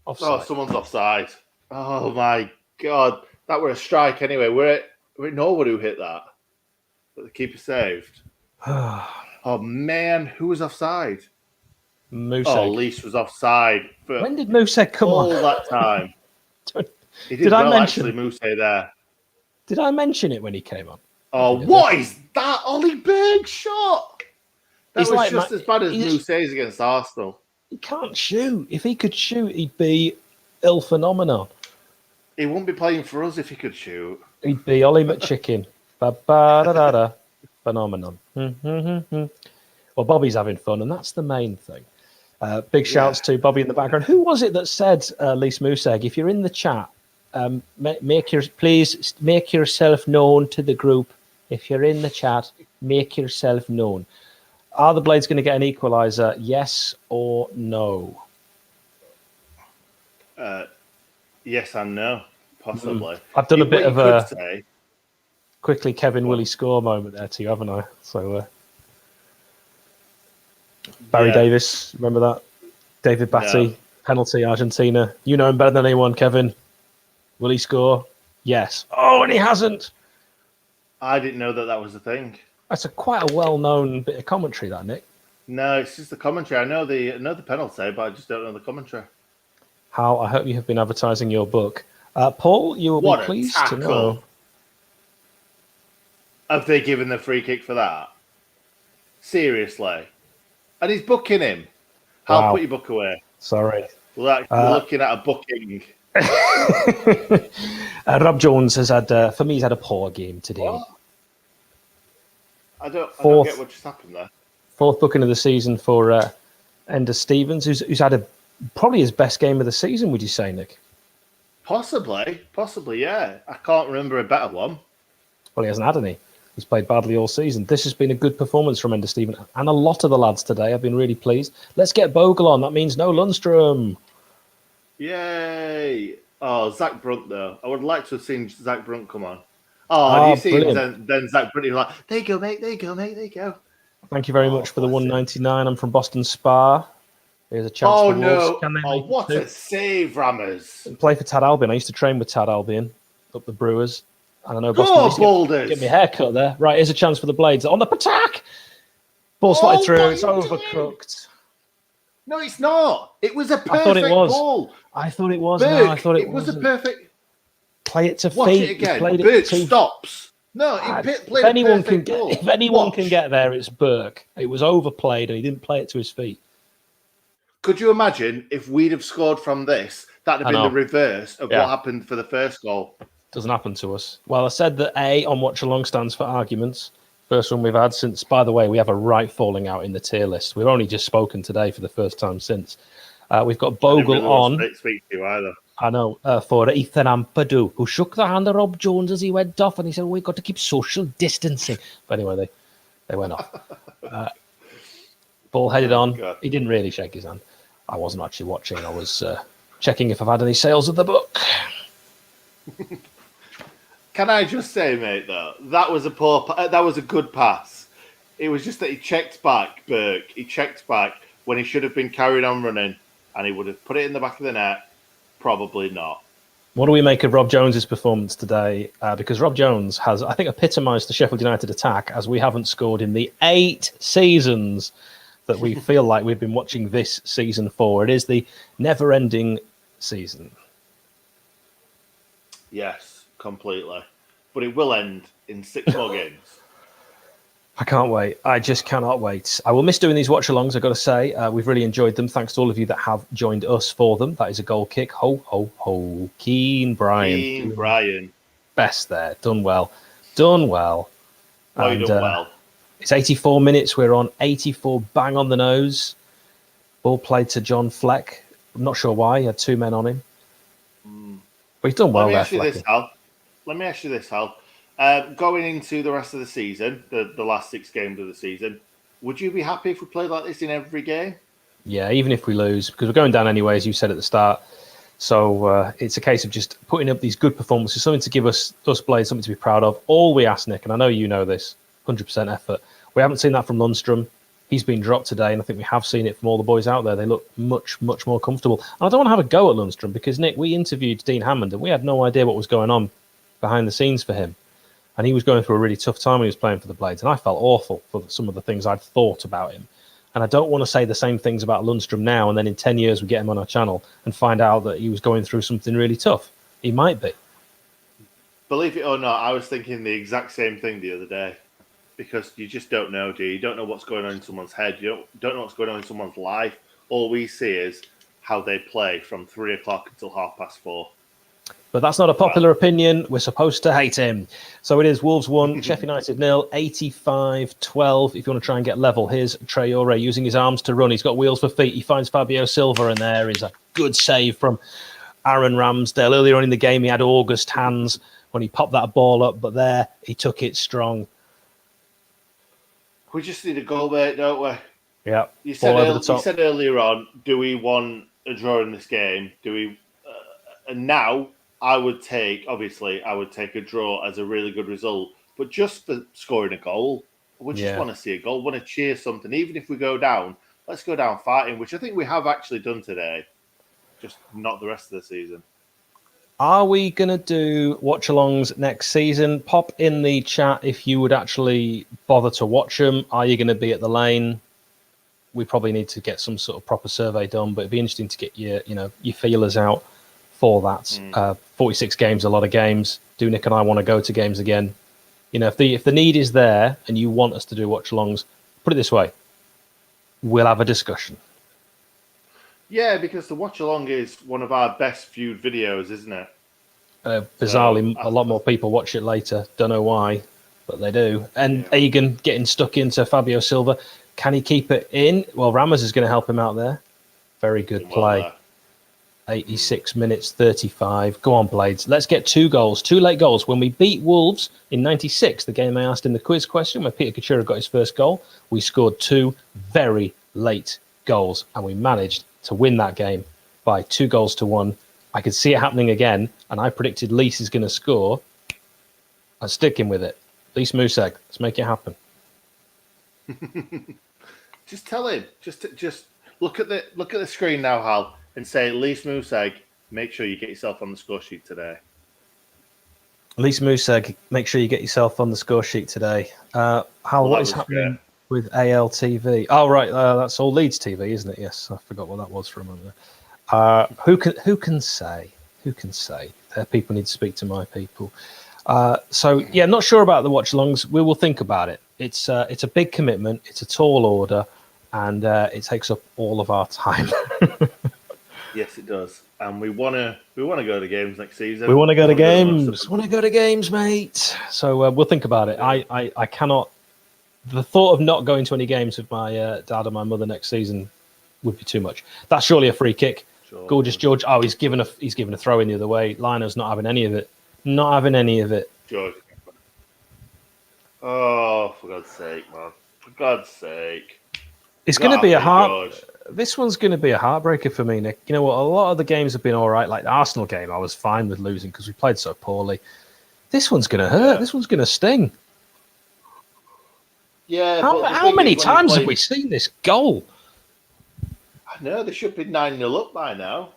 Offside. Oh, someone's offside. Oh my God. That were a strike anyway. We know who hit that. But the keeper saved. Oh man, who was offside? Museg. Oh, Lees was offside. When did Museg come on? All that time. Did I mention Museg there? Did I mention it when he came on? Oh, what is that? Ollie Berg shot. That was just as bad as Museg's against Arsenal. He can't shoot. If he could shoot, he'd be Il Phenomenon. He wouldn't be playing for us if he could shoot. He'd be Ollie McChicken. Ba-ba-da-da-da. Phenomenon. Well, Bobby's having fun, and that's the main thing. Big shouts to Bobby in the background. Who was it that said, Lise Museg, if you're in the chat, please make yourself known to the group. If you're in the chat, make yourself known. Are the Blades going to get an equaliser? Yes or no? Yes and no, possibly. I've done a bit of a quickly Kevin Willie score moment there too, haven't I? So Barry Davis, remember that? David Batty, penalty, Argentina. You know him better than anyone, Kevin. Will he score? Yes. Oh, and he hasn't. I didn't know that was a thing. That's quite a well-known bit of commentary, that, Nick. No, it's just the commentary. I know the penalty, but I just don't know the commentary. Hal, I hope you have been advertising your book. Paul, you will be pleased to know. Have they given the free kick for that? Seriously? And he's booking him. Hal, put your book away. Sorry. We're looking at a booking. Rob Jones has had, for me, he's had a poor game today. What? I don't get what just happened there. 4th booking of the season for Ender Stevens, who's had probably his best game of the season, would you say, Nick? Possibly, yeah. I can't remember a better one. Well, he hasn't had any. He's played badly all season. This has been a good performance from Ender Stevens, and a lot of the lads today. I've been really pleased. Let's get Bogle on. That means no Lundstrom. Yay! Oh, Zach Brunt, though. I would like to have seen Zach Brunt come on. Oh, you see him, then Zach Brunt, he's like, there you go, mate, there you go. Thank you very much for the 199. I'm from Boston Spa. Here's a chance for Wolves. Can they what a save, Rammers. Play for Tad Albion. I used to train with Tad Albion up the Brewers. And I know Boston get me a haircut there. Right, here's a chance for the Blades. On the attack! Ball slotted through. It's overcooked. No, it's not. It was a perfect ball. I thought it was. Berg, no, I thought it was a perfect. Play it to Watch feet. it again. Berg stops. No, if anyone can get there, it's Burke. It was overplayed and he didn't play it to his feet. Could you imagine if we'd have scored from this? That'd have been the reverse of what happened for the first goal. Doesn't happen to us. Well, I said that A on Watchalong stands for arguments. First one we've had since, by the way, we have a right falling out in the tier list. We've only just spoken today for the first time since. We've got Bogle on. Speak to you either. I know, for Ethan Ampadu, who shook the hand of Rob Jones as he went off, and he said, we've got to keep social distancing. But anyway, they went off. Ball headed on. God. He didn't really shake his hand. I wasn't actually watching. I was checking if I've had any sales of the book. Can I just say, mate, though, that was a good pass. It was just that he checked back, Burke. He checked back when he should have been carried on running, and he would have put it in the back of the net. Probably not. What do we make of Rob Jones's performance today? Because Rob Jones has, I think, epitomised the Sheffield United attack, as we haven't scored in the 8 seasons that we feel like we've been watching this season for. It is the never-ending season. Yes, completely. But it will end in 6 more games. I can't wait. I just cannot wait. I will miss doing these watch-alongs, I've got to say. We've really enjoyed them. Thanks to all of you that have joined us for them. That is a goal kick. Ho, ho, ho. Keen Brian. Best there. Done well. Done well. Oh, you done well. It's 84 minutes. We're on 84, bang on the nose. Ball played to John Fleck. I'm not sure why. He had 2 men on him. But he's done well there, Fleck. Let me ask you this, Hal. Going into the rest of the season, the last 6 games of the season, would you be happy if we played like this in every game? Yeah, even if we lose, because we're going down anyway, as you said at the start. So it's a case of just putting up these good performances, something to give us Blades, something to be proud of. All we ask, Nick, and I know you know this, 100% effort. We haven't seen that from Lundstrom. He's been dropped today, and I think we have seen it from all the boys out there. They look much, much more comfortable. And I don't want to have a go at Lundstrom because, Nick, we interviewed Dean Hammond, and we had no idea what was going on behind the scenes for him. And he was going through a really tough time when he was playing for the Blades. And I felt awful for some of the things I'd thought about him. And I don't want to say the same things about Lundstrom now, and then in 10 years we get him on our channel and find out that he was going through something really tough. He might be. Believe it or not, I was thinking the exact same thing the other day. Because you just don't know, do you? You don't know what's going on in someone's head. You don't know what's going on in someone's life. All we see is how they play from 3 o'clock until 4:30. But that's not a popular opinion. We're supposed to hate him. So it is Wolves 1, Sheffield United 0, 85-12. If you want to try and get level, here's Traore using his arms to run. He's got wheels for feet. He finds Fabio Silva, and there is a good save from Aaron Ramsdale. Earlier on in the game, he had August hands when he popped that ball up, but there he took it strong. We just need a goal, mate, don't we? Yeah. You said earlier on, do we want a draw in this game? Do we? And now I would take a draw as a really good result, but just for scoring a goal, we just want to see a goal. Want to cheer something, even if we go down. Let's go down fighting, which I think we have actually done today. Just not the rest of the season. Are we going to do watch-alongs next season? Pop in the chat if you would actually bother to watch them. Are you going to be at the Lane? We probably need to get some sort of proper survey done, but it'd be interesting to get your feelers out for that. 46 games, a lot of games. Do Nick and I want to go to games again? You know, if the need is there and you want us to do watch-alongs, put it this way: we'll have a discussion. Yeah, because the watch-along is one of our best viewed videos, isn't it? Bizarrely, a lot more people watch it later. Don't know why, but they do. And Egan getting stuck into Fabio Silva. Can he keep it in? Well, Ramos is going to help him out there. Very good play. 86 minutes, 35. Go on, Blades. Let's get 2 goals, 2 late goals. When we beat Wolves in 96, the game I asked in the quiz question, where Peter Kachura got his first goal, we scored 2 very late goals, and we managed to win that game by 2-1. I could see it happening again, and I predicted Lees is going to score. I'm sticking with it. Lees Museg, let's make it happen. Just tell him. Just look at the screen now, Hal, and say, Lees Museg, make sure you get yourself on the score sheet today. Lees Museg, make sure you get yourself on the score sheet today. Hal, what is happening with ALTV? Oh, right, that's all Leeds TV, isn't it? Yes, I forgot what that was for a moment. Who can say? Who can say? Their people need to speak to my people. So yeah, not sure about the watch-alongs. We will think about it. It's a big commitment. It's a tall order, and it takes up all of our time. Yes, it does. And we want to go to games next season. We want to go to games. Want to go to games, mate. So we'll think about it. I cannot. The thought of not going to any games with my dad and my mother next season would be too much. That's surely a free kick. Sure. Gorgeous George. Oh, he's given a throw in the other way. Lino's not having any of it. Not having any of it. George. Oh, for God's sake, man. For God's sake. It's going to be this one's going to be a heartbreaker for me, Nick. You know what? A lot of the games have been all right. Like the Arsenal game, I was fine with losing because we played so poorly. This one's going to hurt. Yeah. This one's going to sting. Yeah. How many times have we seen this goal? I know, they should be 9-0 up by now.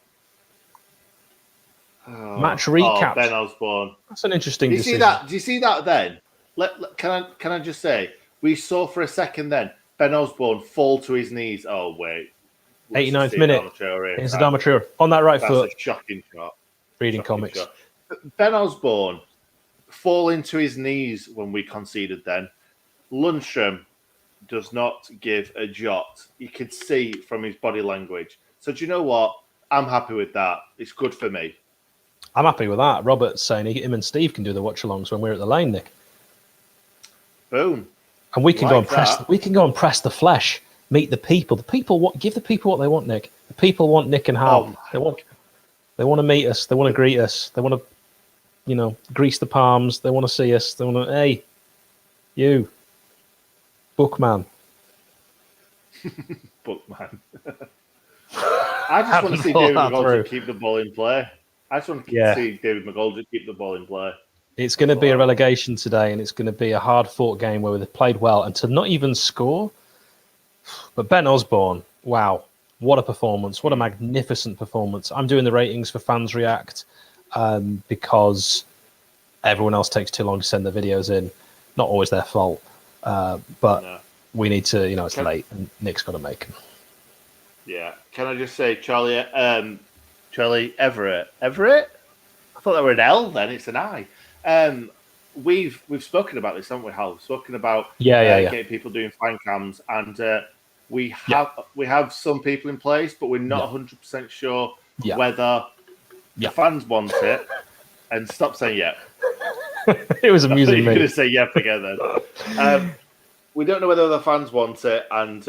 Match recap. Ben Osborne. That's an interesting decision. Do you see that then? Can I just say, we saw for a second then Ben Osborne fall to his knees. Oh, wait. 89th minute. Here's Adama Traore on that right foot. That's a shocking shot. Reading comics. Shot. Ben Osborne falling to his knees when we conceded then. Lundstram does not give a jot. You could see from his body language. So do you know what? I'm happy with that. It's good for me. I'm happy with that. Robert's saying him and Steve can do the watch-alongs when we're at the lane, Nick. Boom. And we can go and press. We can go and press the flesh. Meet the people. The people give the people what they want, Nick. The people want Nick and Hal. They want to meet us. They want to greet us. They want to, grease the palms. They want to see us. They want to, hey, you, Bookman. Bookman. I just want to see David McGoldrick keep the ball in play. I just want to see David McGoldrick keep the ball in play. It's going to be a relegation today, and it's going to be a hard-fought game where they've played well. And to not even score, but Ben Osborne, wow, what a performance. What a magnificent performance. I'm doing the ratings for Fans React because everyone else takes too long to send their videos in. Not always their fault, but we need to, it's late, and Nick's got to make them. Yeah. Can I just say, Charlie Everett? Everett? I thought that were an L then. It's an I. We've spoken about this, haven't we, Hal? We've spoken about getting people doing fan cams, and we have some people in place, but we're not 100% sure whether the fans want it. And stop saying yep. It was amusing. You're going to say yep again then. We don't know whether the fans want it, and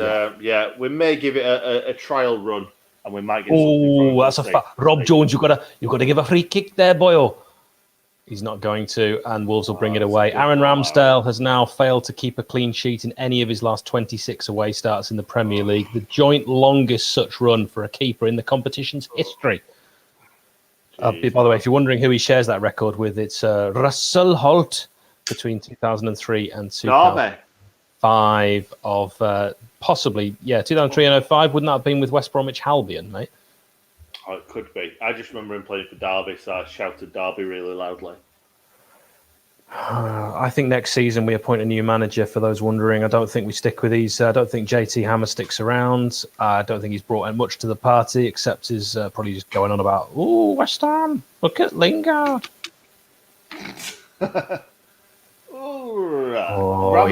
we may give it a trial run, and we might get. Oh, that's Rob Jones. You got to give a free kick there, boyo. He's not going to, and Wolves will bring it away. Aaron Ramsdale has now failed to keep a clean sheet in any of his last 26 away starts in the Premier League, the joint longest such run for a keeper in the competition's history. By the way, if you're wondering who he shares that record with, it's Russell Holt between 2003 and 2005 of possibly, 2003 and 2005. Wouldn't that have been with West Bromwich Albion, mate? Oh, it could be. I just remember him playing for Derby, so I shouted Derby really loudly. I think next season we appoint a new manager, for those wondering. I don't think we stick with these. I don't think JT Hammer sticks around. I don't think he's brought much to the party, except his probably just going on about, West Ham, look at Lingard. He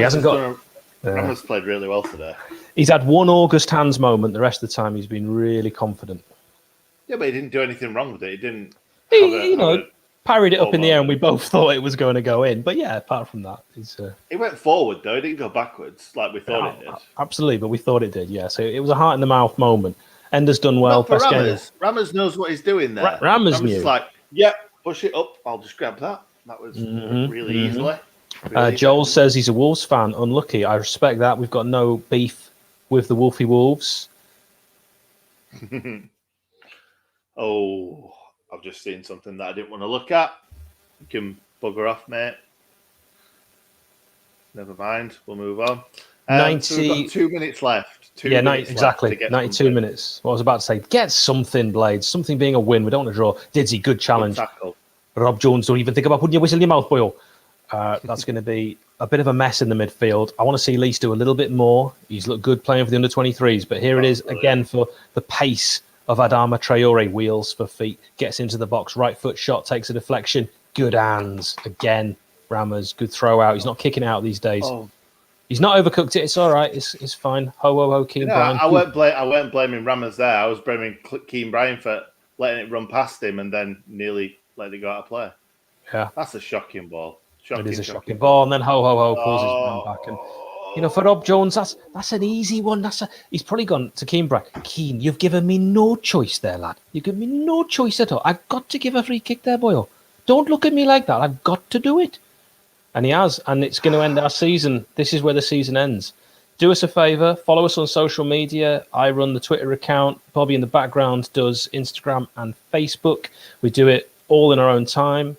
hasn't got... Ramos played really well today. He's had one August hands moment. The rest of the time he's been really confident. Yeah, but he didn't do anything wrong with it. He didn't... parried it up in the air, and we both thought it was going to go in. But yeah, apart from that, it went forward though. It didn't go backwards like we thought it did. Absolutely, but we thought it did. Yeah, so it was a heart in the mouth moment. Ender's done well. Not for Rammers. Rammers knows what he's doing there. Rammers knew. Like, push it up. I'll just grab that. That was really easily. Joel says he's a Wolves fan. Unlucky. I respect that. We've got no beef with the Wolfie Wolves. I've just seen something that I didn't want to look at. You can bugger off, mate. Never mind. We'll move on. 90... So we've got 2 minutes left. 92 minutes. What I was about to say, get something, Blades. Something being a win. We don't want to draw. Didzy, good challenge. Rob Jones, don't even think about putting your whistle in your mouth, boyo. That's going to be a bit of a mess in the midfield. I want to see Lees do a little bit more. He's looked good playing for the under-23s, but here it is again for the pace of Adama Traore. Wheels for feet, gets into the box, right foot shot, takes a deflection. Good hands again. Rammers, good throw out. He's not kicking out these days. He's not overcooked it. It's all right. It's fine. Ho, Keane Bryan. I weren't blaming Rammers there. I was blaming Keane Bryan for letting it run past him and then nearly letting it go out of play. Yeah, that's a shocking ball. It is a shocking ball, and then ho pulls his man back. And for Rob Jones, that's an easy one. He's probably gone to Keane Bryan. Keane, you've given me no choice there, lad. You've given me no choice at all. I've got to give a free kick there, boyo. Don't look at me like that. I've got to do it. And he has, and it's going to end our season. This is where the season ends. Do us a favour, follow us on social media. I run the Twitter account. Bobby in the background does Instagram and Facebook. We do it all in our own time,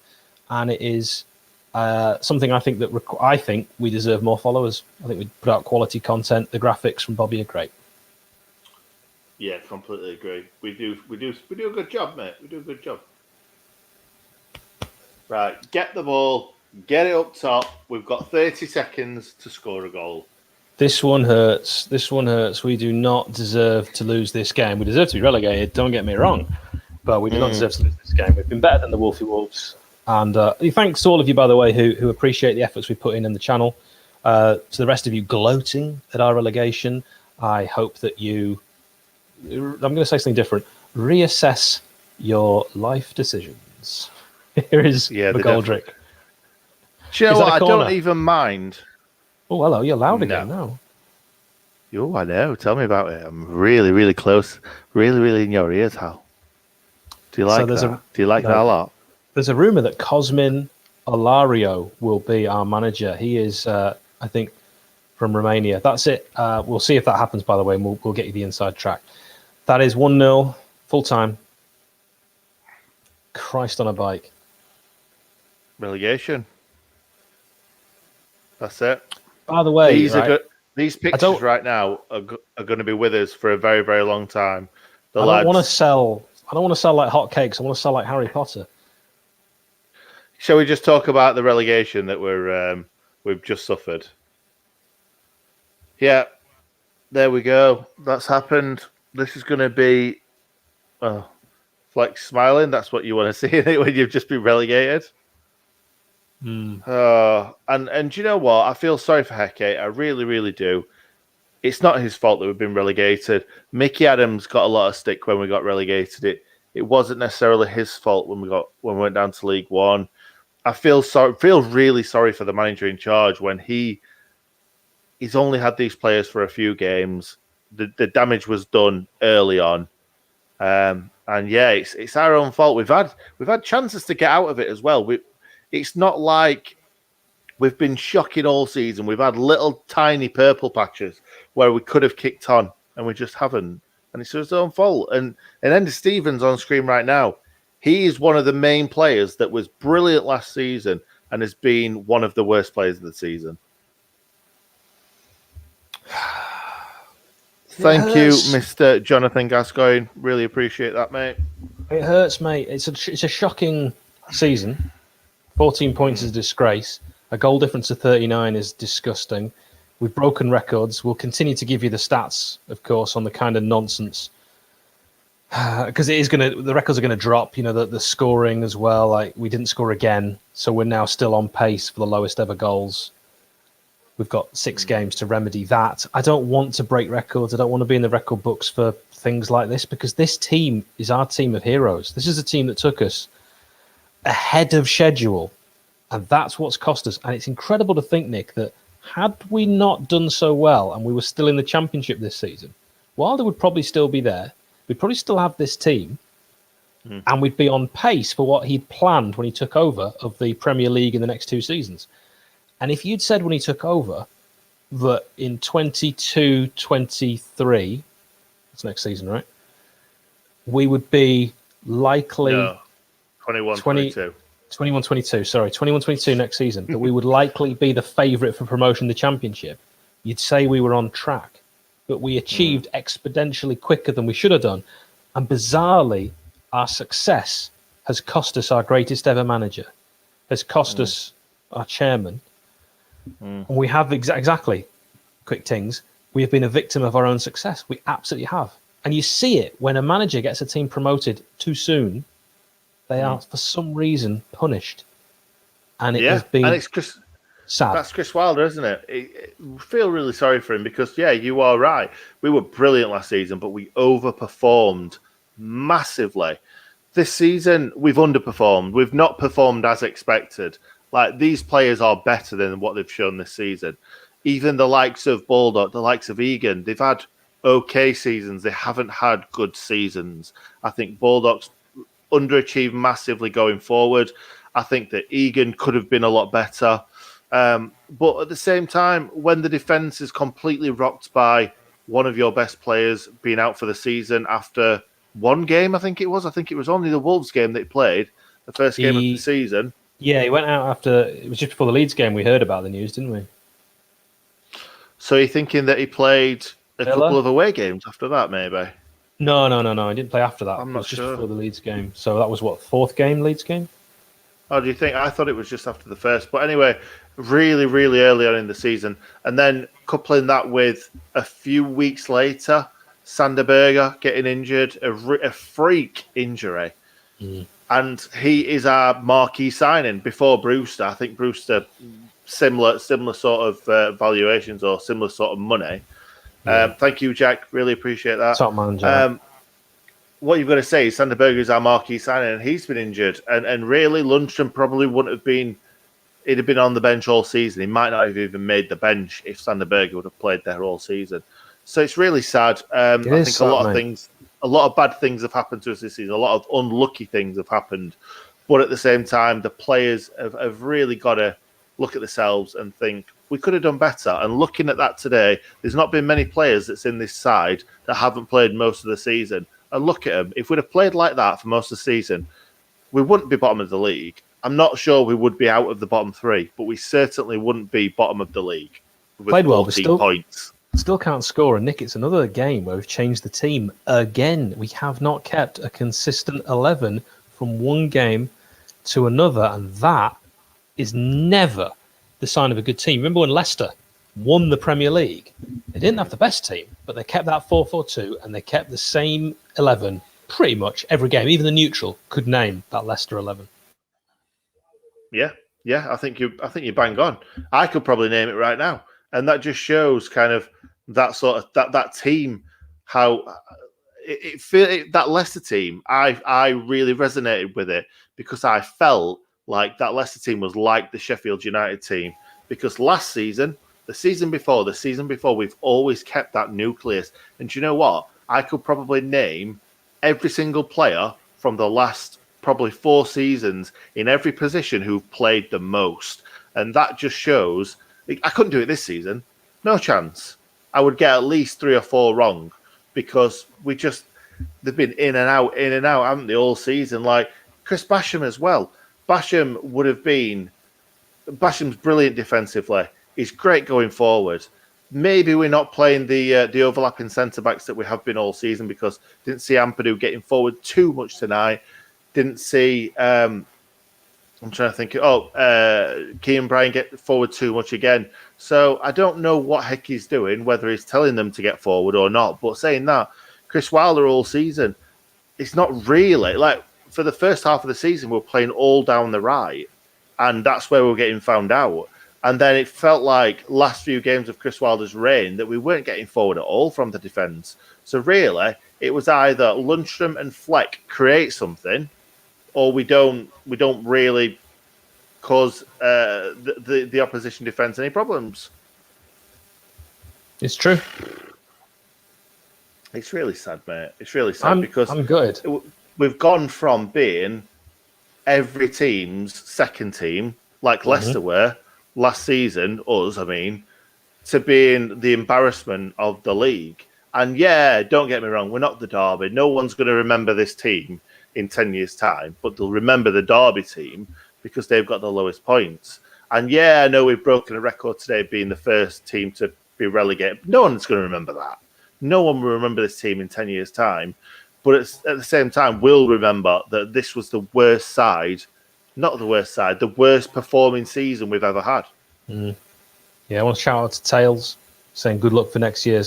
and it is Something I think I think we deserve more followers. I think we put out quality content. The graphics from Bobby are great. Yeah, completely agree. We do a good job, mate. We do a good job. Right, get the ball, get it up top. We've got 30 seconds to score a goal. This one hurts. This one hurts. We do not deserve to lose this game. We deserve to be relegated, don't get me wrong. But we do not deserve to lose this game. We've been better than the Wolfie Wolves. And thanks to all of you, by the way, who appreciate the efforts we put in the channel. To the rest of you gloating at our relegation, I hope that you, I'm going to say something different, reassess your life decisions. Here is McGoldrick. Do you know what? I don't even mind. Oh, hello. You're loud again now. Oh, I know. Tell me about it. I'm really, really close. Really, really in your ears, Hal. Do you like that? Do you like that a lot? There's a rumor that Cosmin Olario will be our manager. He is, I think, from Romania. That's it. We'll see if that happens, by the way, and we'll get you the inside track. That is 1-0, full time. Christ on a bike. Relegation. That's it. By the way, these pictures right now are going to be with us for a very, very long time. I don't want to sell like hotcakes. I want to sell like Harry Potter. Shall we just talk about the relegation that we've just suffered? Yeah, there we go. That's happened. This is going to be Flex smiling. That's what you want to see in it when you've just been relegated. And do you know what? I feel sorry for Hecate. I really, really do. It's not his fault that we've been relegated. Mickey Adams got a lot of stick when we got relegated. It wasn't necessarily his fault when we went down to League One. I feel really sorry for the manager in charge when he's only had these players for a few games. The damage was done early on. And yeah, it's our own fault. We've had chances to get out of it as well. It's not like we've been shocking all season. We've had little tiny purple patches where we could have kicked on and we just haven't. And it's his own fault. And Andy Stevens on screen right now, he is one of the main players that was brilliant last season and has been one of the worst players of the season. Thank you, Mr. Jonathan Gascoigne. Really appreciate that, mate. It hurts, mate. It's a shocking season. 14 points is a disgrace. A goal difference of 39 is disgusting. We've broken records. We'll continue to give you the stats, of course, on the kind of nonsense. Because the records are going to drop, the scoring as well. Like, we didn't score again, so we're now still on pace for the lowest ever goals. We've got 6 games to remedy that. I don't want to break records. I don't want to be in the record books for things like this because this team is our team of heroes. This is a team that took us ahead of schedule, and that's what's cost us. And it's incredible to think, Nick, that had we not done so well and we were still in the Championship this season, Wilder would probably still be there. We'd probably still have this team, and we'd be on pace for what he'd planned when he took over of the Premier League in the next 2 seasons. And if you'd said when he took over that in 22-23, that's next season, right? We would be likely... No, 21-22. 21-22, sorry, 21-22 next season, that we would likely be the favourite for promotion to the Championship, you'd say we were on track. But we achieved exponentially quicker than we should have done. And bizarrely, our success has cost us our greatest ever manager, has cost us our chairman. And we have exactly, quick things, we have been a victim of our own success. We absolutely have. And you see it when a manager gets a team promoted too soon, they are, for some reason, punished. And it has been sad. That's Chris Wilder, isn't it? I feel really sorry for him because, yeah, you are right. We were brilliant last season, but we overperformed massively. This season, we've underperformed. We've not performed as expected. Like, these players are better than what they've shown this season. Even the likes of Baldock, the likes of Egan, they've had okay seasons. They haven't had good seasons. I think Baldock's underachieved massively going forward. I think that Egan could have been a lot better. But at the same time, when the defence is completely rocked by one of your best players being out for the season after one game, I think it was only the Wolves game they played, the first game of the season. Yeah, he went out after. It was just before the Leeds game. We heard about the news, didn't we? So you're thinking that he played a Villa? couple of away games after that, maybe? No. He didn't play after that. I'm It not was just sure. before the Leeds game. So that was what, fourth game, Leeds game? Oh, do you think? I thought it was just after the first. But anyway, really, really early on in the season. And then coupling that with a few weeks later, Sander Berge getting injured, a freak injury. And he is our marquee signing before Brewster. I think Brewster, similar sort of valuations or similar sort of money. Yeah. Thank you, Jack. Really appreciate that. Top man, Jack. What you've got to say is Sander Berge is our marquee signing, and he's been injured. And really, Lundstrom probably wouldn't have been. He'd have been on the bench all season. He might not have even made the bench if Sander Berge would have played there all season. So it's really sad. I think sad, a lot of bad things have happened to us this season. A lot of unlucky things have happened. But at the same time, the players have really got to look at themselves and think, we could have done better. And looking at that today, there's not been many players that's in this side that haven't played most of the season. And look at them. If we'd have played like that for most of the season, we wouldn't be bottom of the league. I'm not sure we would be out of the bottom three, but we certainly wouldn't be bottom of the league with Played well, but 14 points. Still can't score. And Nick, it's another game where we've changed the team again. We have not kept a consistent 11 from one game to another, and that is never the sign of a good team. Remember when Leicester won the Premier League? They didn't have the best team, but they kept that 4-4-2, and they kept the same 11 pretty much every game. Even the neutral could name that Leicester 11. Yeah, I think you bang on. I could probably name it right now, and that just shows kind of that sort of that team, how that Leicester team. I really resonated with it because I felt like that Leicester team was like the Sheffield United team, because last season, the season before, we've always kept that nucleus. And do you know what? I could probably name every single player from the last probably 4 seasons in every position who've played the most. And that just shows, I couldn't do it this season. No chance. I would get at least 3 or 4 wrong, because they've been in and out, haven't they, all season? Like Chris Basham as well. Basham's brilliant defensively. He's great going forward. Maybe we're not playing the overlapping centre-backs that we have been all season, because didn't see Ampadu getting forward too much tonight. Didn't see, I'm trying to think, Kean Bryan get forward too much again. So I don't know what heck he's doing, whether he's telling them to get forward or not. But saying that, Chris Wilder all season, it's not really, like, for the first half of the season, we're playing all down the right, and that's where we're getting found out. And then it felt like last few games of Chris Wilder's reign that we weren't getting forward at all from the defence. So really, it was either Lundstrom and Fleck create something, or we don't really cause the opposition defence any problems. It's true. It's really sad, mate. It's really sad because I'm good. We've gone from being every team's second team, like Leicester were last season, us, I mean, to being the embarrassment of the league. And yeah, don't get me wrong, we're not the Derby. No one's going to remember this team in 10 years' time, but they'll remember the Derby team because they've got the lowest points. And yeah, I know we've broken a record today being the first team to be relegated. No one's going to remember that. No one will remember this team in 10 years' time. But at the same time, we'll remember that this was the worst side, not the worst side, the worst performing season we've ever had. Yeah, I want to shout out to Tails, saying good luck for next year,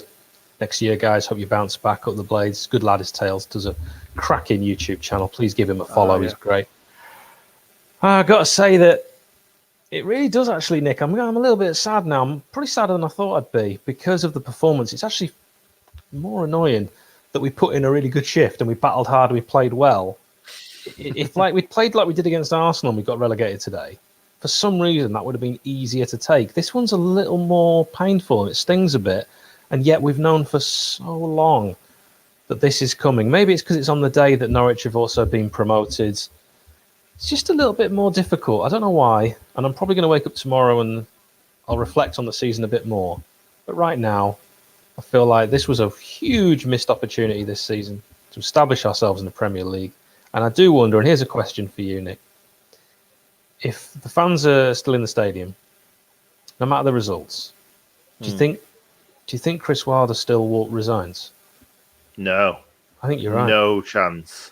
guys. Hope you bounce back up the blades. Good lad is Tails. Does a cracking YouTube channel. Please give him a follow. He's great. I've got to say that it really does actually, Nick. I'm a little bit sad now. I'm pretty sadder than I thought I'd be because of the performance. It's actually more annoying that we put in a really good shift and we battled hard and we played well. If like we played like we did against Arsenal and we got relegated today, for some reason that would have been easier to take. This one's a little more painful and it stings a bit, and yet we've known for so long that this is coming. Maybe it's because it's on the day that Norwich have also been promoted. It's just a little bit more difficult. I don't know why, and I'm probably going to wake up tomorrow and I'll reflect on the season a bit more. But right now, I feel like this was a huge missed opportunity this season to establish ourselves in the Premier League. And I do wonder, and here's a question for you, Nick. if the fans are still in the stadium, no matter the results, do you think Chris Wilder still resigns? No. I think you're right. No chance.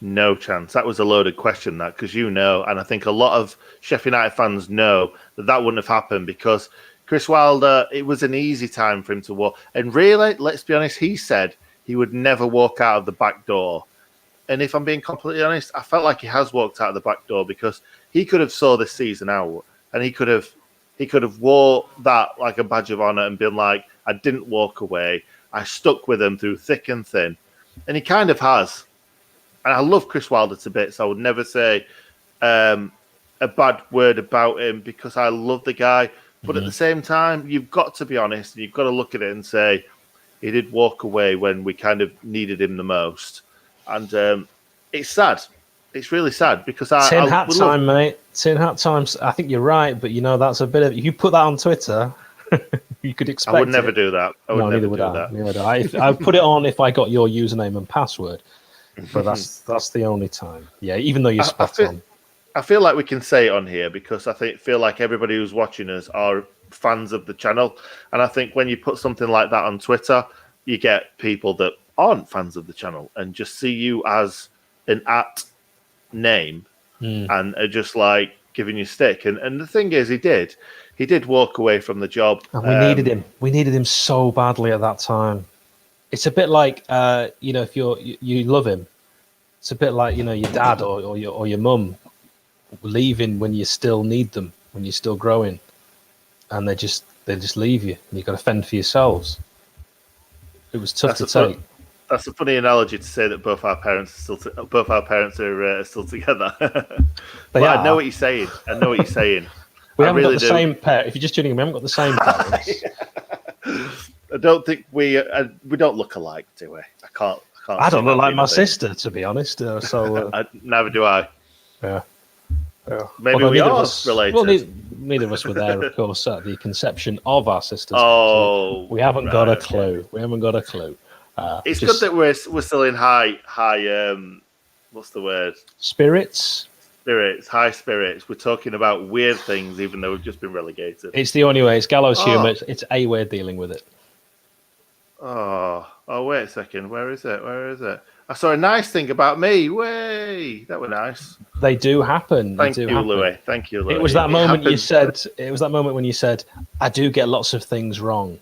No chance. That was a loaded question, that, because and I think a lot of Sheffield United fans know that wouldn't have happened because Chris Wilder, it was an easy time for him to walk. And really, let's be honest, he said he would never walk out of the back door. And if I'm being completely honest, I felt like he has walked out of the back door because he could have saw this season out and he could have wore that like a badge of honor and been like, I didn't walk away. I stuck with him through thick and thin. And he kind of has. And I love Chris Wilder to bits. I would never say a bad word about him because I love the guy. But at the same time, you've got to be honest. And you've got to look at it and say, he did walk away when we kind of needed him the most. And it's sad. It's really sad because Tin hat time, mate. Tin hat times. I think you're right, but that's a bit of. You put that on Twitter, you could expect. I would never do that. I would never do that. Neither would I. I put it on if I got your username and password, but that's the only time. Yeah, even though you're spot on. I feel like we can say it on here because I feel like everybody who's watching us are fans of the channel, and I think when you put something like that on Twitter, you get people that aren't fans of the channel and just see you as an name and are just like giving you stick. And the thing is, he did walk away from the job. And we needed him. We needed him so badly at that time. It's a bit like, if you love him, it's a bit like, your dad or your mum leaving when you still need them, when you're still growing, and they just leave you and you've got to fend for yourselves. It was tough to take. That's a funny analogy to say that both our parents are still together. But I know what you're saying. We haven't got the same parents. If you're just tuning in, we haven't got the same parents. I don't think we don't look alike, do we? I can't. I don't look like my sister, to be honest. Neither do I. Yeah. Maybe we are related. Well, neither of us were there, of course, at the conception of our sisters. Oh, so we haven't got a clue. Okay. We haven't got a clue. It's good that we're still in high. What's the word? Spirits. High spirits. We're talking about weird things, even though we've just been relegated. It's the only way. It's gallows humor. It's a way of dealing with it. Oh, wait a second. Where is it? I saw a nice thing about me. Way, that was nice. They do happen. Thank you, Louis. It was that moment you said. It was that moment when you said, "I do get lots of things wrong."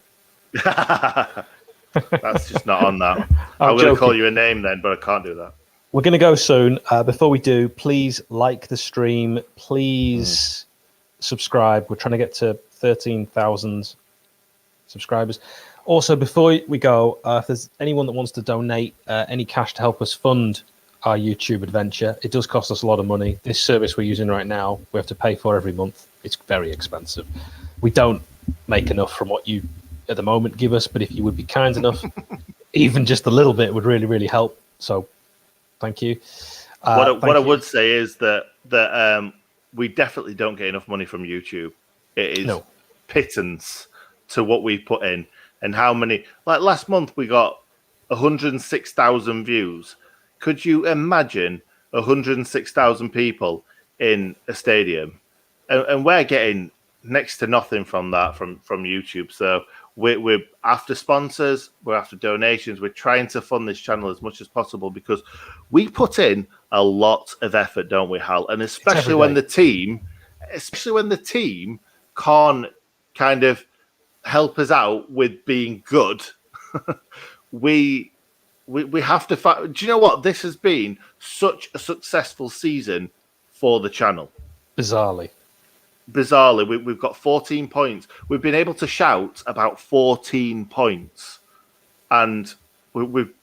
That's just not on that. I'm going to call you a name then, but I can't do that. We're going to go soon. Before we do, please like the stream. Please subscribe. We're trying to get to 13,000 subscribers. Also, before we go, if there's anyone that wants to donate any cash to help us fund our YouTube adventure, it does cost us a lot of money. This service we're using right now, we have to pay for every month. It's very expensive. We don't make enough from what you, at the moment, give us, but if you would be kind enough, even just a little bit would really, really help. So, thank you. What I would say is that we definitely don't get enough money from YouTube. It is pittance to what we put in. And how many, like last month, we got 106,000 views. Could you imagine 106,000 people in a stadium? And we're getting next to nothing from that, from YouTube. So we're after sponsors, we're after donations. We're trying to fund this channel as much as possible because we put in a lot of effort, don't we, Hal? And especially when the team can't kind of help us out with being good, we have to fight. Do you know what? This has been such a successful season for the channel. Bizarrely, we've got 14 points. We've been able to shout about 14 points, and we've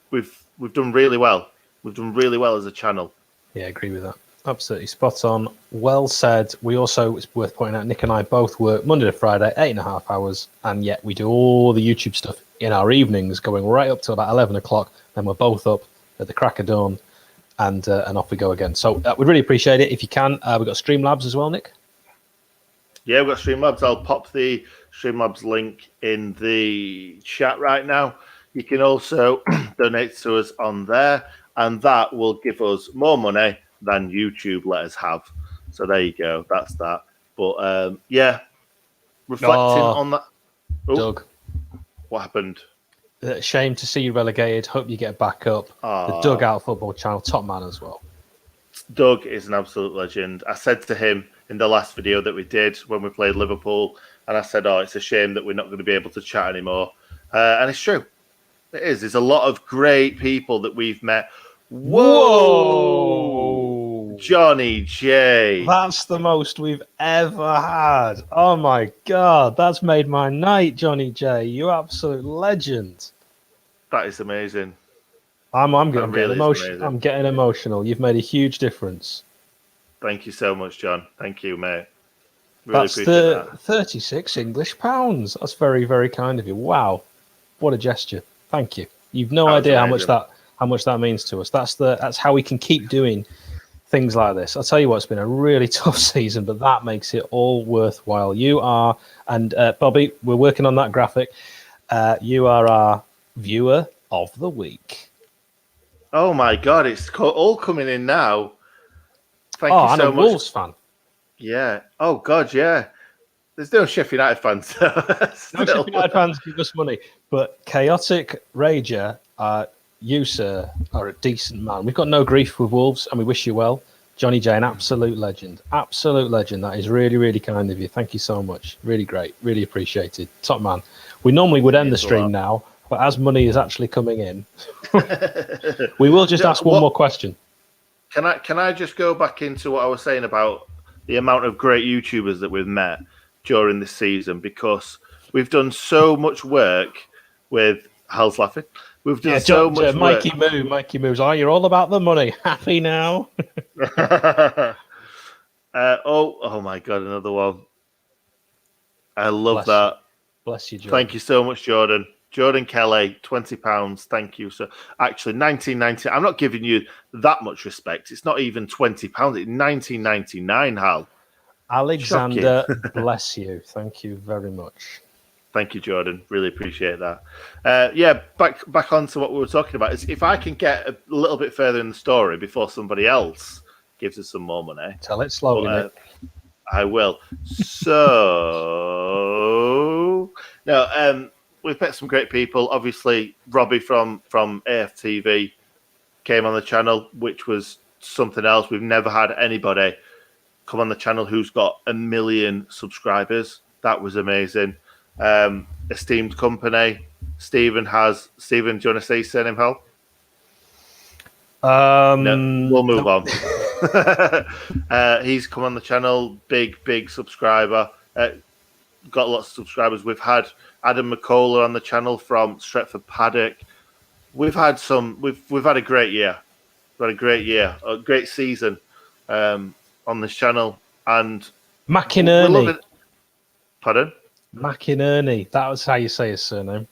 done really well. We've done really well as a channel. Yeah, I agree with that. Absolutely spot on. Well said. We also, it's worth pointing out, Nick and I both work Monday to Friday, 8.5 hours, and yet we do all the YouTube stuff in our evenings, going right up to about 11 o'clock. Then we're both up at the crack of dawn, and off we go again. So we'd really appreciate it if you can. We've got Streamlabs as well, Nick. Yeah, we've got Streamlabs. I'll pop the Streamlabs link in the chat right now. You can also donate to us on there, and that will give us more money than YouTube let us have. So there you go. That's that. But reflecting on that. Oh, Doug, what happened? shame to see you relegated. Hope you get back up. The Dugout Football Channel, top man as well. Doug is an absolute legend. I said to him in the last video that we did when we played Liverpool, and I said, it's a shame that we're not going to be able to chat anymore. And it's true. It is. There's a lot of great people that we've met. Whoa! Johnny J. That's the most we've ever had. Oh my God. That's made my night, Johnny J. You absolute legend. That is amazing. I'm getting emotional. I'm getting emotional. You've made a huge difference. Thank you so much, John. Thank you, mate. Really That's appreciate that. 36 English pounds. That's very, very kind of you. Wow. What a gesture. Thank you. You've no idea how much that means to us. That's how we can keep doing things like this. I'll tell you what, it's been a really tough season, but that makes it all worthwhile. You are, and Bobby, we're working on that graphic. You are our viewer of the week. Oh my God, it's all coming in now. Thank you so and a much. Wolves fan. Yeah. Oh God, yeah. There's no Sheffield United fans. No Sheffield United fans give us money, but Chaotic Rager, you, sir, are a decent man. We've got no grief with Wolves, and we wish you well. Johnny J, an absolute legend. Absolute legend. That is really, really kind of you. Thank you so much. Really great. Really appreciated. Top man. We normally would end the stream now, but as money is actually coming in, we will just ask one more question. Can I just go back into what I was saying about the amount of great YouTubers that we've met during this season? Because we've done so much work with Hal's laughing. We've done so much work. Mikey moves. Oh, you're all about the money. Happy now? Oh my God, another one. I love that. Bless you, Jordan. Thank you so much, Jordan. Jordan Kelly, £20. Thank you. So actually, 19.90. I'm not giving you that much respect. It's not even £20. It's 19.99, Hal. Alexander, bless you. Thank you very much. Thank you, Jordan. Really appreciate that. Back on to what we were talking about. Is if I can get a little bit further in the story before somebody else gives us some more money. Tell it slowly, Nick. I will. So, we've met some great people. Obviously, Robbie from AFTV came on the channel, which was something else. We've never had anybody come on the channel who's got 1 million subscribers. That was amazing. Esteemed company. Stephen, do you want to say his surname, Hal? No, we'll move on. He's come on the channel, big subscriber. Got lots of subscribers. We've had Adam McCullough on the channel from Stretford Paddock. We've had a great year. We've had a great year, a great season on this channel. And McInerney. Pardon? McInerney. That was how you say his surname.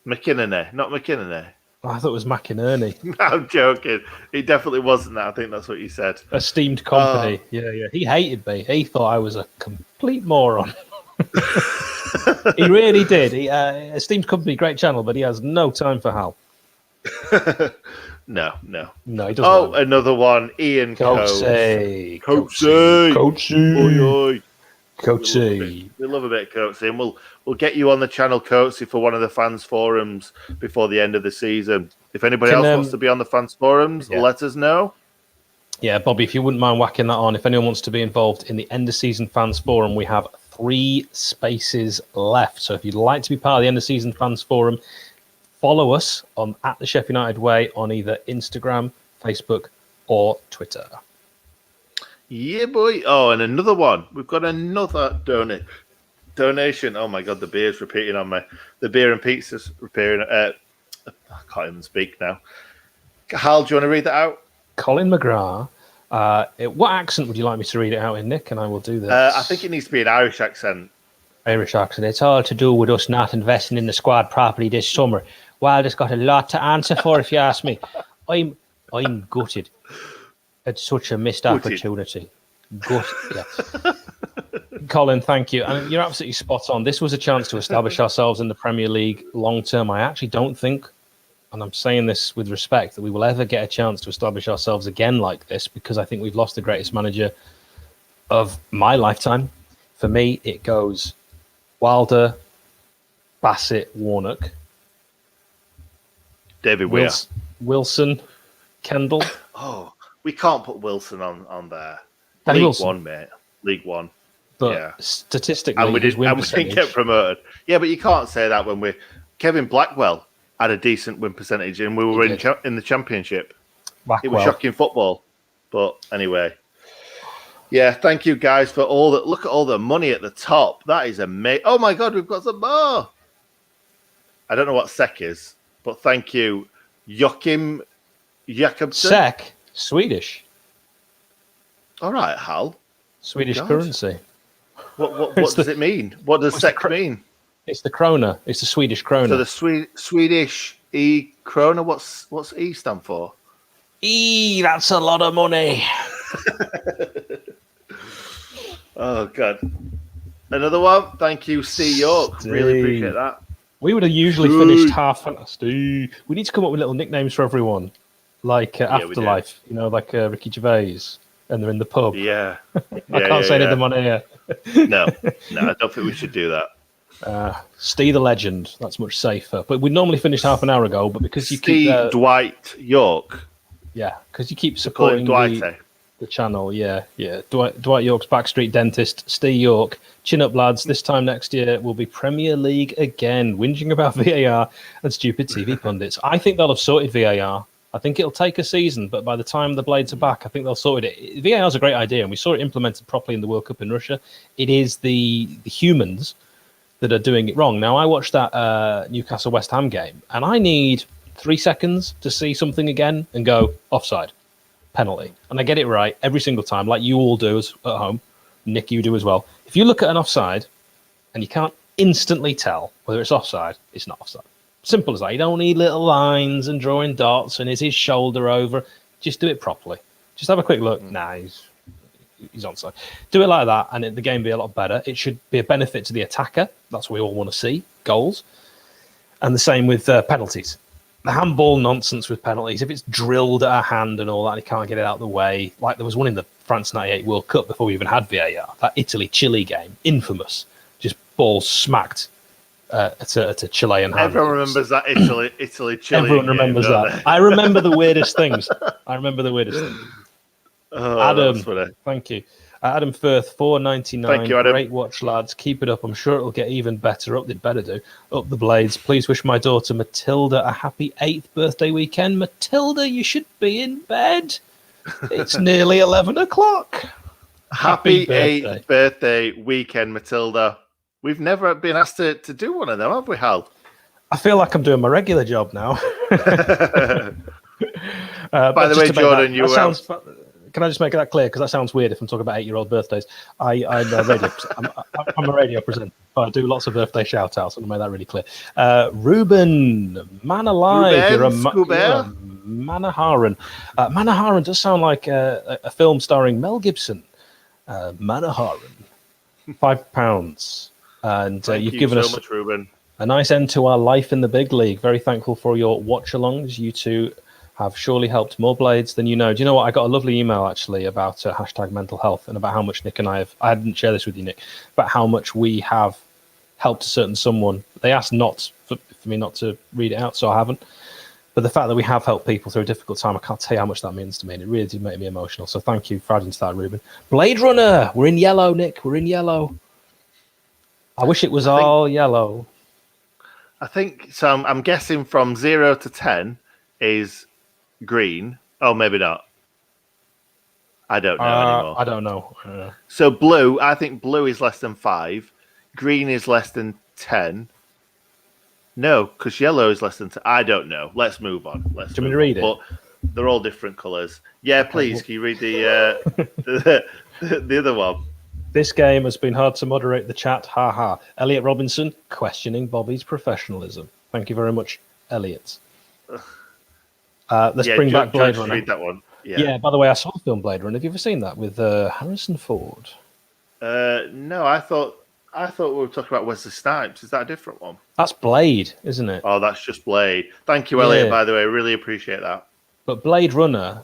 McInerney, not McInerney. I thought it was McInerney. I'm joking. It definitely wasn't that. I think that's what you said. Esteemed company. Yeah. He hated me. He thought I was a complete moron. He really did. Esteemed company, great channel, but he has no time for Hal. No, he doesn't. Oh, another one. Ian Coatsy. Coatsy. We love a bit of Coatsy, and we'll get you on the channel, Coatsy, for one of the fans forums before the end of the season. If anybody else wants to be on the fans forums, let us know. Yeah, Bobby, if you wouldn't mind whacking that on. If anyone wants to be involved in the end of season fans forum, we have 3 spaces left. So if you'd like to be part of the end of season fans forum, follow us on at the Sheffield United Way on either Instagram, Facebook, or Twitter. Yeah, boy. Oh, and another one. We've got another donation. Oh, my God, the beer's repeating on me. The beer and pizza's repeating. I can't even speak now. Hal, do you want to read that out? Colin McGrath. What accent would you like me to read it out in, Nick? And I will do this. I think it needs to be an Irish accent. Irish accent. It's all to do with us not investing in the squad properly this summer. Wilder's got a lot to answer for, if you ask me. I'm gutted. It's such a missed opportunity. Yeah. Colin, thank you. And you're absolutely spot on. This was a chance to establish ourselves in the Premier League long term. I actually don't think, and I'm saying this with respect, that we will ever get a chance to establish ourselves again like this, because I think we've lost the greatest manager of my lifetime, for me, it goes Wilder, Bassett, Warnock, David Weir. Wilson, Kendall. Oh, we can't put Wilson on there. Danny League Wilson. One, mate. League One. But yeah. Statistically, and we his win didn't percentage... get promoted. Yeah, but you can't say that when Kevin Blackwell had a decent win percentage and we were in the championship. It was shocking football. But anyway. Yeah, thank you guys for all that. Look at all the money at the top. That is amazing. Oh my God, we've got some more. I don't know what SEK is, but thank you. Joachim Jakobsen. SEK? Swedish. All right, Hal. Swedish currency. What does it mean? What does SEK mean? It's the krona. It's the Swedish krona. So the Swedish krona. What's E stand for? That's a lot of money. Oh God! Another one. Thank you, Steve York. Steve. Really appreciate that. We would have usually finished half. Steve. We need to come up with little nicknames for everyone, like Afterlife. You know, like Ricky Gervais, and they're in the pub. Yeah. I can't say any of them on here. No, I don't think we should do that. Steve the Legend. That's much safer. But we normally finished half an hour ago. But because you keep Dwight York. Yeah, because you keep supporting the channel. Yeah. Dwight York's Backstreet Dentist. Steve York. Chin up, lads. This time next year will be Premier League again. Whinging about VAR and stupid TV pundits. I think they'll have sorted VAR. I think it'll take a season, but by the time the Blades are back, I think they'll sort it. VAR is a great idea, and we saw it implemented properly in the World Cup in Russia. It is the humans that are doing it wrong. Now, I watched that Newcastle West Ham game, and I need 3 seconds to see something again and go offside, penalty, and I get it right every single time, like you all do at home. Nick, you do as well. If you look at an offside and you can't instantly tell whether it's offside, it's not offside. Simple as that. You don't need little lines and drawing dots and is his shoulder over. Just do it properly. Just have a quick look. Nah, he's onside. Do it like that and the game be a lot better. It should be a benefit to the attacker. That's what we all want to see, goals. And the same with penalties. The handball nonsense with penalties. If it's drilled at a hand and all that, and he can't get it out of the way. Like there was one in the France 98 World Cup before we even had VAR. That Italy-Chile game, infamous. Just balls smacked at a Chilean hand. Everyone remembers that Italy-Chile Everyone remembers that. I remember the weirdest things. Oh, Adam, thank you. Adam Firth, $4.99. Thank you, Adam. Great watch, lads. Keep it up. I'm sure it'll get even better. They'd better do. Up the Blades. Please wish my daughter Matilda a happy 8th birthday weekend. Matilda, you should be in bed. It's nearly 11 o'clock. Happy 8th birthday weekend, Matilda. We've never been asked to do one of them, have we, Hal? I feel like I'm doing my regular job now. By the way, Jordan, can I just make that clear? Because that sounds weird if I'm talking about 8-year-old birthdays. I'm a radio presenter. But I do lots of birthday shout-outs. I want to make that really clear. Ruben, man alive. You're a Manaharan. Manaharan does sound like a film starring Mel Gibson. Manaharan. £5. And you've given us much, Ruben. A nice end to our life in the big league. Very thankful for your watch-alongs. You two have surely helped more Blades than you know. Do you know what? I got a lovely email, actually, about hashtag mental health and about how much Nick and I didn't share this with you, Nick, about how much we have helped a certain someone. They asked for me not to read it out, so I haven't. But the fact that we have helped people through a difficult time, I can't tell you how much that means to me. And it really did make me emotional. So thank you for adding to that, Ruben. Blade Runner. We're in yellow, Nick. We're in yellow. I wish it was all yellow. I think so. I'm guessing from 0 to 10 is green. Oh, maybe not. I don't know anymore. I don't know. So blue, I think blue is less than 5. Green is less than 10. No, because yellow is less than 10. I don't know. Let's move on. Do you want me to read it? But they're all different colours. Yeah, please. Can you read the other one? This game has been hard to moderate the chat. Ha ha. Elliot Robinson questioning Bobby's professionalism. Thank you very much, Elliot. Let's bring back Blade Runner. Read that one. Yeah. By the way, I saw the film Blade Runner. Have you ever seen that with Harrison Ford? No, I thought we were talking about Wesley Snipes. Is that a different one? That's Blade, isn't it? Oh, that's just Blade. Thank you, Elliot. By the way, really appreciate that. But Blade Runner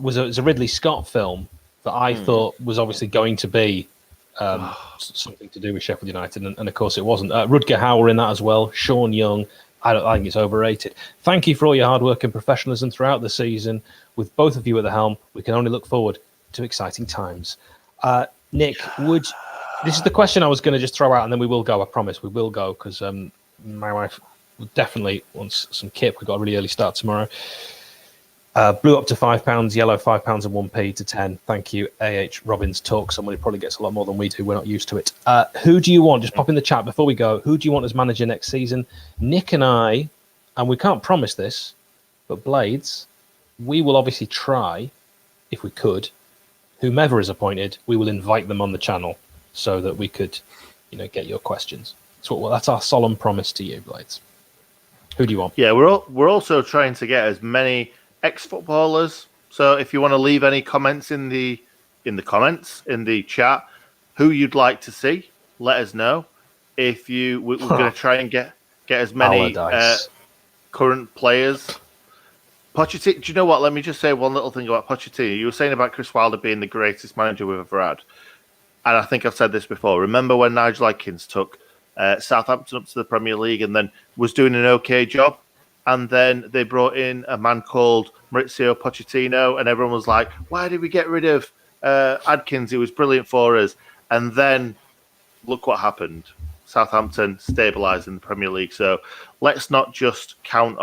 was a Ridley Scott film that I thought was obviously going to be something to do with Sheffield United, and of course it wasn't. Rudger Hauer in that as well. Sean Young. I think it's overrated. Thank you for all your hard work and professionalism throughout the season. With both of you at the helm, we can only look forward to exciting times. Nick, this is the question I was going to just throw out, and then we will go. I promise we will go, because my wife definitely wants some kip. We've got a really early start tomorrow. Blue up to £5, yellow £5 and 1p to 10. Thank you, AH Robbins Talk. Somebody probably gets a lot more than we do. We're not used to it. Who do you want? Just pop in the chat before we go. Who do you want as manager next season? Nick and I, and we can't promise this, but Blades, we will obviously try, if we could. Whomever is appointed, we will invite them on the channel so that we could, get your questions. That's our solemn promise to you, Blades. Who do you want? Yeah, we're also trying to get as many ex-footballers. So if you want to leave any comments in the comments in the chat, who you'd like to see, let us know. If we're going to try and get as many current players. Pochettino, do you know what? Let me just say one little thing about Pochettino. You were saying about Chris Wilder being the greatest manager we've ever had, and I think I've said this before. Remember when Nigel Adkins took Southampton up to the Premier League and then was doing an okay job? And then they brought in a man called Maurizio Pochettino, and everyone was like, why did we get rid of Adkins? He was brilliant for us. And then look what happened. Southampton stabilised in the Premier League. So let's not just count...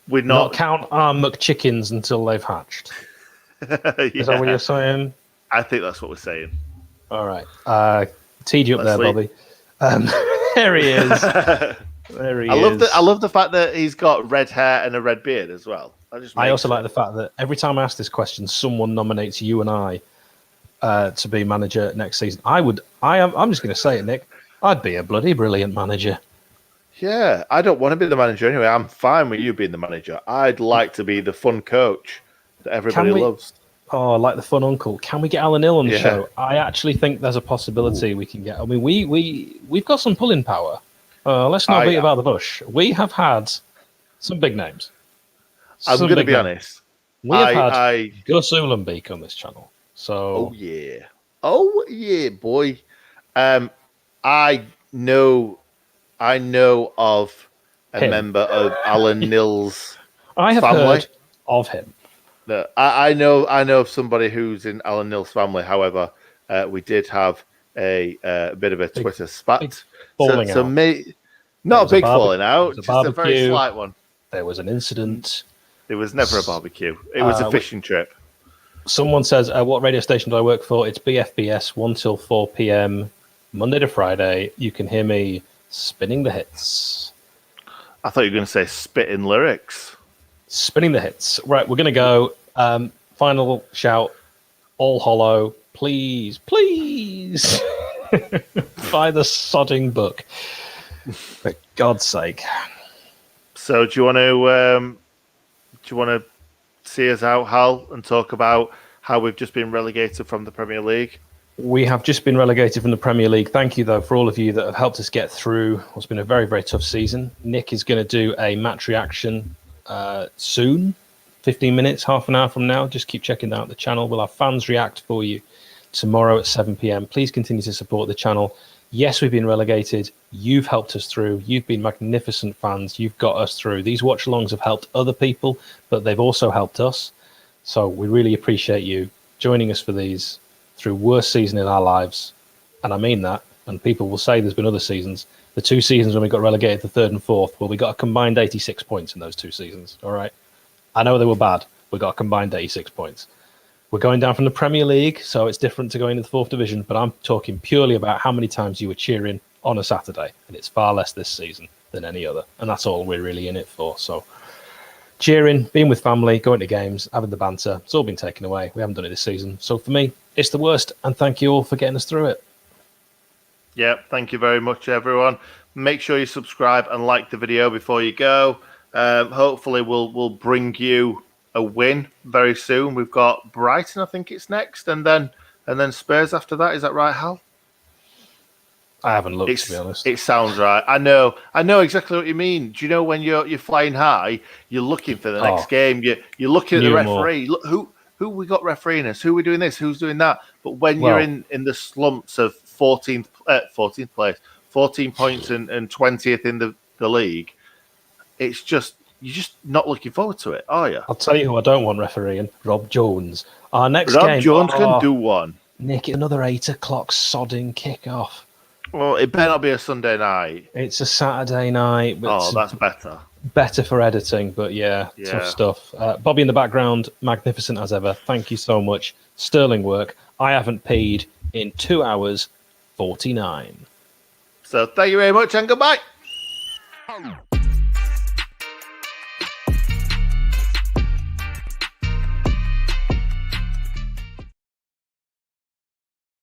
We're not count our McChickens until they've hatched. Is that what you're saying? I think that's what we're saying. All right. Teed you up there, Bobby. There he is. There he is. I love the fact that he's got red hair and a red beard as well. I also like the fact that every time I ask this question, someone nominates you and I to be manager next season. I'm just going to say it, Nick. I'd be a bloody brilliant manager. Yeah, I don't want to be the manager anyway. I'm fine with you being the manager. I'd like to be the fun coach that everybody loves. Oh, like the fun uncle. Can we get Alan Hill on the show? I actually think there's a possibility we can get. I mean, we've got some pulling power. Let's not beat about the bush. We have had some big names. I'm going to be honest. We have had Gus Ulenbeek on this channel. So, oh yeah, boy. I know of a member of Alan Nill's I have family. Heard of him. No, I know of somebody who's in Alan Nill's family. However, we did have a bit of a Twitter spat. Falling out. Not a big falling out, just a very slight one. There was an incident. It was never a barbecue. It was a fishing trip. Someone says, what radio station do I work for? It's BFBS, 1 till 4 p.m., Monday to Friday. You can hear me spinning the hits. I thought you were going to say spitting lyrics. Spinning the hits. Right, we're going to go. Final shout. All hollow. Please, please. Buy the sodding book. For God's sake. So do you want to see us out, Hal, and talk about how we've just been relegated from the Premier League? We have just been relegated from the Premier League. Thank you, though, for all of you that have helped us get through what's been a very, very tough season. Nick is going to do a match reaction soon, 15 minutes, half an hour from now. Just keep checking out the channel. We'll have fans react for you tomorrow at 7 p.m. Please continue to support the channel. Yes, we've been relegated. You've helped us through. You've been magnificent fans. You've got us through. These watch-alongs have helped other people, but they've also helped us. So we really appreciate you joining us for these through worst season in our lives. And I mean that. And people will say there's been other seasons. The 2 seasons when we got relegated to 3rd and 4th, well, we got a combined 86 points in those 2 seasons. All right. I know they were bad. We got a combined 86 points. We're going down from the Premier League, so it's different to going into the 4th division, but I'm talking purely about how many times you were cheering on a Saturday, and it's far less this season than any other, and that's all we're really in it for. So cheering, being with family, going to games, having the banter, it's all been taken away. We haven't done it this season. So for me, it's the worst, and thank you all for getting us through it. Yeah, thank you very much, everyone. Make sure you subscribe and like the video before you go. Hopefully we'll bring you a win very soon. We've got Brighton, I think it's next, and then Spurs after that. Is that right, Hal? I haven't looked, to be honest. It sounds right. I know exactly what you mean. Do you know when you're flying high, you're looking for the next game. You're looking at the referee. Look, who we got refereeing us, who we doing this, who's doing that. But when you're in the slumps of 14th place, 14 points and 20th in the league, it's just you're just not looking forward to it, are you? I'll tell you who I don't want refereeing: Rob Jones. Our next Rob game, Jones can do one. Nick, another 8 o'clock sodding kickoff. Well, it better not be a Sunday night. It's a Saturday night. Oh, that's better. Better for editing, but tough stuff. Bobby in the background, magnificent as ever. Thank you so much. Sterling work. I haven't peed in 2 hours 49. So thank you very much and goodbye.